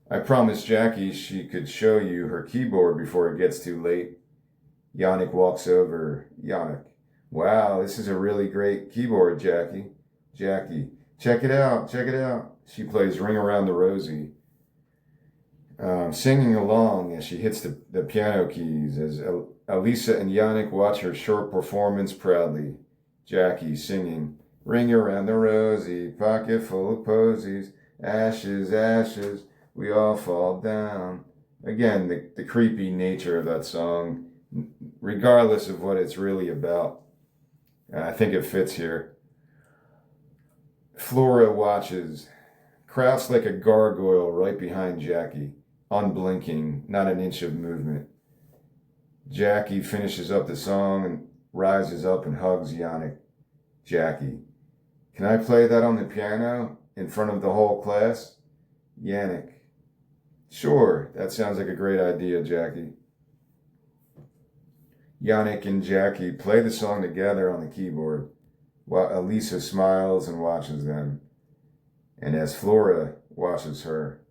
I promised Jackie she could show you her keyboard before it gets too late. Yannick walks over. Yannick, wow, this is a really great keyboard, Jackie. Jackie, check it out. She plays Ring Around the Rosie, singing along as she hits the piano keys as Elisa and Yannick watch her short performance proudly. Jackie singing, Ring around the rosy, pocket full of posies, ashes, we all fall down. Again, the creepy nature of that song, regardless of what it's really about. I think it fits here. Flora watches, crouched like a gargoyle right behind Jackie, unblinking, not an inch of movement. Jackie finishes up the song and rises up and hugs Yannick. Jackie, can I play that on the piano in front of the whole class? Yannick, sure, that sounds like a great idea, Jackie. Yannick and Jackie play the song together on the keyboard, while Elisa smiles and watches them, and as Flora watches her.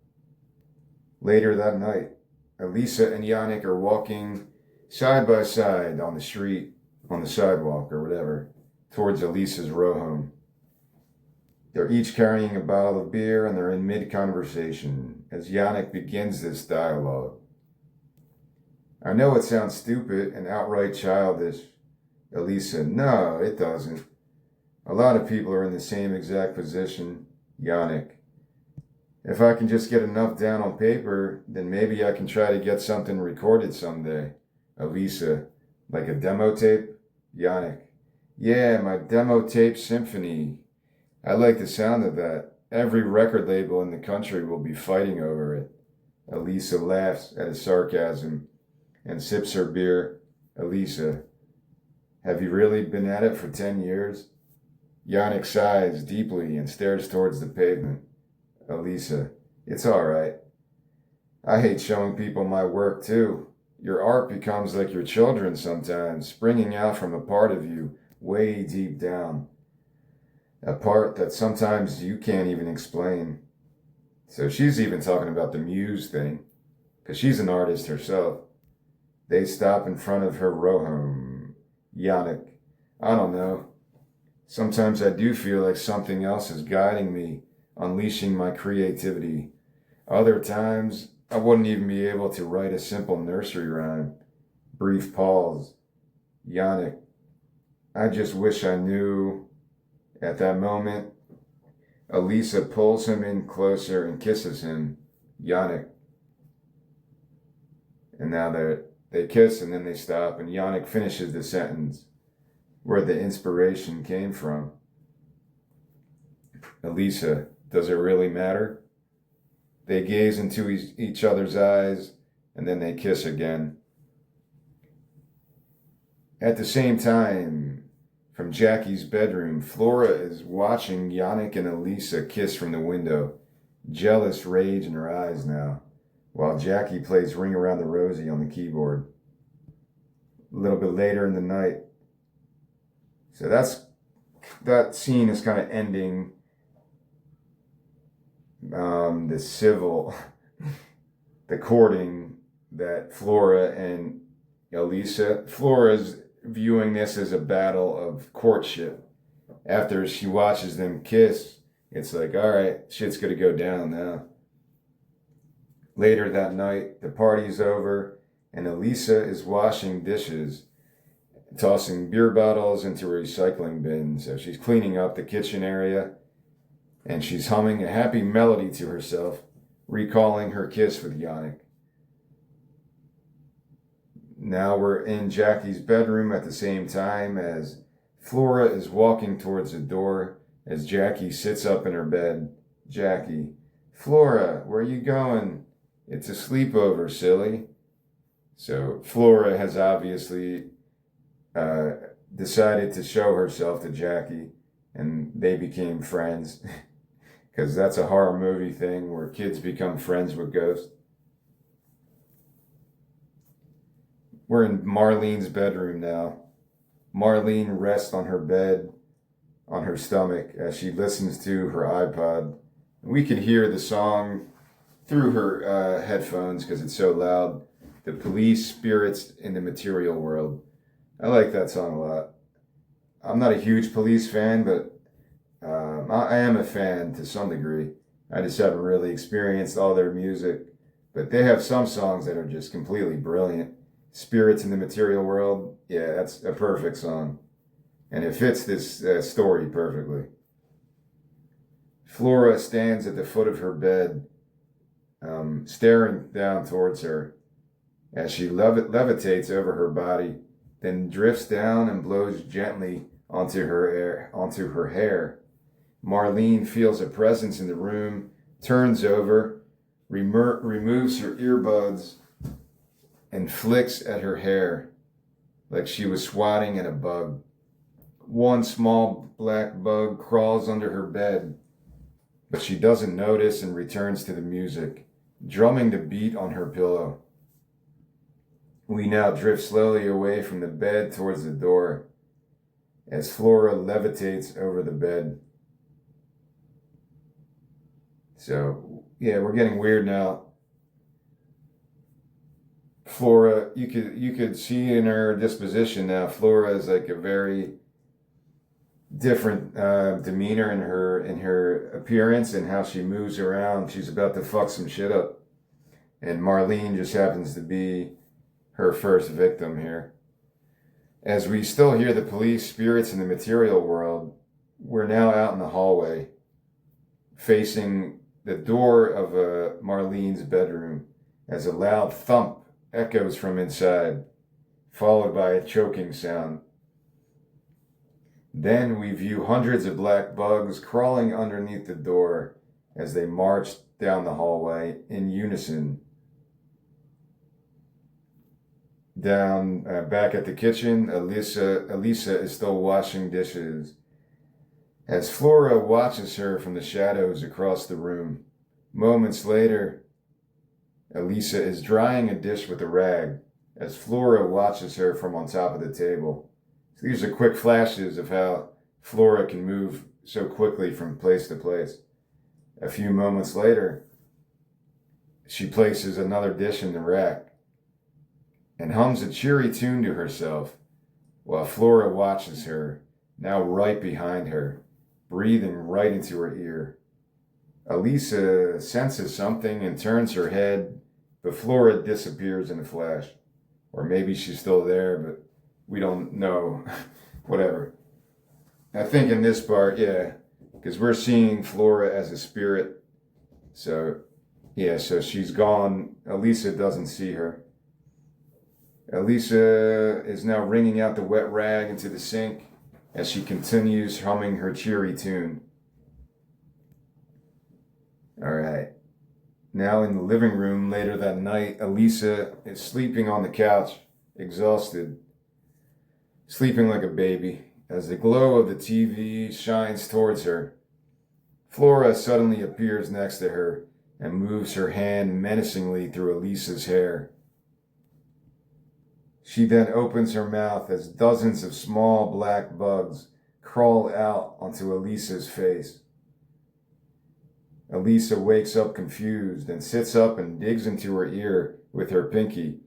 Later that night, Elisa and Yannick are walking side by side on the street, on the sidewalk or whatever, towards Elisa's row home. They're each carrying a bottle of beer and they're in mid-conversation as Yannick begins this dialogue. I know it sounds stupid and outright childish. Elisa, no, it doesn't. A lot of people are in the same exact position. Yannick, if I can just get enough down on paper, then maybe I can try to get something recorded someday. Elisa, like a demo tape? Yannick, yeah, my demo tape symphony. I like the sound of that. Every record label in the country will be fighting over it. Elisa laughs at his sarcasm and sips her beer. Elisa, have you really been at it for 10 years? Yannick sighs deeply and stares towards the pavement. Elisa, it's all right. I hate showing people my work too. Your art becomes like your children sometimes, springing out from a part of you way deep down. A part that sometimes you can't even explain. So she's even talking about the muse thing, because she's an artist herself. They stop in front of her row home. Yannick, I don't know. Sometimes I do feel like something else is guiding me, unleashing my creativity. Other times, I wouldn't even be able to write a simple nursery rhyme. Brief pause. Yannick, I just wish I knew. At that moment, Elisa pulls him in closer and kisses him. Yannick. And now they kiss and then they stop, and Yannick finishes the sentence where the inspiration came from. Elisa, does it really matter? They gaze into each other's eyes, and then they kiss again. At the same time, from Jackie's bedroom, Flora is watching Yannick and Elisa kiss from the window, jealous rage in her eyes now, while Jackie plays Ring Around the Rosie on the keyboard. A little bit later in the night. So that scene is kind of ending the civil, the courting that Flora and Elisa. Flora's viewing this as a battle of courtship. After she watches them kiss, it's like, all right, shit's gonna go down now. Later that night, the party's over, and Elisa is washing dishes, tossing beer bottles into recycling bins. So she's cleaning up the kitchen area, and she's humming a happy melody to herself, recalling her kiss with Yannick. Now we're in Jackie's bedroom at the same time as Flora is walking towards the door as Jackie sits up in her bed. Jackie, Flora, where are you going? It's a sleepover, silly. So Flora has obviously decided to show herself to Jackie, and they became friends. Because that's a horror movie thing where kids become friends with ghosts. We're in Marlene's bedroom now. Marlene rests on her bed, on her stomach, as she listens to her iPod. We can hear the song through her headphones because it's so loud. The Police, Spirits in the Material World. I like that song a lot. I'm not a huge Police fan, but I am a fan to some degree. I just haven't really experienced all their music. But they have some songs that are just completely brilliant. Spirits in the Material World, yeah, that's a perfect song. And it fits this story perfectly. Flora stands at the foot of her bed, staring down towards her as she levitates over her body, then drifts down and blows gently onto her hair. Marlene feels a presence in the room, turns over, removes her earbuds, and flicks at her hair like she was swatting at a bug. One small black bug crawls under her bed, but she doesn't notice and returns to the music, drumming the beat on her pillow. We now drift slowly away from the bed towards the door as Flora levitates over the bed. So, yeah, we're getting weird now. Flora, you could see in her disposition now, Flora is like a very different demeanor in her appearance and how she moves around. She's about to fuck some shit up. And Marlene just happens to be her first victim here. As we still hear the police, spirits in the material world, we're now out in the hallway, facing the door of Marlene's bedroom as a loud thump echoes from inside, followed by a choking sound. Then we view hundreds of black bugs crawling underneath the door as they march down the hallway in unison. Down back at the kitchen, Elisa is still washing dishes as Flora watches her from the shadows across the room. Moments later, Elisa is drying a dish with a rag as Flora watches her from on top of the table. So these are quick flashes of how Flora can move so quickly from place to place. A few moments later, she places another dish in the rack and hums a cheery tune to herself while Flora watches her, now right behind her, breathing right into her ear. Elisa senses something and turns her head, but Flora disappears in a flash. Or maybe she's still there, but we don't know. Whatever. I think in this part, yeah, because we're seeing Flora as a spirit. So, yeah, so she's gone. Elisa doesn't see her. Elisa is now wringing out the wet rag into the sink as she continues humming her cheery tune. All right. Now in the living room later that night, Elisa is sleeping on the couch, exhausted, sleeping like a baby, as the glow of the TV shines towards her. Flora suddenly appears next to her and moves her hand menacingly through Elisa's hair. She then opens her mouth as dozens of small black bugs crawl out onto Elisa's face. Elisa wakes up confused and sits up and digs into her ear with her pinky,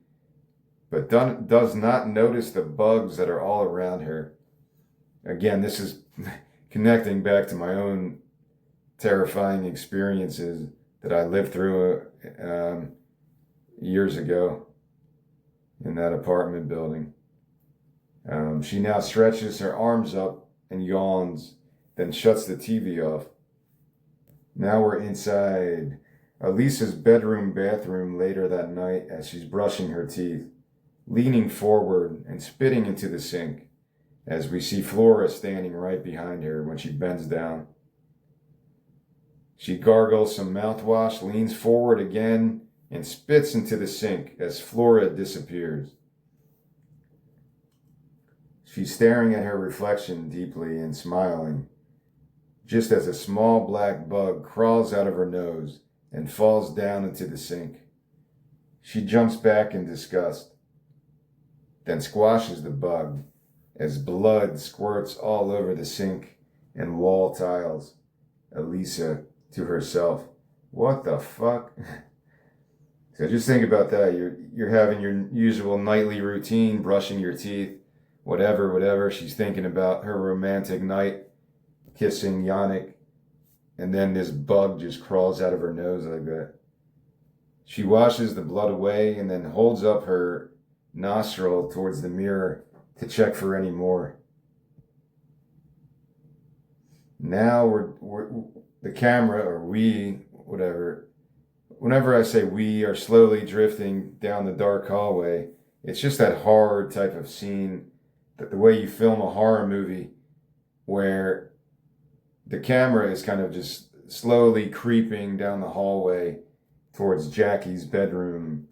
but does not notice the bugs that are all around her. Again, this is connecting back to my own terrifying experiences that I lived through years ago in that apartment building. She now stretches her arms up and yawns, then shuts the TV off. Now we're inside Elisa's bathroom later that night as she's brushing her teeth, leaning forward and spitting into the sink, as we see Flora standing right behind her when she bends down. She gargles some mouthwash, leans forward again, and spits into the sink as Flora disappears. She's staring at her reflection deeply and smiling, just as a small black bug crawls out of her nose and falls down into the sink. She jumps back in disgust, then squashes the bug as blood squirts all over the sink and wall tiles. Elisa to herself, what the fuck? So just think about that. You're having your usual nightly routine, brushing your teeth, whatever. She's thinking about her romantic night, kissing Yannick, and then this bug just crawls out of her nose like that. She washes the blood away and then holds up her nostril towards the mirror to check for any more. Now we're the camera, or we, whatever. Whenever I say we, are slowly drifting down the dark hallway, it's just that horror type of scene, that the way you film a horror movie, where the camera is kind of just slowly creeping down the hallway towards Jackie's bedroom.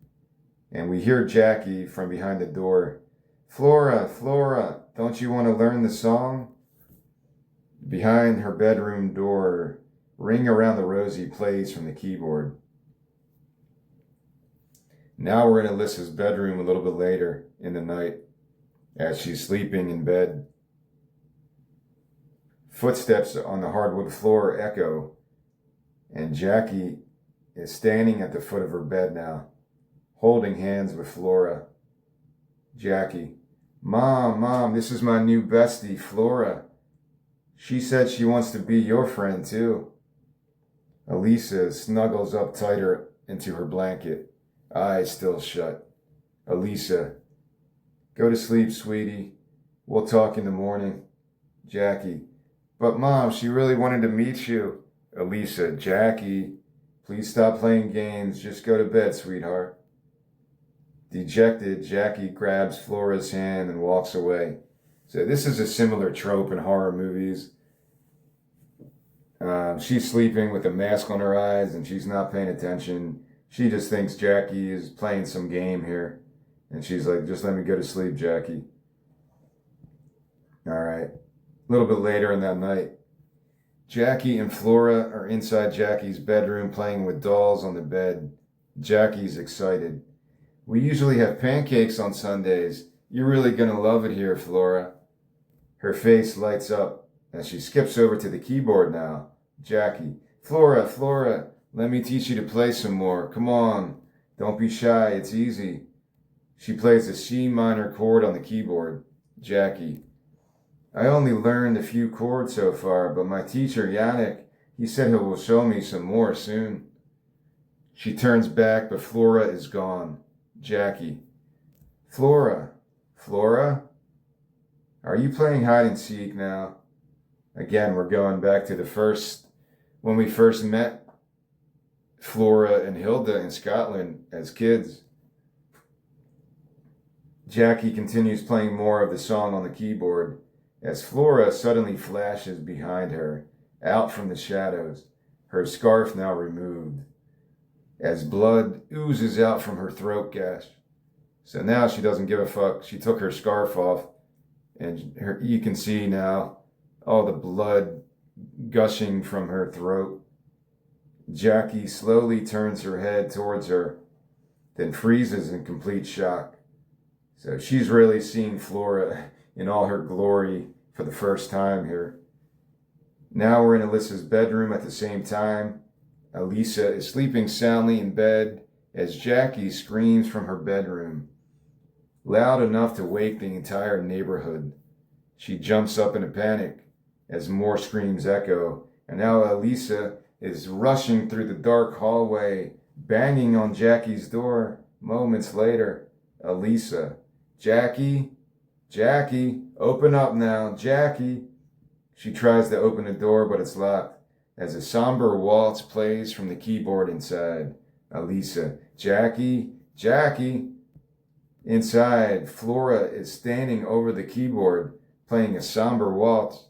And we hear Jackie from behind the door, Flora, don't you want to learn the song? Behind her bedroom door, Ring Around the Rosie plays from the keyboard. Now we're in Alyssa's bedroom a little bit later in the night as she's sleeping in bed. Footsteps on the hardwood floor echo, and Jackie is standing at the foot of her bed now, holding hands with Flora. Jackie, Mom, this is my new bestie, Flora. She said she wants to be your friend too. Elisa snuggles up tighter into her blanket, eyes still shut. Elisa, go to sleep, sweetie. We'll talk in the morning. Jackie, but Mom, she really wanted to meet you. Elisa, Jackie, please stop playing games. Just go to bed, sweetheart. Dejected, Jackie grabs Flora's hand and walks away. So this is a similar trope in horror movies. She's sleeping with a mask on her eyes and she's not paying attention. She just thinks Jackie is playing some game here. And she's like, just let me go to sleep, Jackie. All right. A little bit later in that night, Jackie and Flora are inside Jackie's bedroom playing with dolls on the bed. Jackie's excited. We usually have pancakes on Sundays. You're really going to love it here, Flora. Her face lights up as she skips over to the keyboard now. Jackie, Flora, let me teach you to play some more. Come on. Don't be shy. It's easy. She plays a C minor chord on the keyboard. Jackie, I only learned a few chords so far, but my teacher, Yannick, he said he will show me some more soon. She turns back, but Flora is gone. Jackie, Flora, are you playing hide and seek now? Again, we're going back to when we first met Flora and Hilda in Scotland as kids. Jackie continues playing more of the song on the keyboard as Flora suddenly flashes behind her, out from the shadows, her scarf now removed. as blood oozes out from her throat gash. So now she doesn't give a fuck. She took her scarf off, and you can see now all the blood gushing from her throat. Jackie slowly turns her head towards her, then freezes in complete shock. So she's really seeing Flora in all her glory for the first time here. Now we're in Alyssa's bedroom at the same time. Elisa is sleeping soundly in bed as Jackie screams from her bedroom, loud enough to wake the entire neighborhood. She jumps up in a panic as more screams echo, and now Elisa is rushing through the dark hallway, banging on Jackie's door. Moments later, Elisa, Jackie, Jackie, open up now, Jackie. She tries to open the door, but it's locked as a somber waltz plays from the keyboard inside. Elisa, Jackie, Jackie. Inside, Flora is standing over the keyboard, playing a somber waltz,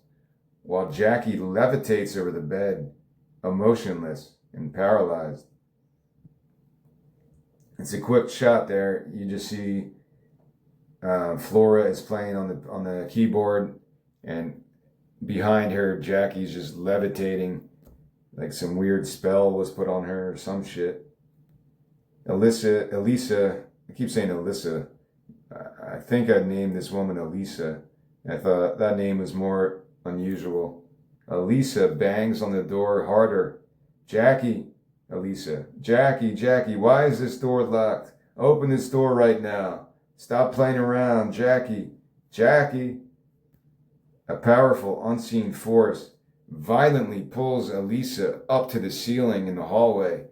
while Jackie levitates over the bed, emotionless and paralyzed. It's a quick shot there. You just see Flora is playing on the keyboard, and behind her, Jackie's just levitating, like some weird spell was put on her or some shit. Elisa, I keep saying Alyssa. I think I'd named this woman Elisa. I thought that name was more unusual. Elisa bangs on the door harder. Jackie, Elisa. Jackie, Jackie, why is this door locked? Open this door right now. Stop playing around, Jackie. Jackie. A powerful, unseen force violently pulls Elisa up to the ceiling in the hallway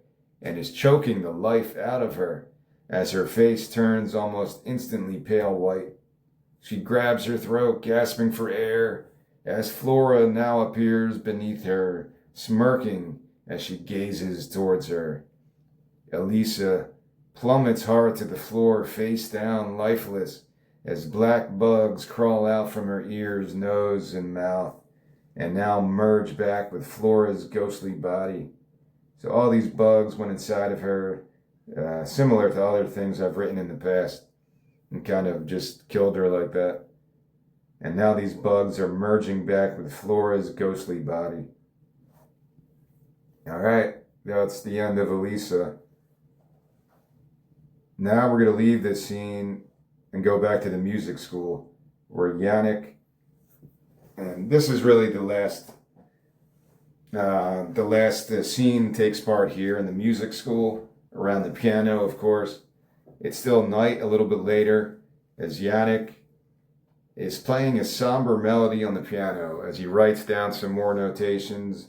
and is choking the life out of her as her face turns almost instantly pale white. She grabs her throat, gasping for air, as Flora now appears beneath her, smirking as she gazes towards her. Elisa plummets hard to the floor, face down, lifeless, as black bugs crawl out from her ears, nose, and mouth, and now merge back with Flora's ghostly body. So all these bugs went inside of her, similar to other things I've written in the past, and kind of just killed her like that. And now these bugs are merging back with Flora's ghostly body. All right, that's the end of Elisa. Now we're going to leave this scene and go back to the music school where Yannick, and this is really the last scene takes part here in the music school around the piano, of course. It's still night a little bit later as Yannick is playing a somber melody on the piano as he writes down some more notations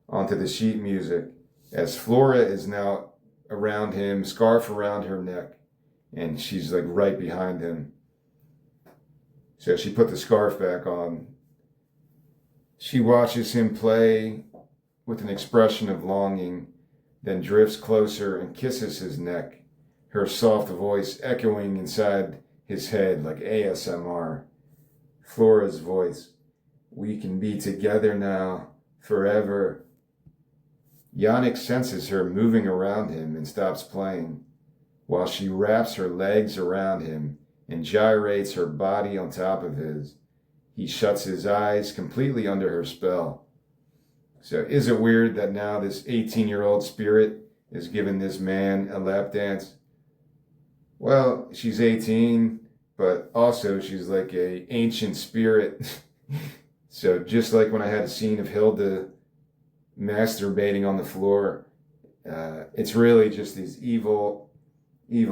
onto the sheet music as Flora is now around him, scarf around her neck, and she's like right behind him. So she put the scarf back on. She watches him play with an expression of longing, then drifts closer and kisses his neck, her soft voice echoing inside his head like ASMR. Flora's voice, we can be together now, forever. Yannick senses her moving around him and stops playing, while she wraps her legs around him and gyrates her body on top of his. He shuts his eyes completely under her spell. So is it weird that now this 18-year-old spirit is giving this man a lap dance? Well, she's 18, but also she's like a ancient spirit. So just like when I had a scene of Hilda masturbating on the floor, it's really just these evil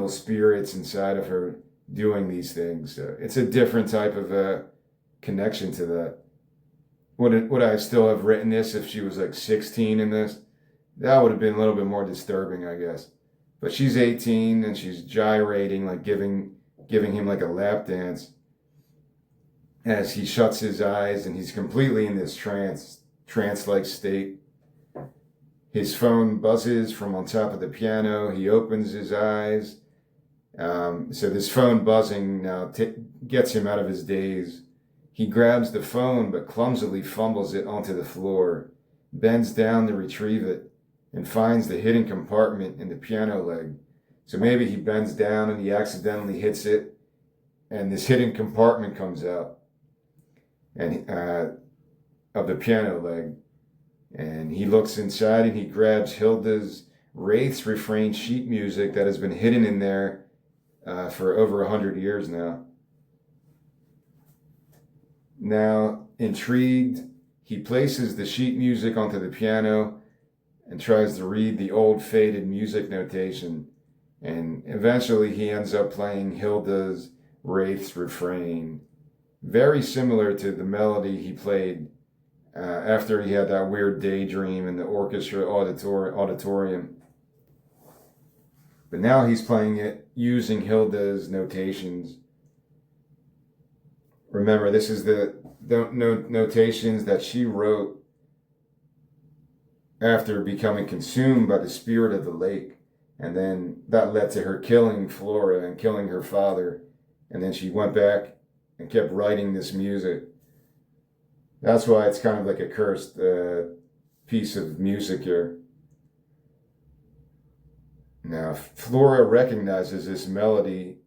spirits inside of her doing these things. So it's a different type of connection to that. Would I still have written this if she was like 16 in this? That would have been a little bit more disturbing, I guess. But she's 18 and she's gyrating, like giving him like a lap dance as he shuts his eyes and he's completely in this trance-like state. His phone buzzes from on top of the piano. He opens his eyes. So this phone buzzing now gets him out of his daze. He grabs the phone but clumsily fumbles it onto the floor, bends down to retrieve it, and finds the hidden compartment in the piano leg. So maybe he bends down and he accidentally hits it, and this hidden compartment comes out and of the piano leg. And he looks inside and he grabs Hilda's Wraith's Refrain sheet music that has been hidden in there for over 100 years now. Now, intrigued, he places the sheet music onto the piano and tries to read the old faded music notation. And eventually he ends up playing Hilda's Wraith's Refrain, very similar to the melody he played after he had that weird daydream in the orchestra auditorium. But now he's playing it using Hilda's notations. Remember, this is the notations that she wrote after becoming consumed by the spirit of the lake. And then that led to her killing Flora and killing her father. And then she went back and kept writing this music. That's why it's kind of like a cursed piece of music here. Now, Flora recognizes this melody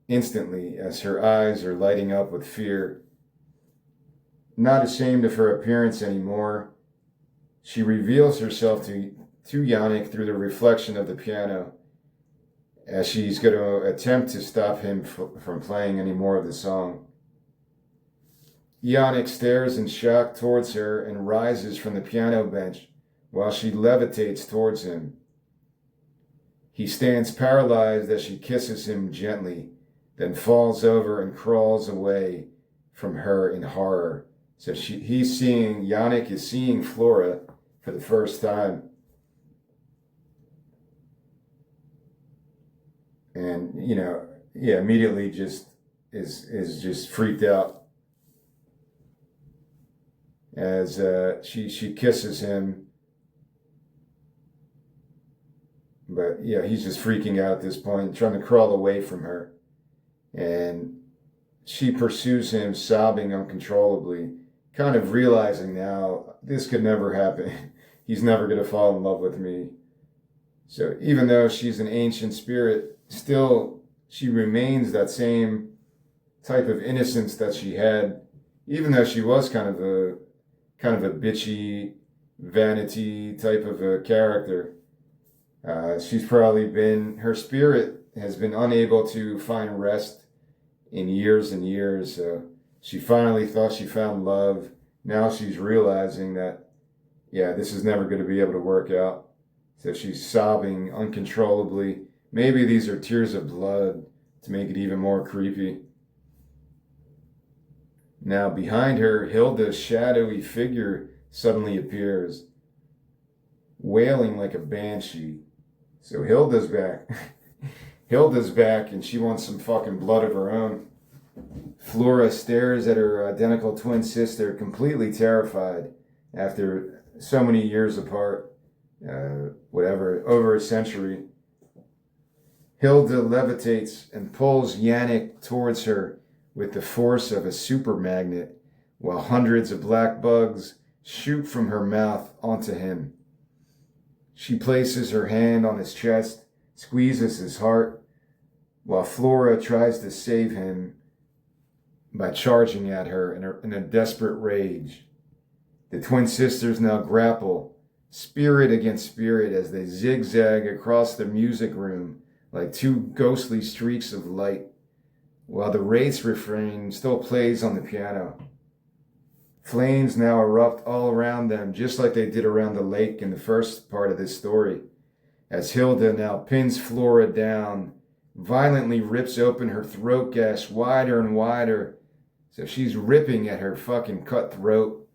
instantly as her eyes are lighting up with fear. Not ashamed of her appearance anymore, she reveals herself to Yannick through the reflection of the piano, as she's going to attempt to stop him from playing any more of the song. Yannick stares in shock towards her and rises from the piano bench while she levitates towards him. He stands paralyzed as she kisses him gently, then falls over and crawls away from her in horror. So Yannick is seeing Flora for the first time. And, immediately just is just freaked out as she kisses him. But he's just freaking out at this point, trying to crawl away from her. And she pursues him, sobbing uncontrollably, kind of realizing now this could never happen. He's never going to fall in love with me. So even though she's an ancient spirit, still she remains that same type of innocence that she had, even though she was kind of a bitchy, vanity type of a character. Her spirit has been unable to find rest in years and years. So she finally thought she found love. Now she's realizing that, this is never going to be able to work out. So she's sobbing uncontrollably. Maybe these are tears of blood to make it even more creepy. Now behind her, Hilda's shadowy figure suddenly appears, wailing like a banshee. So Hilda's back. Hilda's back and she wants some fucking blood of her own. Flora stares at her identical twin sister, completely terrified after so many years apart, over a century. Hilda levitates and pulls Yannick towards her with the force of a super magnet, while hundreds of black bugs shoot from her mouth onto him. She places her hand on his chest, squeezes his heart, while Flora tries to save him by charging at her in a desperate rage. The twin sisters now grapple, spirit against spirit, as they zigzag across the music room like two ghostly streaks of light, while the Wraith's Refrain still plays on the piano. Flames now erupt all around them, just like they did around the lake in the first part of this story, as Hilda now pins Flora down, violently rips open her throat gash wider and wider, so she's ripping at her fucking cut throat,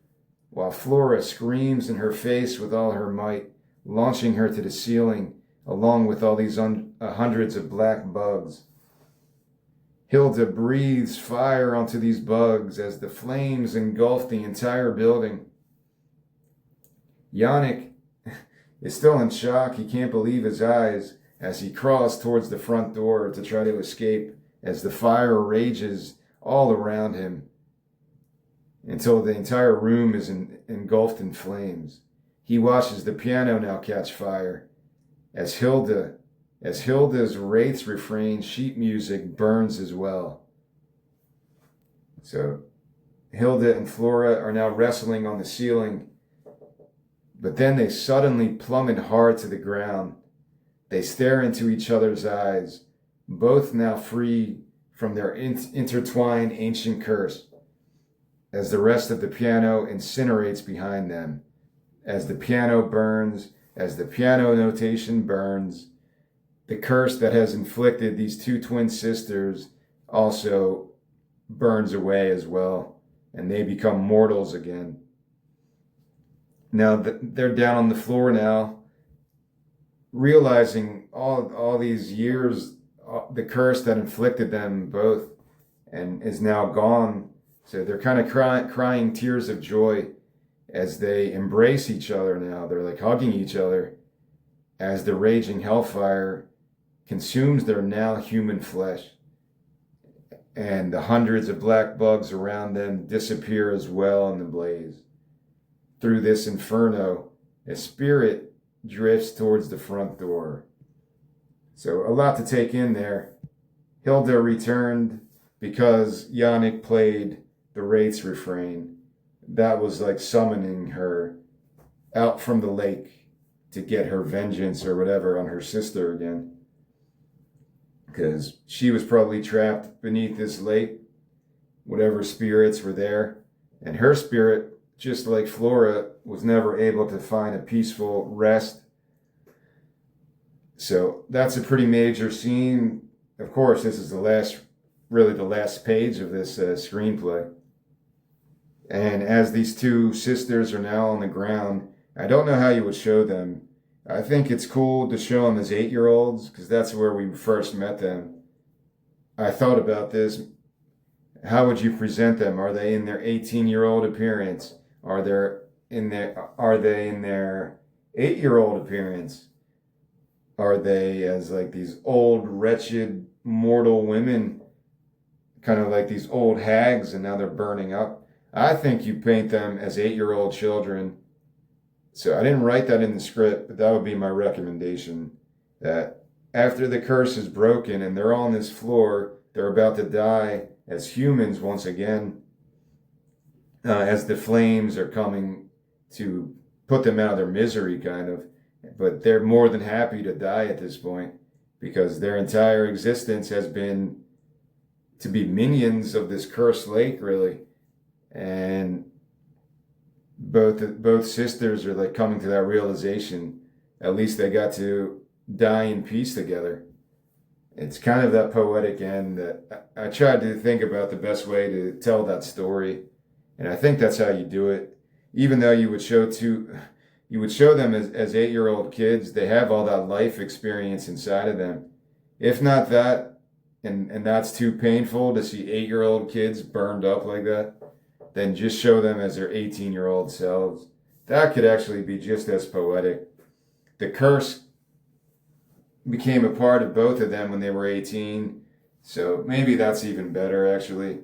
while Flora screams in her face with all her might, launching her to the ceiling, along with all these hundreds of black bugs. Hilda breathes fire onto these bugs as the flames engulf the entire building. Yannick is still in shock. He can't believe his eyes as he crawls towards the front door to try to escape as the fire rages all around him until the entire room is engulfed in flames. He watches the piano now catch fire as Hilda's Wraith's Refrain sheet music burns as well. So Hilda and Flora are now wrestling on the ceiling, but then they suddenly plummet hard to the ground. They stare into each other's eyes, both now free from their intertwined ancient curse, as the rest of the piano incinerates behind them. As the piano burns, as the piano notation burns, the curse that has inflicted these two twin sisters also burns away as well, and they become mortals again. Now they're down on the floor now, realizing all these years, the curse that inflicted them both, and is now gone. So they're kind of crying tears of joy as they embrace each other now. They're like hugging each other as the raging hellfire consumes their now human flesh. And the hundreds of black bugs around them disappear as well in the blaze. Through this inferno, a spirit drifts towards the front door. So a lot to take in there. Hilda returned because Yannick played the Wraith's Refrain. That was like summoning her out from the lake to get her vengeance or whatever on her sister again. Because she was probably trapped beneath this lake, whatever spirits were there. And her spirit, just like Flora, was never able to find a peaceful rest. So that's a pretty major scene. Of course, this is the last page of this screenplay. And as these two sisters are now on the ground, I don't know how you would show them. I think it's cool to show them as 8-year-olds because that's where we first met them. I thought about this. How would you present them? Are they in their 18-year-old appearance? Are they in their 8-year-old appearance? Are they as like these old, wretched, mortal women, kind of like these old hags, and now they're burning up? I think you paint them as 8-year-old children. So I didn't write that in the script, but that would be my recommendation. That after the curse is broken and they're on this floor, they're about to die as humans once again, as the flames are coming to put them out of their misery, kind of. But they're more than happy to die at this point because their entire existence has been to be minions of this cursed lake, really. And both sisters are like coming to that realization. At least they got to die in peace together. It's kind of that poetic end that I tried to think about the best way to tell that story. And I think that's how you do it. Even though you would show them as 8-year-old kids, they have all that life experience inside of them. If not that, and that's too painful to see 8-year-old kids burned up like that, then just show them as their 18-year-old selves. That could actually be just as poetic. The curse became a part of both of them when they were 18, so maybe that's even better, actually.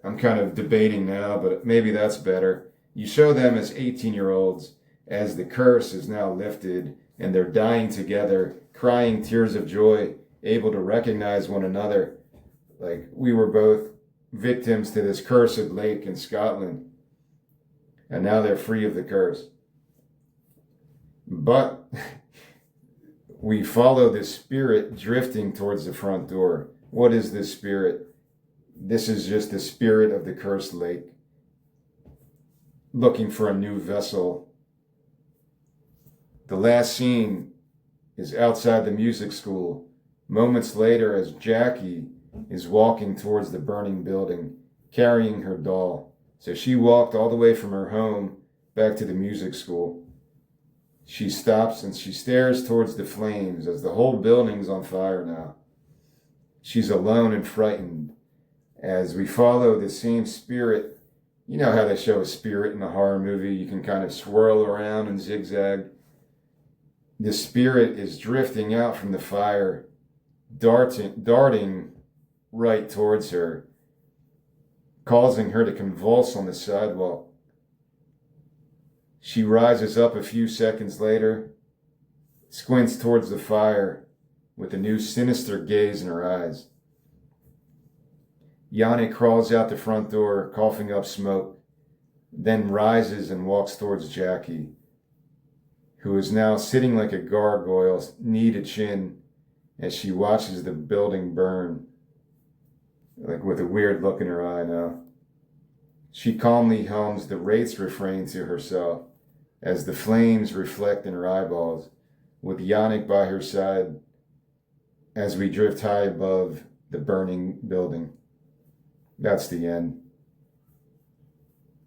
I'm kind of debating now, but maybe that's better. You show them as 18-year-olds as the curse is now lifted, and they're dying together, crying tears of joy, able to recognize one another. Like, we were both victims to this cursed lake in Scotland, and now they're free of the curse. But we follow this spirit drifting towards the front door. What is this spirit? This is just the spirit of the cursed lake, looking for a new vessel. The last scene is outside the music school, moments later as Jackie is walking towards the burning building, carrying her doll. So she walked all the way from her home back to the music school. She stops and she stares towards the flames as the whole building's on fire now. She's alone and frightened as we follow the same spirit. You know how they show a spirit in a horror movie? You can kind of swirl around and zigzag. The spirit is drifting out from the fire, darting right towards her, causing her to convulse on the sidewalk. She rises up a few seconds later, squints towards the fire with a new sinister gaze in her eyes. Yannick crawls out the front door, coughing up smoke, then rises and walks towards Jackie, who is now sitting like a gargoyle, knee to chin, as she watches the building burn, like with a weird look in her eye now. She calmly hums the Wraith's refrain to herself as the flames reflect in her eyeballs, with Yannick by her side as we drift high above the burning building. That's the end.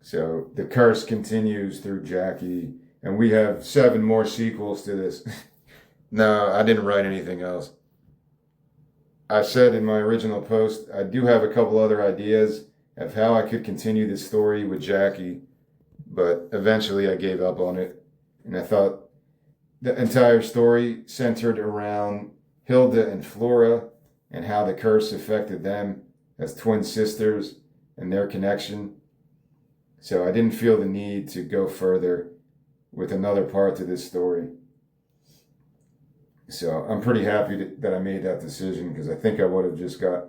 So the curse continues through Jackie, and we have 7 more sequels to this. No, I didn't write anything else. I said in my original post, I do have a couple other ideas of how I could continue this story with Jackie, but eventually I gave up on it. And I thought the entire story centered around Hilda and Flora and how the curse affected them as twin sisters and their connection. So I didn't feel the need to go further with another part to this story. So I'm pretty happy that I made that decision, because I think I would have just got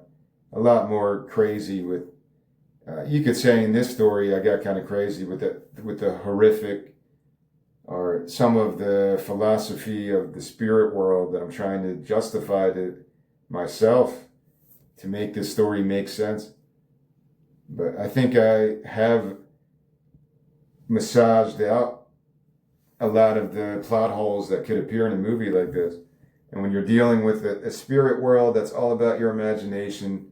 a lot more crazy with, you could say in this story, I got kind of crazy with the horrific, or some of the philosophy of the spirit world that I'm trying to justify to myself to make this story make sense. But I think I have massaged out a lot of the plot holes that could appear in a movie like this. And when you're dealing with a spirit world that's all about your imagination,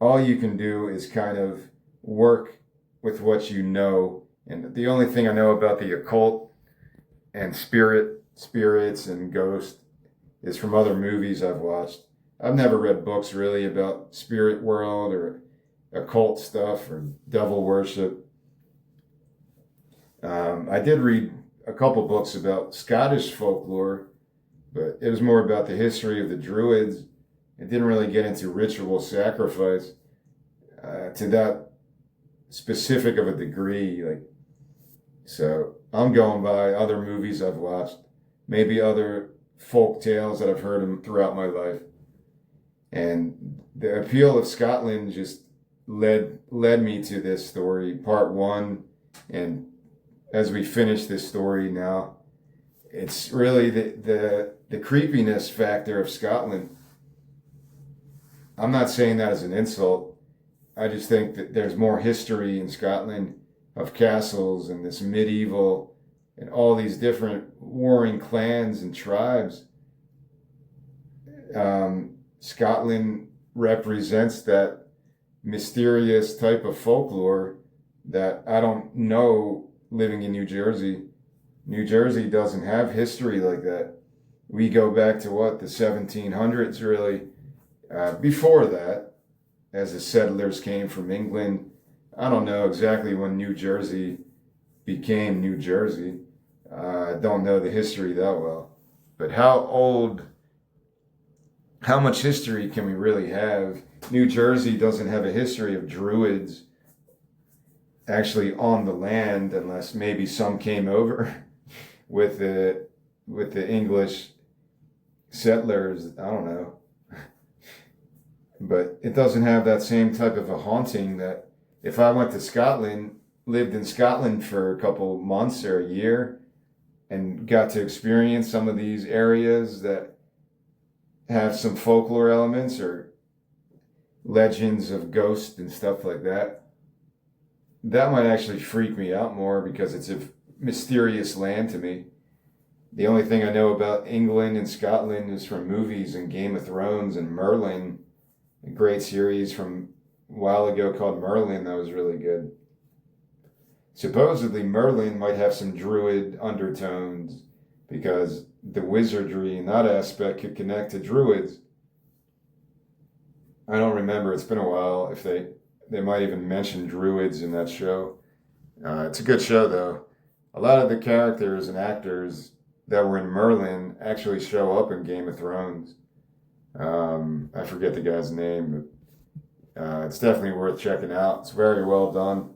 all you can do is kind of work with what you know. And the only thing I know about the occult and spirits and ghosts is from other movies I've watched. I've never read books really about spirit world or occult stuff or devil worship. I did read a couple books about Scottish folklore, but it was more about the history of the Druids. It didn't really get into ritual sacrifice to that specific of a degree. So I'm going by other movies I've watched, maybe other folk tales that I've heard throughout my life. And the appeal of Scotland just led me to this story, part 1. And as we finish this story now, it's really the creepiness factor of Scotland. I'm not saying that as an insult. I just think that there's more history in Scotland of castles and this medieval and all these different warring clans and tribes. Scotland represents that mysterious type of folklore that I don't know living in New Jersey. New Jersey doesn't have history like that. We go back to the 1700s really. Before that, as the settlers came from England, I don't know exactly when New Jersey became New Jersey. I don't know the history that well. But how much history can we really have? New Jersey doesn't have a history of Druids actually on the land, unless maybe some came over with the English settlers. I don't know. But it doesn't have that same type of a haunting that if I went to Scotland, lived in Scotland for a couple months or a year, and got to experience some of these areas that have some folklore elements or legends of ghosts and stuff like that, that might actually freak me out more, because it's a mysterious land to me. The only thing I know about England and Scotland is from movies and Game of Thrones and Merlin, a great series from a while ago called Merlin that was really good. Supposedly Merlin might have some druid undertones, because the wizardry in that aspect could connect to druids. I don't remember, it's been a while, if they might even mention druids in that show. It's a good show though. A lot of the characters and actors that were in Merlin actually show up in Game of Thrones. I forget the guy's name, but it's definitely worth checking out. It's very well done.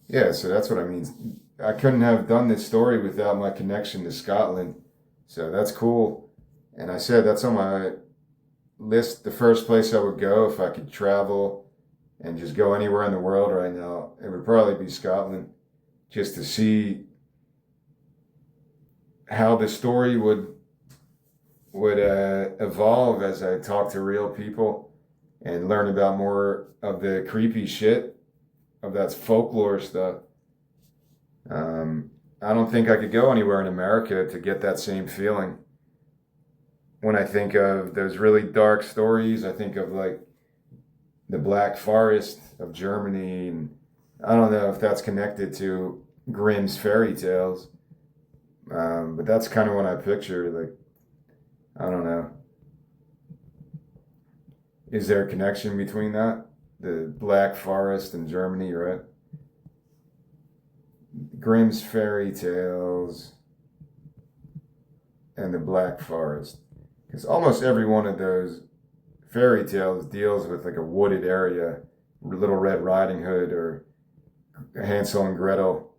Yeah, so that's what I mean. I couldn't have done this story without my connection to Scotland. So that's cool. And I said that's on my list. The first place I would go if I could travel and just go anywhere in the world right now, it would probably be Scotland, just to see how the story would evolve as I talk to real people and learn about more of the creepy shit of that folklore stuff. Um, I don't think I could go anywhere in America to get that same feeling. When I think of those really dark stories, I think of like the Black Forest of Germany, and I don't know if that's connected to Grimm's fairy tales, but that's kind of what I picture. Like, I don't know. Is there a connection between that? The Black Forest in Germany, right? Grimm's fairy tales and the Black Forest. Because almost every one of those fairy tales deals with like a wooded area, Little Red Riding Hood or Hansel and Gretel.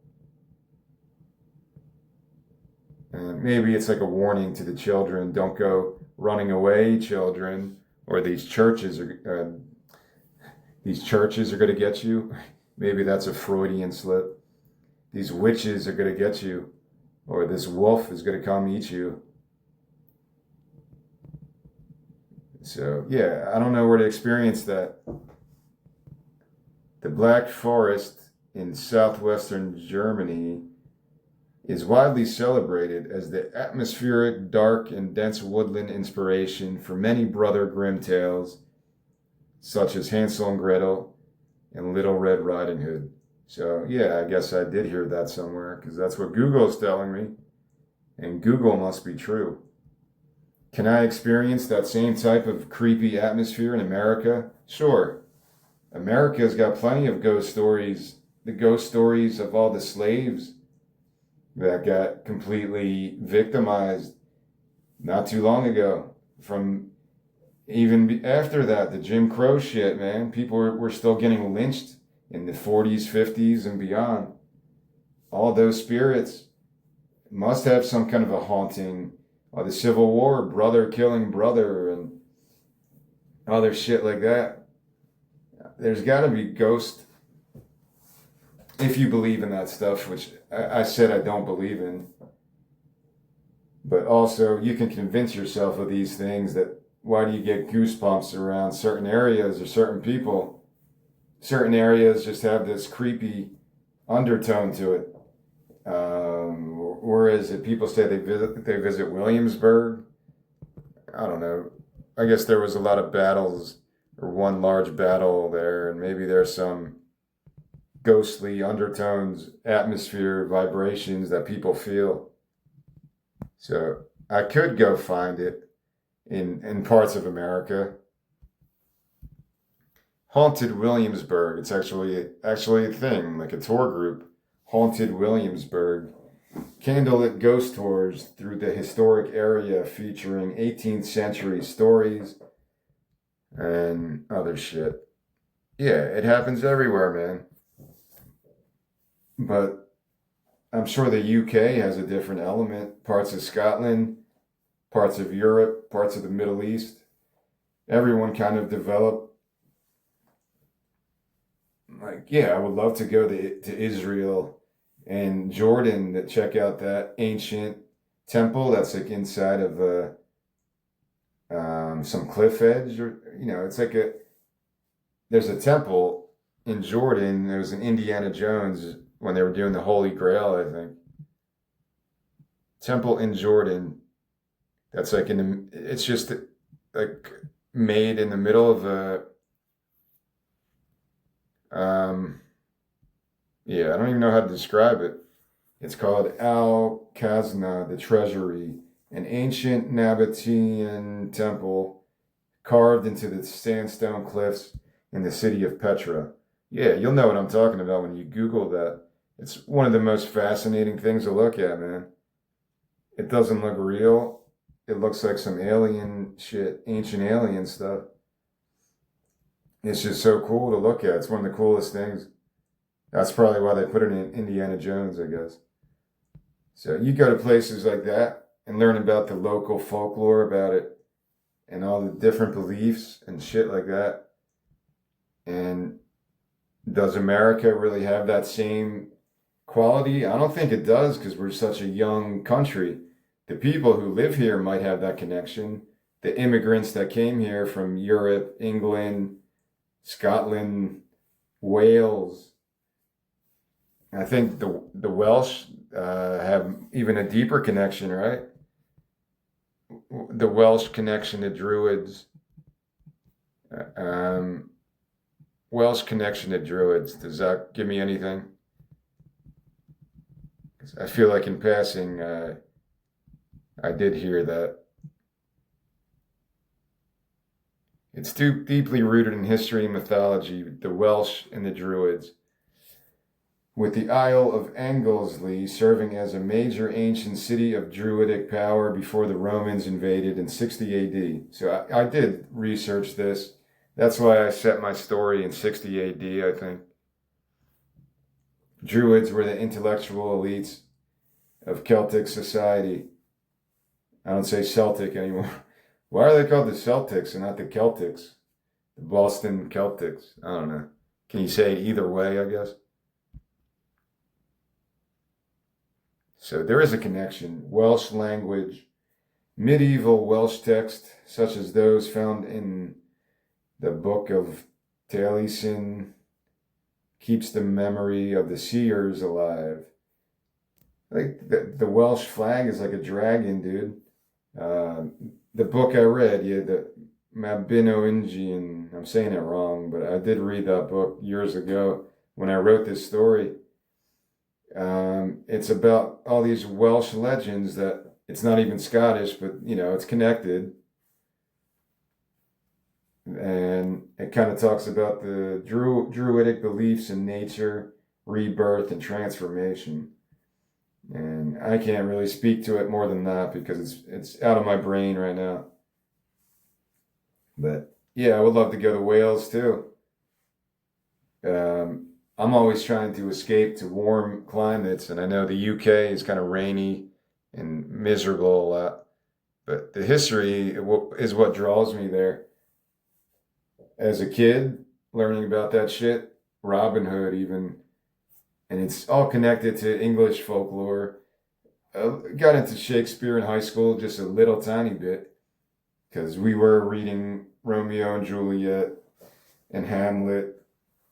And maybe it's like a warning to the children, don't go running away, children, or these churches are going to get you. Maybe that's a Freudian slip. These witches are going to get you, or this wolf is going to come eat you. So, yeah, I don't know where to experience that. The Black Forest in southwestern Germany is widely celebrated as the atmospheric, dark, and dense woodland inspiration for many Brother Grimm tales, such as Hansel and Gretel and Little Red Riding Hood. So, yeah, I guess I did hear that somewhere because that's what Google is telling me, and Google must be true. Can I experience that same type of creepy atmosphere in America? Sure. America's got plenty of ghost stories. The ghost stories of all the slaves that got completely victimized not too long ago. From even after that, the Jim Crow shit, man. People were still getting lynched in the 40s, 50s, and beyond. All those spirits must have some kind of a haunting. Or the Civil War, brother killing brother, and other shit like that. There's got to be ghosts, if you believe in that stuff, which I said I don't believe in. But also, you can convince yourself of these things that why do you get goosebumps around certain areas or certain people? Certain areas just have this creepy undertone to it. Whereas if people say they visit Williamsburg, I don't know. I guess there was a lot of battles or one large battle there, and maybe there's some ghostly undertones, atmosphere, vibrations that people feel. So I could go find it in parts of America. Haunted Williamsburg. It's actually a thing, like a tour group. Haunted Williamsburg. Candlelit ghost tours through the historic area featuring 18th century stories and other shit. Yeah, it happens everywhere, man. But I'm sure the UK has a different element. Parts of Scotland, parts of Europe, parts of the Middle East. Everyone kind of developed. Like, yeah, I would love to go to Israel and Jordan to check out that ancient temple that's like inside of some cliff edge, or it's like there's a temple in Jordan. There was an Indiana Jones when they were doing the Holy Grail, I think. Temple in Jordan that's like it's just like made in the middle of a yeah, I don't even know how to describe it. It's called Al Khazna, the Treasury, an ancient Nabatean temple carved into the sandstone cliffs in the city of Petra. Yeah, you'll know what I'm talking about when you Google that. It's one of the most fascinating things to look at, man. It doesn't look real. It looks like some alien shit, ancient alien stuff. It's just so cool to look at. It's one of the coolest things. That's probably why they put it in Indiana Jones, I guess. So you go to places like that and learn about the local folklore about it and all the different beliefs and shit like that. And does America really have that same quality? I don't think it does because we're such a young country. The people who live here might have that connection. The immigrants that came here from Europe, England, Scotland, Wales. I think the Welsh have even a deeper connection, right? The Welsh connection to Druids. Um, Welsh connection to Druids. Does that give me anything? I feel like in passing, I did hear that. It's too deeply rooted in history and mythology, the Welsh and the Druids, with the Isle of Anglesey serving as a major ancient city of Druidic power before the Romans invaded in 60 AD. So I did research this. That's why I set my story in 60 AD, I think. Druids were the intellectual elites of Celtic society. I don't say Celtic anymore. Why are they called the Celtics and not the Celtics? The Boston Celtics. I don't know. Can you say it either way, I guess? So there is a connection. Welsh language, medieval Welsh text, such as those found in the Book of Taliesin, keeps the memory of the seers alive. Like the Welsh flag is like a dragon, dude. The book I read, yeah, the Mabinogion, I'm saying it wrong, but I did read that book years ago when I wrote this story. It's about all these Welsh legends that it's not even Scottish, but it's connected. And it kind of talks about the Druidic beliefs in nature, rebirth, and transformation. And I can't really speak to it more than that because it's out of my brain right now. But yeah, I would love to go to Wales too. I'm always trying to escape to warm climates, and I know the UK is kind of rainy and miserable a lot. But the history is what draws me there. As a kid, learning about that shit, Robin Hood even, and it's all connected to English folklore. I got into Shakespeare in high school just a little tiny bit because we were reading Romeo and Juliet and Hamlet,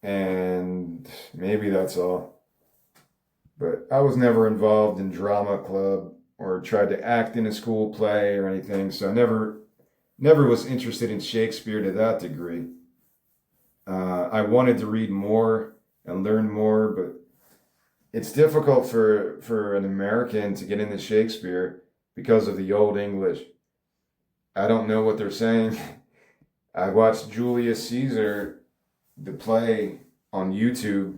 and maybe that's all. But I was never involved in drama club or tried to act in a school play or anything, so I never was interested in Shakespeare to that degree. I wanted to read more and learn more, but it's difficult for an American to get into Shakespeare because of the Old English. I don't know what they're saying. I watched Julius Caesar, the play, on YouTube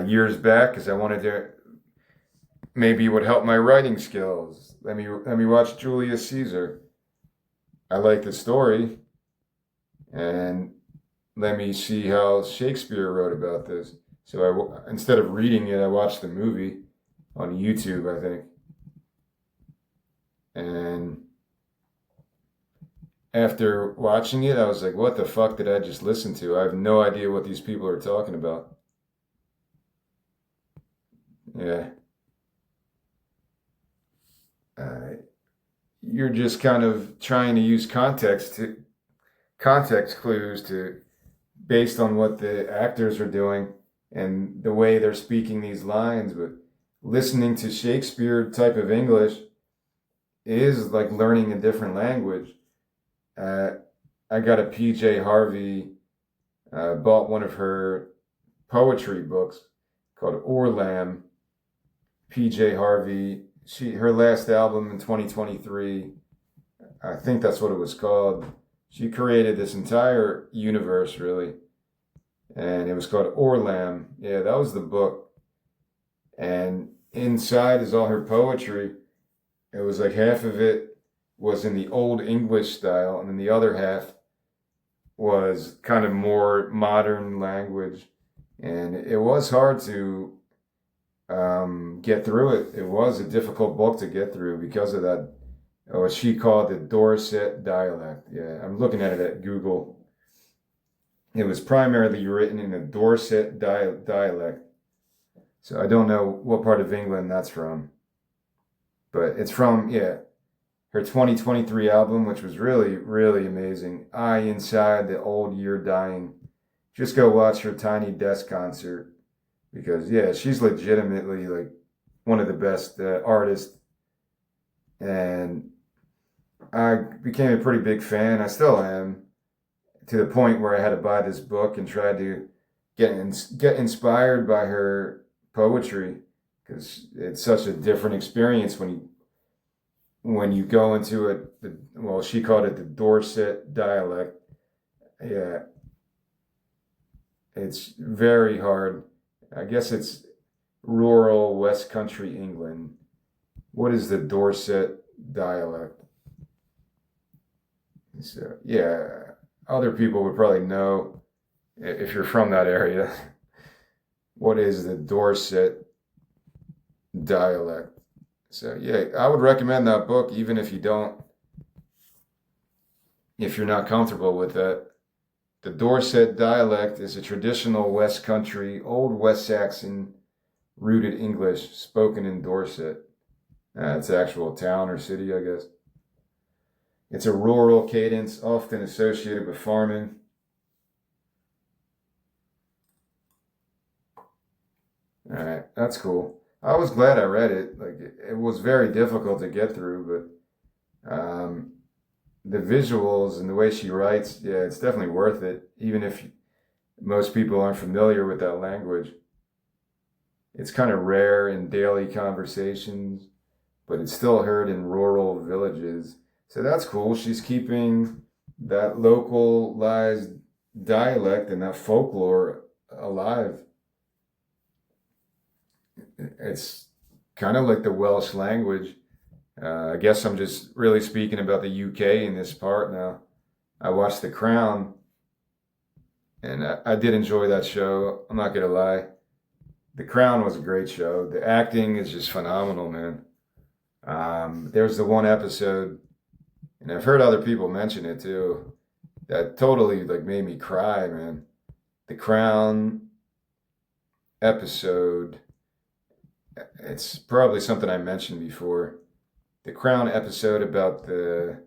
years back because I wanted to. Maybe it would help my writing skills. Let me watch Julius Caesar. I like the story, and let me see how Shakespeare wrote about this. So instead of reading it, I watched the movie on YouTube, I think. And after watching it, I was like, what the fuck did I just listen to? I have no idea what these people are talking about. Yeah. You're just kind of trying to use context clues to based on what the actors are doing and the way they're speaking these lines, but listening to Shakespeare type of English is like learning a different language. I got a PJ Harvey, bought one of her poetry books called Orlam. PJ Harvey, her last album in 2023, I think that's what it was called. She created this entire universe, really. And it was called Orlam. Yeah, that was the book. And inside is all her poetry. It was like half of it was in the Old English style, and then the other half was kind of more modern language. and it was hard to get through it. It was a difficult book to get through because of that, what she called the Dorset dialect. Yeah, I'm looking at it at Google. It was primarily written in the Dorset dialect. So I don't know what part of England that's from, but it's from, yeah, her 2023 album, which was really, really amazing. I Inside the Old Year Dying. Just go watch her Tiny Desk concert because, yeah, she's legitimately like one of the best artists. And I became a pretty big fan. I still am, to the point where I had to buy this book and try to get inspired by her poetry because it's such a different experience when you go into it. Well, she called it the Dorset dialect. Yeah, it's very hard. I guess it's rural West Country England. What is the Dorset dialect? So, yeah, other people would probably know if you're from that area. What is the Dorset dialect? So, yeah, I would recommend that book even if you're not comfortable with that. The Dorset dialect is a traditional West Country, Old West Saxon rooted English spoken in Dorset. It's an actual town or city, I guess. It's a rural cadence often associated with farming. All right, that's cool. I was glad I read it. Like it was very difficult to get through, but the visuals and the way she writes, yeah, it's definitely worth it. Even if most people aren't familiar with that language, it's kind of rare in daily conversations, but it's still heard in rural villages. So that's cool. She's keeping that localized dialect and that folklore alive. It's kind of like the Welsh language. I guess I'm just really speaking about the UK in this part now. I watched The Crown, and I did enjoy that show. I'm not gonna lie. The Crown was a great show. The acting is just phenomenal, man. There's the one episode, and I've heard other people mention it too, that totally like made me cry, man. The Crown episode. It's probably something I mentioned before. The Crown episode about the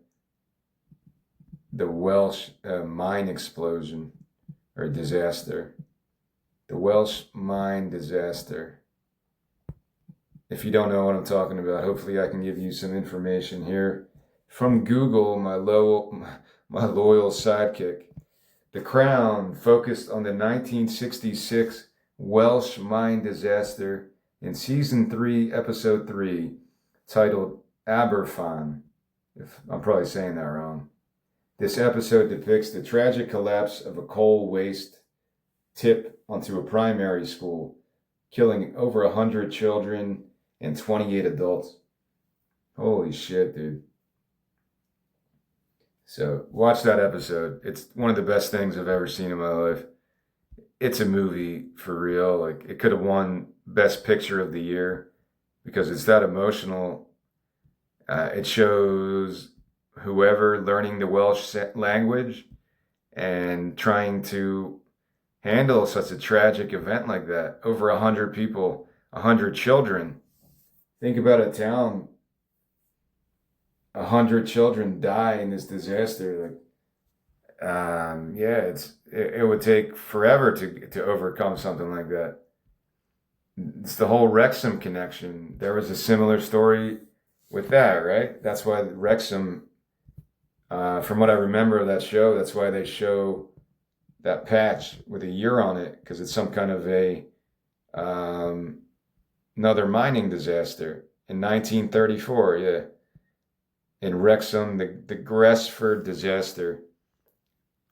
Welsh mine explosion or disaster. The Welsh mine disaster. If you don't know what I'm talking about, hopefully I can give you some information here from Google, my loyal sidekick. The Crown focused on the 1966 Welsh mine disaster in season 3, episode 3, titled Aberfan, if I'm probably saying that wrong. This episode depicts the tragic collapse of a coal waste tip onto a primary school, killing over 100 children and 28 adults. Holy shit, dude. So watch that episode. It's one of the best things I've ever seen in my life. It's a movie for real. Like it could have won Best Picture of the Year because it's that emotional. It shows whoever learning the Welsh language and trying to handle such a tragic event like that. Over 100 people, 100 children. Think about a town. 100 children die in this disaster. Like, yeah, it would take forever to overcome something like that. It's the whole Wrexham connection. There was a similar story with that, right? That's why Wrexham, from what I remember of that show, that's why they show that patch with a year on it, because it's some kind of another mining disaster in 1934, yeah. In Wrexham, the Gresford disaster,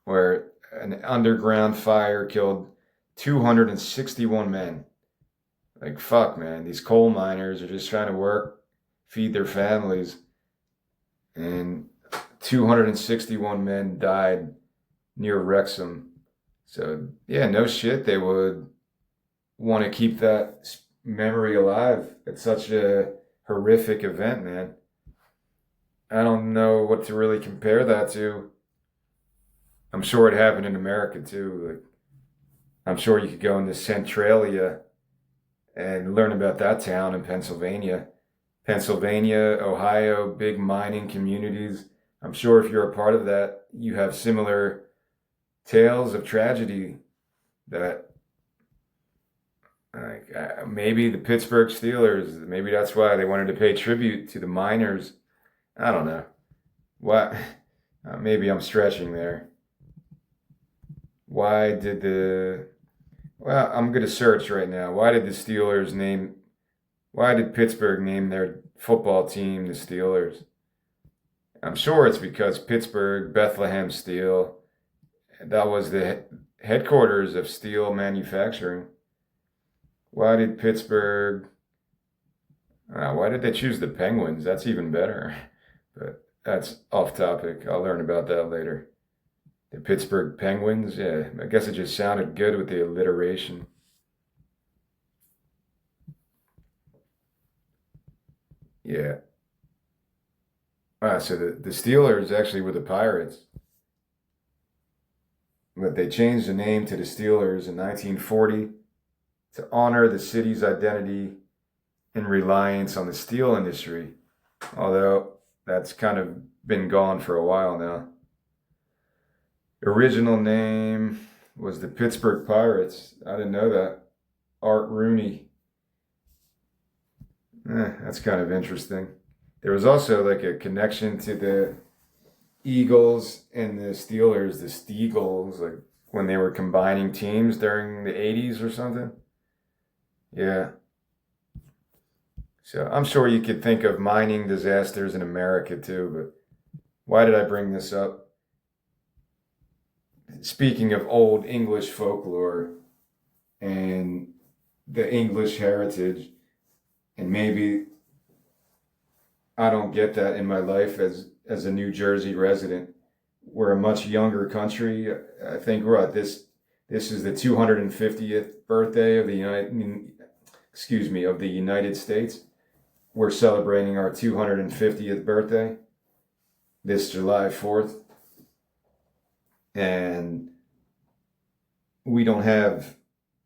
where an underground fire killed 261 men. Like, fuck, man. These coal miners are just trying to work, feed their families. And 261 men died near Wrexham. So, yeah, no shit, they would want to keep that memory alive. It's such a horrific event, man. I don't know what to really compare that to. I'm sure it happened in America too. Like, I'm sure you could go into Centralia and learn about that town in Pennsylvania. Pennsylvania, Ohio, big mining communities. I'm sure if you're a part of that, you have similar tales of tragedy that, like, maybe the Pittsburgh Steelers, maybe that's why they wanted to pay tribute to the miners. I don't know. What? Maybe I'm stretching there. Why did the Well, I'm going to search right now. Why did Pittsburgh name their football team the Steelers? I'm sure it's because Pittsburgh, Bethlehem Steel, that was the headquarters of steel manufacturing. Why did Pittsburgh, why did they choose the Penguins? That's even better. But that's off topic. I'll learn about that later. The Pittsburgh Penguins, yeah, I guess it just sounded good with the alliteration. Yeah. So the Steelers actually were the Pirates, but they changed the name to the Steelers in 1940 to honor the city's identity and reliance on the steel industry, although that's kind of been gone for a while now. Original name was the Pittsburgh Pirates. I didn't know that. Art Rooney. That's kind of interesting. There was also like a connection to the Eagles and the Steelers, the Steagles, like when they were combining teams during the 80s or something. Yeah. So I'm sure you could think of mining disasters in America too, but why did I bring this up? Speaking of old English folklore and the English heritage, and maybe I don't get that in my life as a New Jersey resident. We're a much younger country. I think we're at this is the 250th birthday of the United States. We're celebrating our 250th birthday this July 4th. And we don't have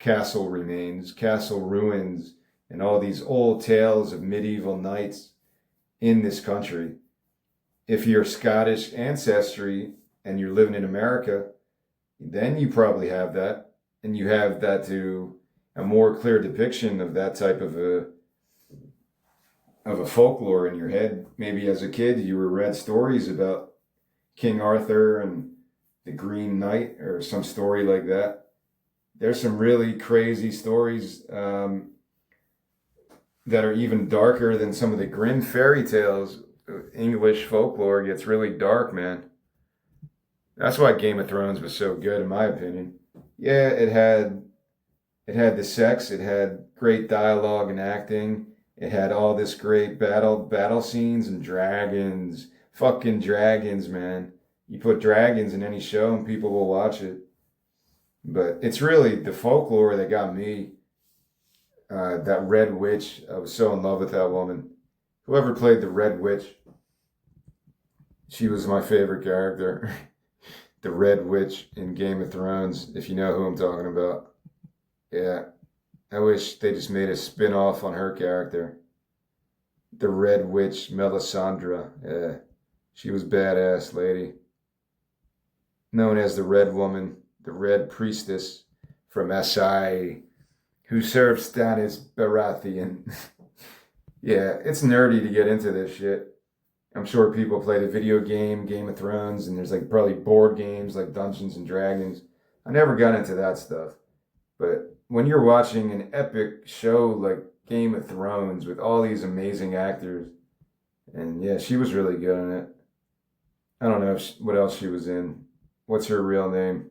castle remains, castle ruins, and all these old tales of medieval knights in this country. If you're Scottish ancestry and you're living in America, then you probably have that, and you have that to a more clear depiction of that type of a folklore in your head. Maybe as a kid you were read stories about King Arthur and the Green Knight or some story like that. There's some really crazy stories that are even darker than some of the grim fairy tales. English folklore gets really dark, man. That's why Game of Thrones was so good, in my opinion. Yeah, it had the sex, it had great dialogue and acting, it had all this great battle scenes and dragons, fucking dragons, man. You put dragons in any show and people will watch it. But it's really the folklore that got me. That Red Witch, I was so in love with that woman. Whoever played the Red Witch, she was my favorite character. The Red Witch in Game of Thrones, if you know who I'm talking about. Yeah, I wish they just made a spin-off on her character. The Red Witch, Melisandre. Yeah, she was badass lady. Known as the Red Woman, the Red Priestess from SI, who served Stannis Baratheon. Yeah, it's nerdy to get into this shit. I'm sure people play the video game, Game of Thrones, and there's like probably board games like Dungeons and Dragons. I never got into that stuff. But when you're watching an epic show like Game of Thrones with all these amazing actors, and yeah, she was really good in it. I don't know what else she was in. What's her real name?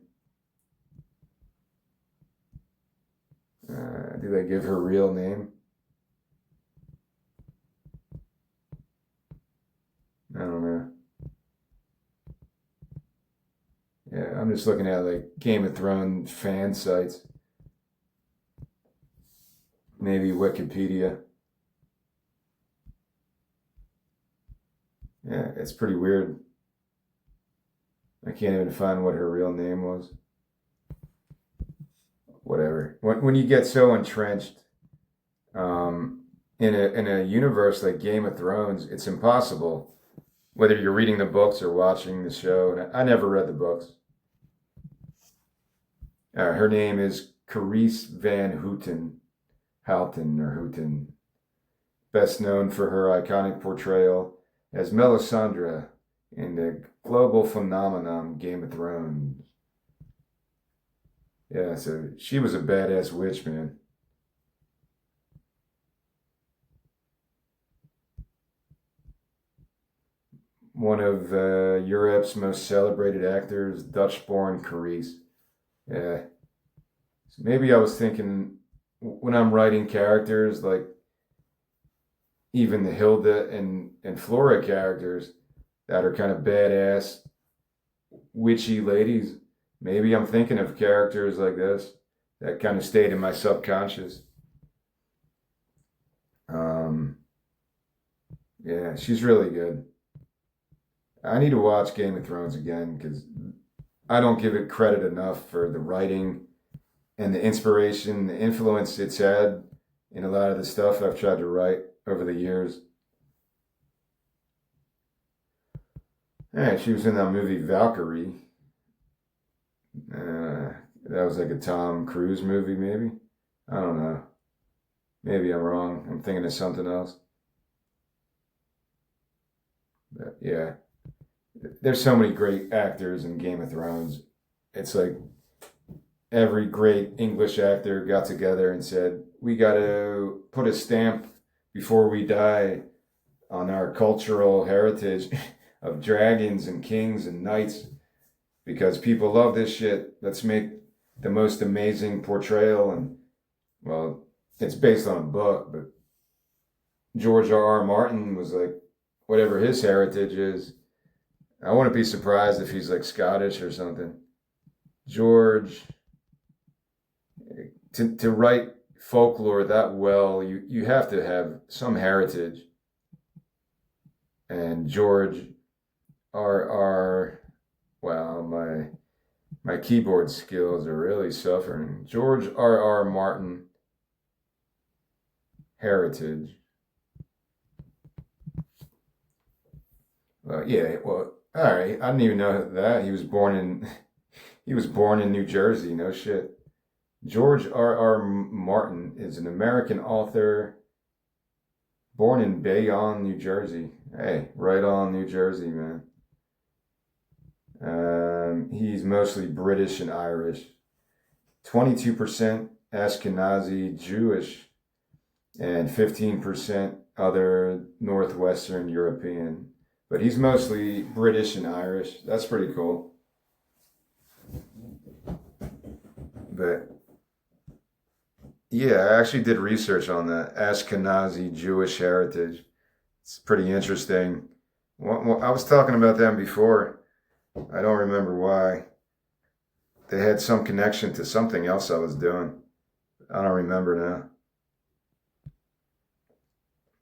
Do they give her real name? I don't know. Yeah, I'm just looking at like Game of Thrones fan sites. maybe Wikipedia. Yeah, it's pretty weird. I can't even find what her real name was. Whatever. When you get so entrenched in a universe like Game of Thrones, it's impossible. Whether you're reading the books or watching the show, and I never read the books. Her name is Carice Van Houten or Houten, best known for her iconic portrayal as Melisandre in the global phenomenon Game of Thrones. Yeah, so she was a badass witch, man. One of Europe's most celebrated actors, Dutch-born Carice. Yeah. So maybe I was thinking when I'm writing characters, like even the Hilda and Flora characters that are kind of badass, witchy ladies, maybe I'm thinking of characters like this that kind of stayed in my subconscious. Um, yeah, she's really good. I need to watch Game of Thrones again because I don't give it credit enough for the writing and the inspiration, the influence it's had in a lot of the stuff I've tried to write over the years. Yeah, she was in that movie Valkyrie. That was like a Tom Cruise movie, maybe. I don't know. Maybe I'm wrong. I'm thinking of something else. But yeah, there's so many great actors in Game of Thrones. It's like every great English actor got together and said, we got to put a stamp before we die on our cultural heritage of dragons and kings and knights because people love this shit. Let's make the most amazing portrayal. And, well, it's based on a book, but George R. R. Martin was like, whatever his heritage is, I wouldn't be surprised if he's like Scottish or something. George, to write folklore that well, you have to have some heritage. And George R. Wow, my keyboard skills are really suffering. George R. R. Martin heritage. Yeah, well, all right. I didn't even know that he was born in New Jersey. No shit. George R. R. Martin is an American author born in Bayonne, New Jersey. Hey, right on New Jersey, man. He's mostly British and Irish. 22% Ashkenazi Jewish and 15% other Northwestern European. But he's mostly British and Irish. That's pretty cool. But yeah, I actually did research on that Ashkenazi Jewish heritage. It's pretty interesting. Well, I was talking about them before. I don't remember why. They had some connection to something else I was doing. I don't remember now.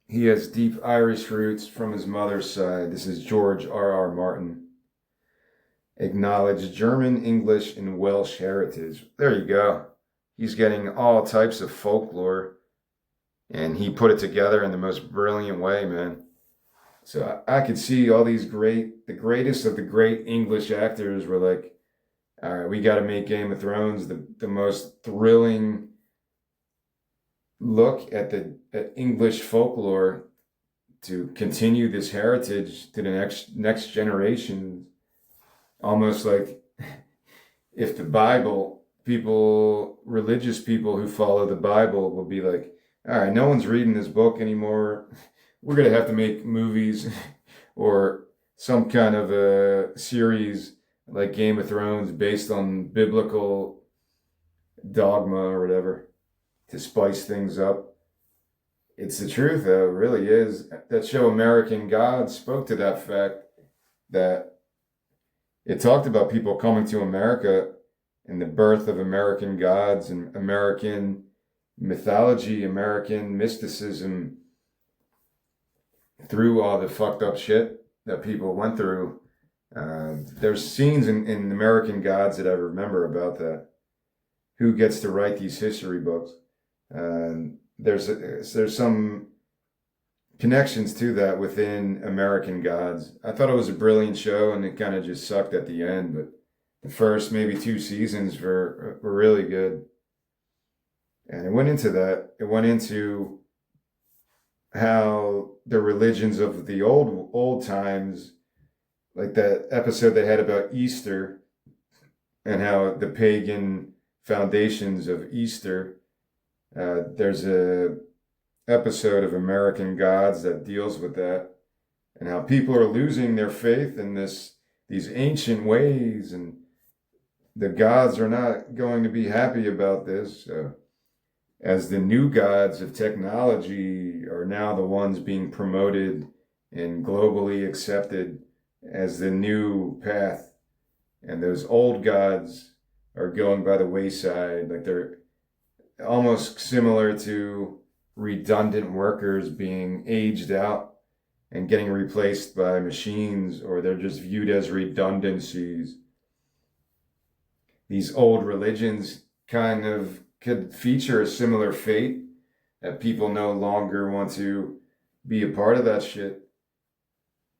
He has deep Irish roots from his mother's side. This is George R. R. Martin. Acknowledged German, English, and Welsh heritage. There you go. He's getting all types of folklore, and he put it together in the most brilliant way, man. So I could see all these the greatest of the great English actors were like, all right, we got to make Game of Thrones the most thrilling look at at English folklore to continue this heritage to the next generation. Almost like if the Bible, religious people who follow the Bible will be like, all right, no one's reading this book anymore. We're going to have to make movies or some kind of a series like Game of Thrones based on biblical dogma or whatever to spice things up. It's the truth, though. It really is. That show American Gods spoke to that fact that it talked about people coming to America and the birth of American gods and American mythology, American mysticism, through all the fucked up shit that people went through. There's scenes in American Gods that I remember about that. Who gets to write these history books? There's some connections to that within American Gods. I thought it was a brilliant show, and it kind of just sucked at the end. But the first maybe 2 seasons were really good, and it went into that. It went into how the religions of the old times, like that episode they had about Easter, and how the pagan foundations of Easter. There's a episode of American Gods that deals with that, and how people are losing their faith in these ancient ways, and the gods are not going to be happy about this. As the new gods of technology are now the ones being promoted and globally accepted as the new path, and those old gods are going by the wayside, like they're almost similar to redundant workers being aged out and getting replaced by machines, or they're just viewed as redundancies. These old religions kind of could feature a similar fate, that people no longer want to be a part of that shit.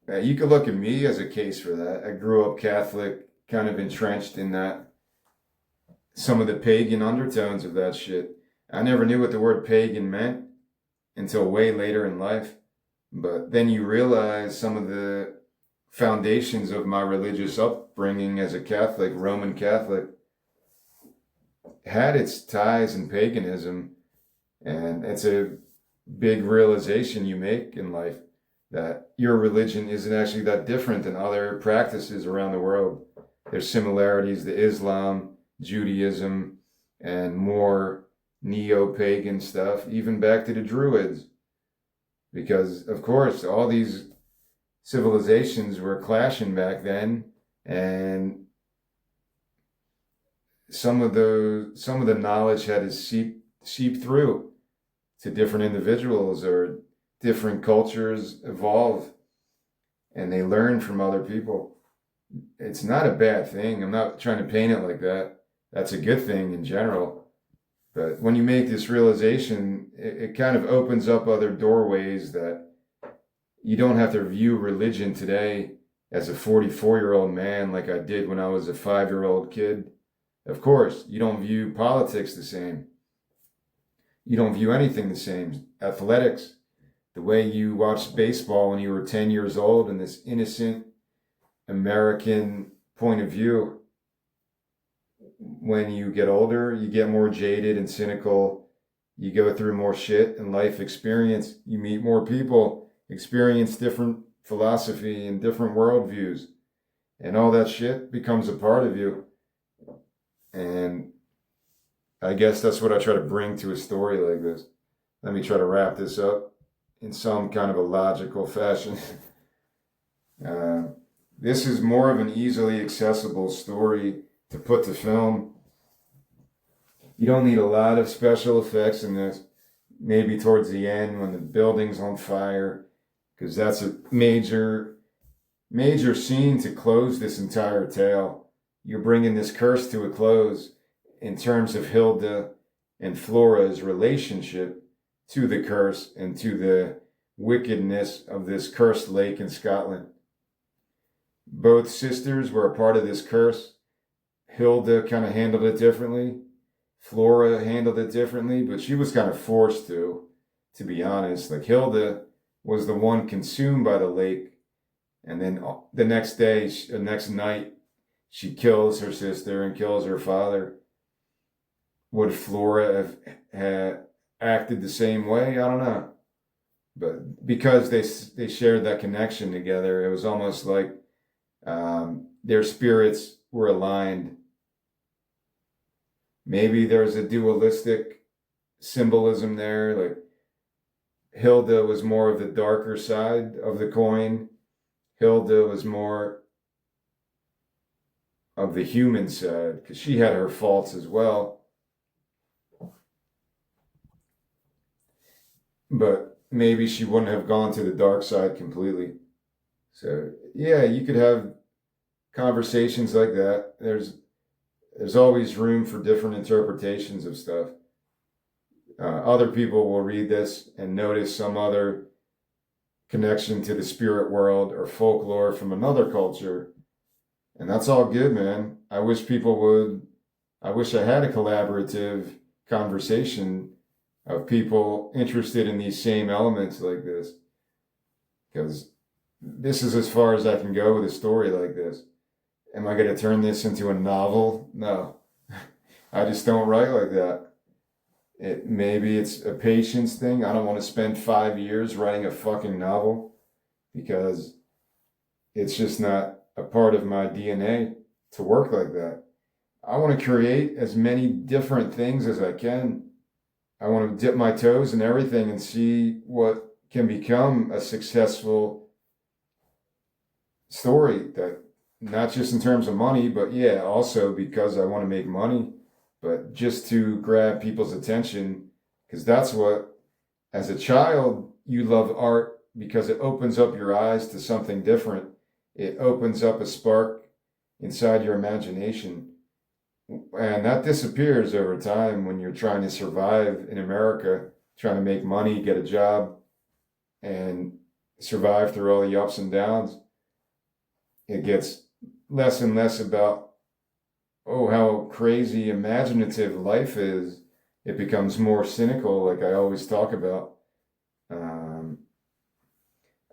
You could look at me as a case for that. I grew up Catholic, kind of entrenched in that, some of the pagan undertones of that shit. I never knew what the word pagan meant until way later in life. But then you realize some of the foundations of my religious upbringing as a Catholic, Roman Catholic, had its ties in paganism. And it's a big realization you make in life, that your religion isn't actually that different than other practices around the world. There's similarities to Islam, Judaism, and more neo-pagan stuff, even back to the Druids. Because, of course, all these civilizations were clashing back then, and some of the knowledge had to seep through to different individuals, or different cultures evolve, and they learn from other people. It's not a bad thing. I'm not trying to paint it like that. That's a good thing in general. But when you make this realization, it kind of opens up other doorways, that you don't have to view religion today as a 44-year-old man like I did when I was a 5-year-old kid. Of course, you don't view politics the same. You don't view anything the same. Athletics, the way you watched baseball when you were 10 years old in this innocent American point of view. When you get older, you get more jaded and cynical. You go through more shit and life experience. You meet more people, experience different philosophy and different worldviews. And all that shit becomes a part of you. And I guess that's what I try to bring to a story like this. Let me try to wrap this up in some kind of a logical fashion. This is more of an easily accessible story to put to film. You don't need a lot of special effects in this. Maybe towards the end when the building's on fire, because that's a major scene to close this entire tale. You're bringing this curse to a close in terms of Hilda and Flora's relationship to the curse and to the wickedness of this cursed lake in Scotland. Both sisters were a part of this curse. Hilda kind of handled it differently. Flora handled it differently, but she was kind of forced to be honest. Like, Hilda was the one consumed by the lake, and then the next night, she kills her sister and kills her father. Would Flora have acted the same way? I don't know. But because they shared that connection together, it was almost like their spirits were aligned. Maybe there's a dualistic symbolism there. Like, Hilda was more of the darker side of the coin. Hilda was more of the human side, because she had her faults as well. but maybe she wouldn't have gone to the dark side completely. So yeah, you could have conversations like that. There's always room for different interpretations of stuff. Other people will read this and notice some other connection to the spirit world or folklore from another culture, and that's all good, man. I wish people would. I wish I had a collaborative conversation of people interested in these same elements like this, because this is as far as I can go with a story like this. Am I going to turn this into a novel? No, I just don't write like that. Maybe it's a patience thing. I don't want to spend 5 years writing a fucking novel because it's just not a part of my DNA to work like that. I want to create as many different things as I can. I want to dip my toes in everything and see what can become a successful story, that not just in terms of money, but yeah, also because I want to make money, but just to grab people's attention, because that's what, as a child, you love art because it opens up your eyes to something different. It opens up a spark inside your imagination. And that disappears over time when you're trying to survive in America, trying to make money, get a job, and survive through all the ups and downs. It gets less and less about, oh, how crazy imaginative life is. It becomes more cynical, like I always talk about. Um,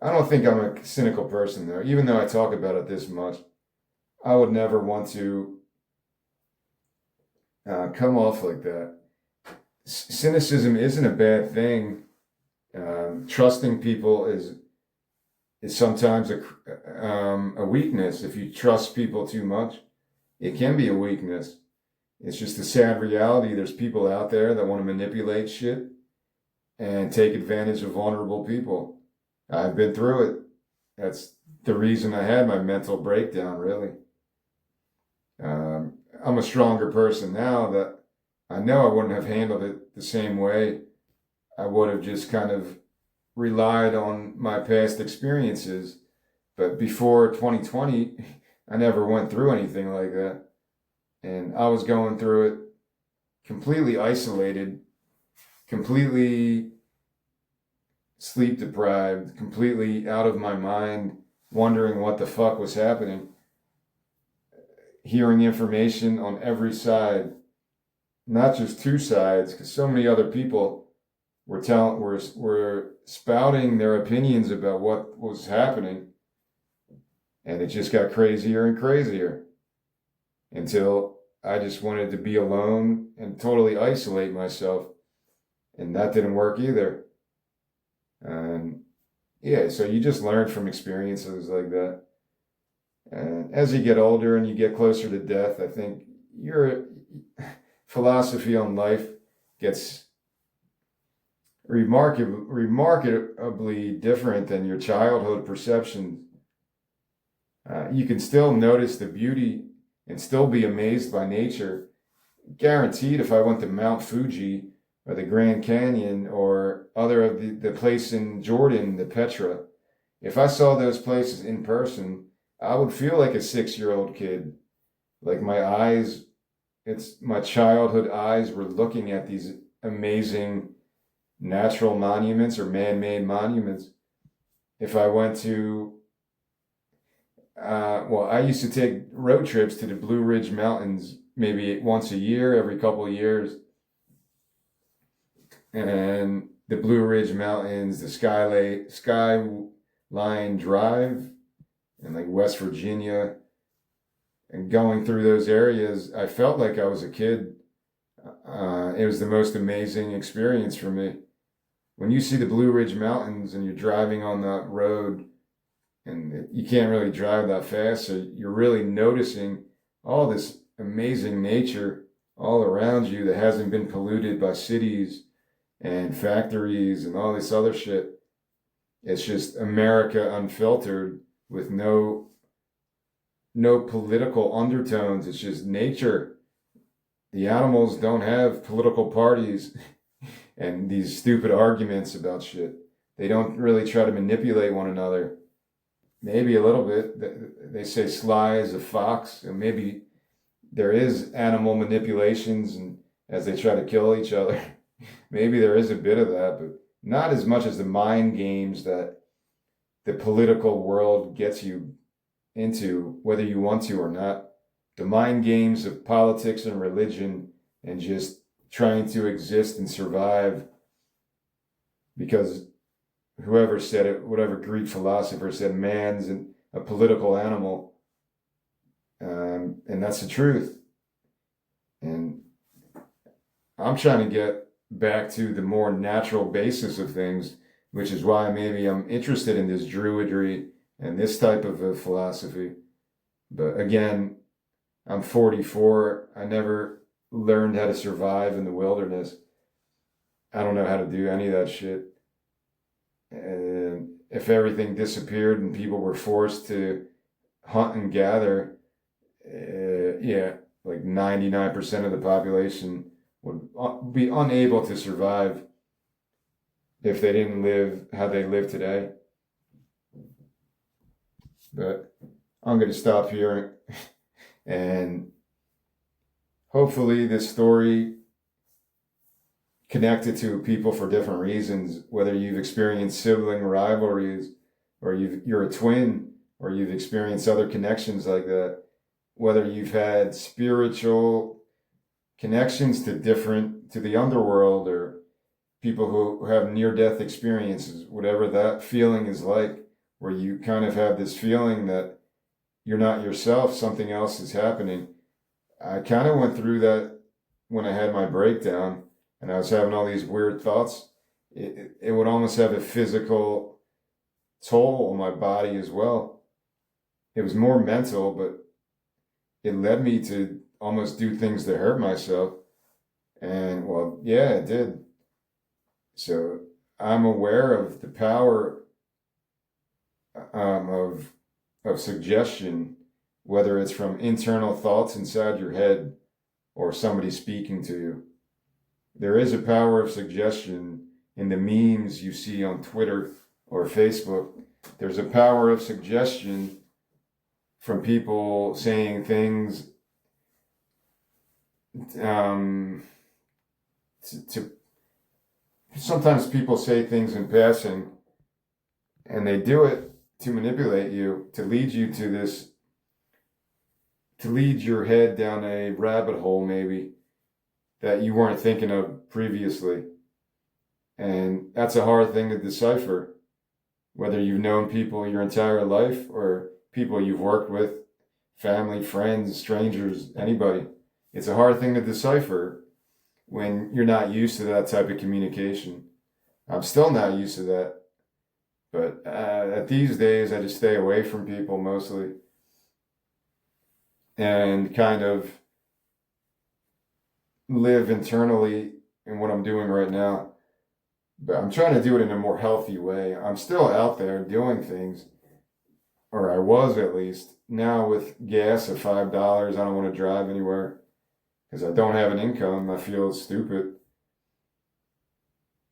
I don't think I'm a cynical person, though. Even though I talk about it this much, I would never want to come off like that. Cynicism isn't a bad thing. Trusting people is sometimes a weakness. If you trust people too much, it can be a weakness. It's just a sad reality. There's people out there that want to manipulate shit and take advantage of vulnerable people. I've been through it. That's the reason I had my mental breakdown, really. I'm a stronger person now that I know I wouldn't have handled it the same way. I would have just kind of relied on my past experiences. But before 2020, I never went through anything like that. And I was going through it completely isolated, completely sleep deprived, completely out of my mind, wondering what the fuck was happening, hearing information on every side, not just two sides, because so many other people were spouting their opinions about what was happening, and it just got crazier and crazier until I just wanted to be alone and totally isolate myself, and that didn't work either. And yeah, so you just learn from experiences like that. And as you get older and you get closer to death, I think your philosophy on life gets remarkably different than your childhood perceptions. You can still notice the beauty and still be amazed by nature. Guaranteed, if I went to Mount Fuji or the Grand Canyon or other of the place in Jordan, the Petra, if I saw those places in person, I would feel like a 6-year-old kid. Like my childhood eyes were looking at these amazing natural monuments or man-made monuments. If I went to, I used to take road trips to the Blue Ridge Mountains maybe once a year, every couple of years. And the Blue Ridge Mountains, the Skyline Drive, and like West Virginia, and going through those areas, I felt like I was a kid. It was the most amazing experience for me. When you see the Blue Ridge Mountains and you're driving on that road, and you can't really drive that fast, so you're really noticing all this amazing nature all around you that hasn't been polluted by cities and factories and all this other shit. It's just America unfiltered with no political undertones. It's just nature. The animals don't have political parties. and these stupid arguments about shit. They don't really try to manipulate one another. Maybe a little bit. They say sly as a fox, and maybe there is animal manipulations, and as they try to kill each other, maybe there is a bit of that, but not as much as the mind games that the political world gets you into, whether you want to or not. The mind games of politics and religion and just trying to exist and survive, because whoever said it, whatever Greek philosopher said, man's a political animal, and that's the truth. And I'm trying to get back to the more natural basis of things, which is why maybe I'm interested in this druidry and this type of a philosophy. But again, I'm 44. I never learned how to survive in the wilderness. I don't know how to do any of that shit. And if everything disappeared and people were forced to hunt and gather, yeah, like 99% of the population would be unable to survive if they didn't live how they live today. But I'm going to stop here, and hopefully this story connected to people for different reasons, whether you've experienced sibling rivalries, or you're a twin, or you've experienced other connections like that, whether you've had spiritual connections to the underworld, or people who have near-death experiences, whatever that feeling is like, where you kind of have this feeling that you're not yourself, something else is happening. I kind of went through that when I had my breakdown, and I was having all these weird thoughts. It would almost have a physical toll on my body as well. It was more mental, but it led me to almost do things to hurt myself. And well, yeah, it did. So I'm aware of the power of suggestion, whether it's from internal thoughts inside your head or somebody speaking to you. There is a power of suggestion in the memes you see on Twitter or Facebook. There's a power of suggestion from people saying things sometimes people say things in passing, and they do it to manipulate you, to lead you to this, to lead your head down a rabbit hole maybe that you weren't thinking of previously. And that's a hard thing to decipher, whether you've known people your entire life or people you've worked with, family, friends, strangers, anybody. It's a hard thing to decipher when you're not used to that type of communication. I'm still not used to that. But at these days, I just stay away from people mostly, and kind of live internally in what I'm doing right now. But I'm trying to do it in a more healthy way. I'm still out there doing things, or I was at least. Now with gas at $5, I don't want to drive anywhere because I don't have an income. I feel stupid.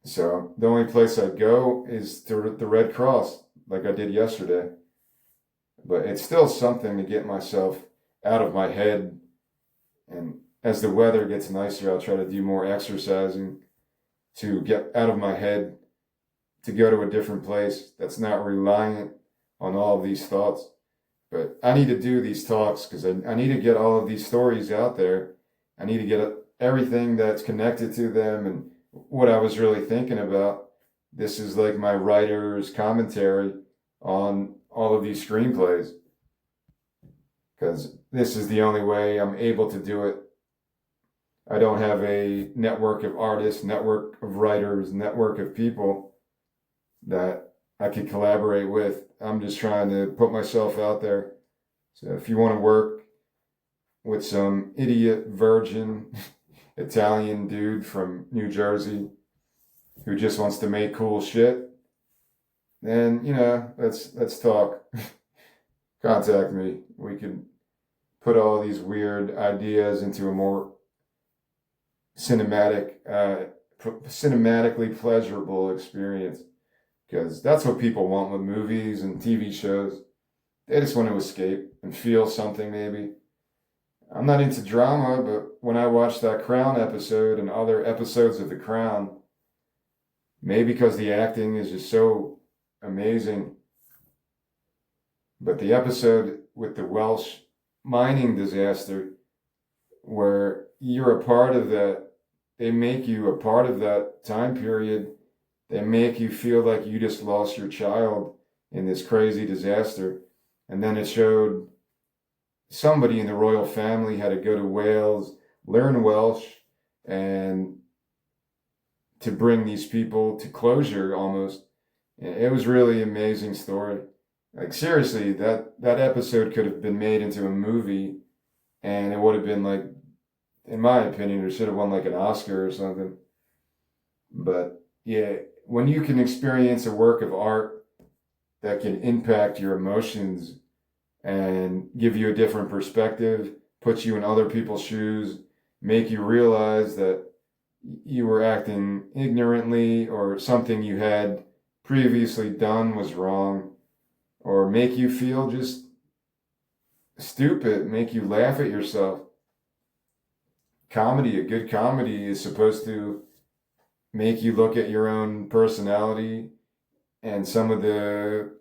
So the only place I go is to the Red Cross, like I did yesterday. But it's still something to get myself out of my head. And as the weather gets nicer, I'll try to do more exercising to get out of my head, to go to a different place that's not reliant on all of these thoughts. But I need to do these talks because I need to get all of these stories out there. I need to get everything that's connected to them and what I was really thinking about. This is like my writer's commentary on all of these screenplays, because this is the only way I'm able to do it. I don't have a network of artists, network of writers, network of people that I could collaborate with. I'm just trying to put myself out there. So if you want to work with some idiot virgin Italian dude from New Jersey who just wants to make cool shit, then, let's talk. Contact me. We can put all these weird ideas into a more cinematic cinematically pleasurable experience, because that's what people want with movies and TV shows. They just want to escape and feel something, maybe. I'm not into drama, but when I watched that Crown episode and other episodes of The Crown, maybe because the acting is just so amazing, but the episode with the Welsh mining disaster, where you're a part of that, they make you a part of that time period. They make you feel like you just lost your child in this crazy disaster. And then it showed somebody in the royal family had to go to Wales, learn Welsh, and to bring these people to closure almost. It was really amazing story. Like seriously, that episode could have been made into a movie, and it would have been like, in my opinion, it should have won like an Oscar or something. But yeah, when you can experience a work of art that can impact your emotions and give you a different perspective, put you in other people's shoes, make you realize that you were acting ignorantly or something you had previously done was wrong, or make you feel just stupid, make you laugh at yourself. Comedy, a good comedy is supposed to make you look at your own personality and some of the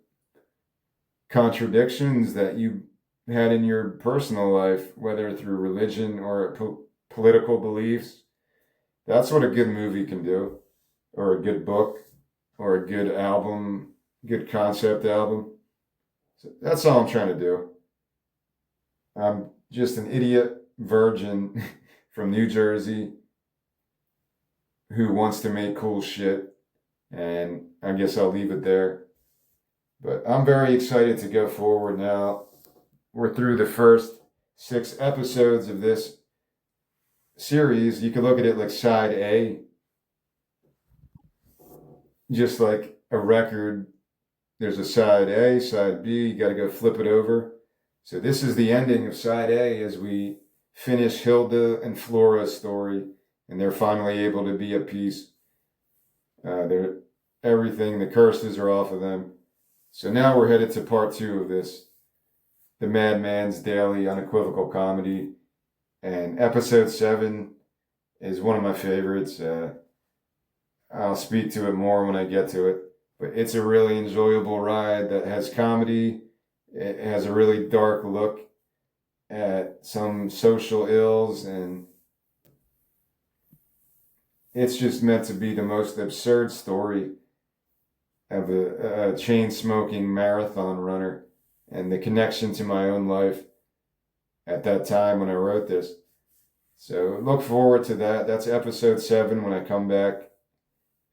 contradictions that you had in your personal life, whether through religion or political beliefs. That's what a good movie can do, or a good book, or a good album, good concept album. So that's all I'm trying to do. I'm just an idiot virgin from New Jersey who wants to make cool shit, and I guess I'll leave it there. But I'm very excited to go forward now. We're through the first 6 episodes of this series. You could look at it like side A, just like a record. There's a side A, side B, you got to go flip it over. So this is the ending of side A as we finish Hilda and Flora's story, and they're finally able to be at peace. Everything, the curses are off of them. So now we're headed to part 2 of this, the Madman's Daily Unequivocal Comedy. And episode 7 is one of my favorites. I'll speak to it more when I get to it. But it's a really enjoyable ride that has comedy. It has a really dark look at some social ills, and it's just meant to be the most absurd story of a chain-smoking marathon runner, and the connection to my own life at that time when I wrote this. So look forward to that. That's episode 7 when I come back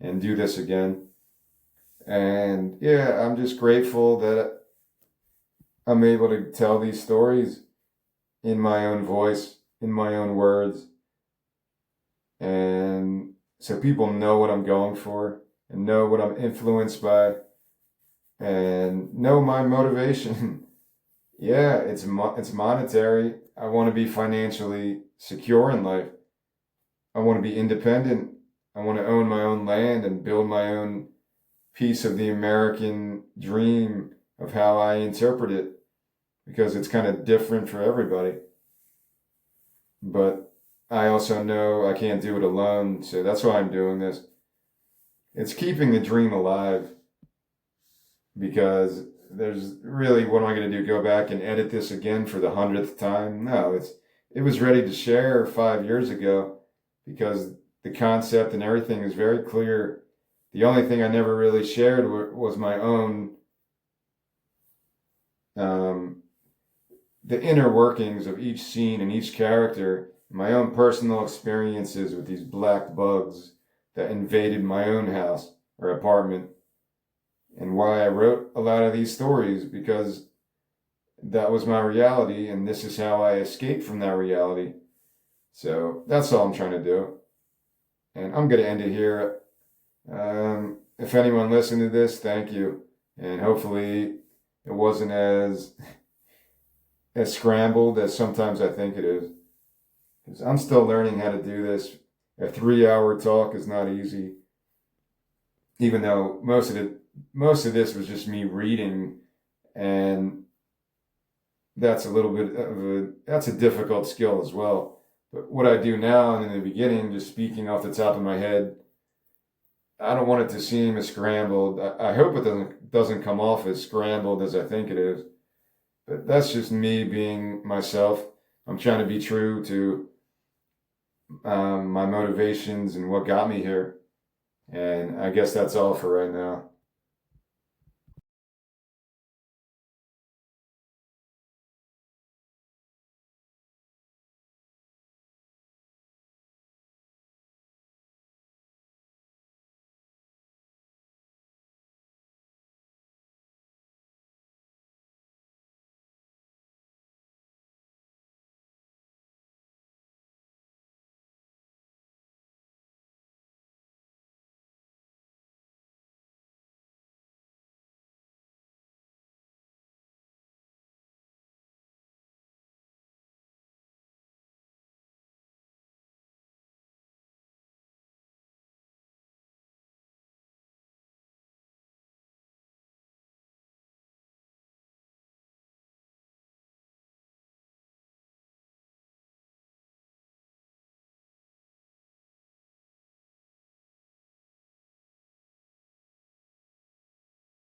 and do this again. And yeah, I'm just grateful that I'm able to tell these stories in my own voice, in my own words. And so people know what I'm going for and know what I'm influenced by and know my motivation. Yeah, it's monetary. I want to be financially secure in life. I want to be independent. I want to own my own land and build my own piece of the American dream of how I interpret it, because it's kind of different for everybody. But I also know I can't do it alone, so that's why I'm doing this. It's keeping the dream alive, because there's really, what am I going to do, go back and edit this again for the 100th time? No, it was ready to share 5 years ago, because the concept and everything is very clear. The only thing I never really shared was my own, the inner workings of each scene and each character, my own personal experiences with these black bugs that invaded my own house or apartment, and why I wrote a lot of these stories, because that was my reality, and this is how I escaped from that reality. So that's all I'm trying to do. And I'm going to end it here. If anyone listened to this, thank you. And hopefully it wasn't as scrambled as sometimes I think it is. Because I'm still learning how to do this A 3 hour talk is not easy. Even though most of this was just me reading, and that's a little bit of that's a difficult skill as well. But what I do now and in the beginning, just speaking off the top of my head, I don't want it to seem as scrambled. I hope it doesn't come off as scrambled as I think it is. But that's just me being myself. I'm trying to be true to my motivations and what got me here. And I guess that's all for right now.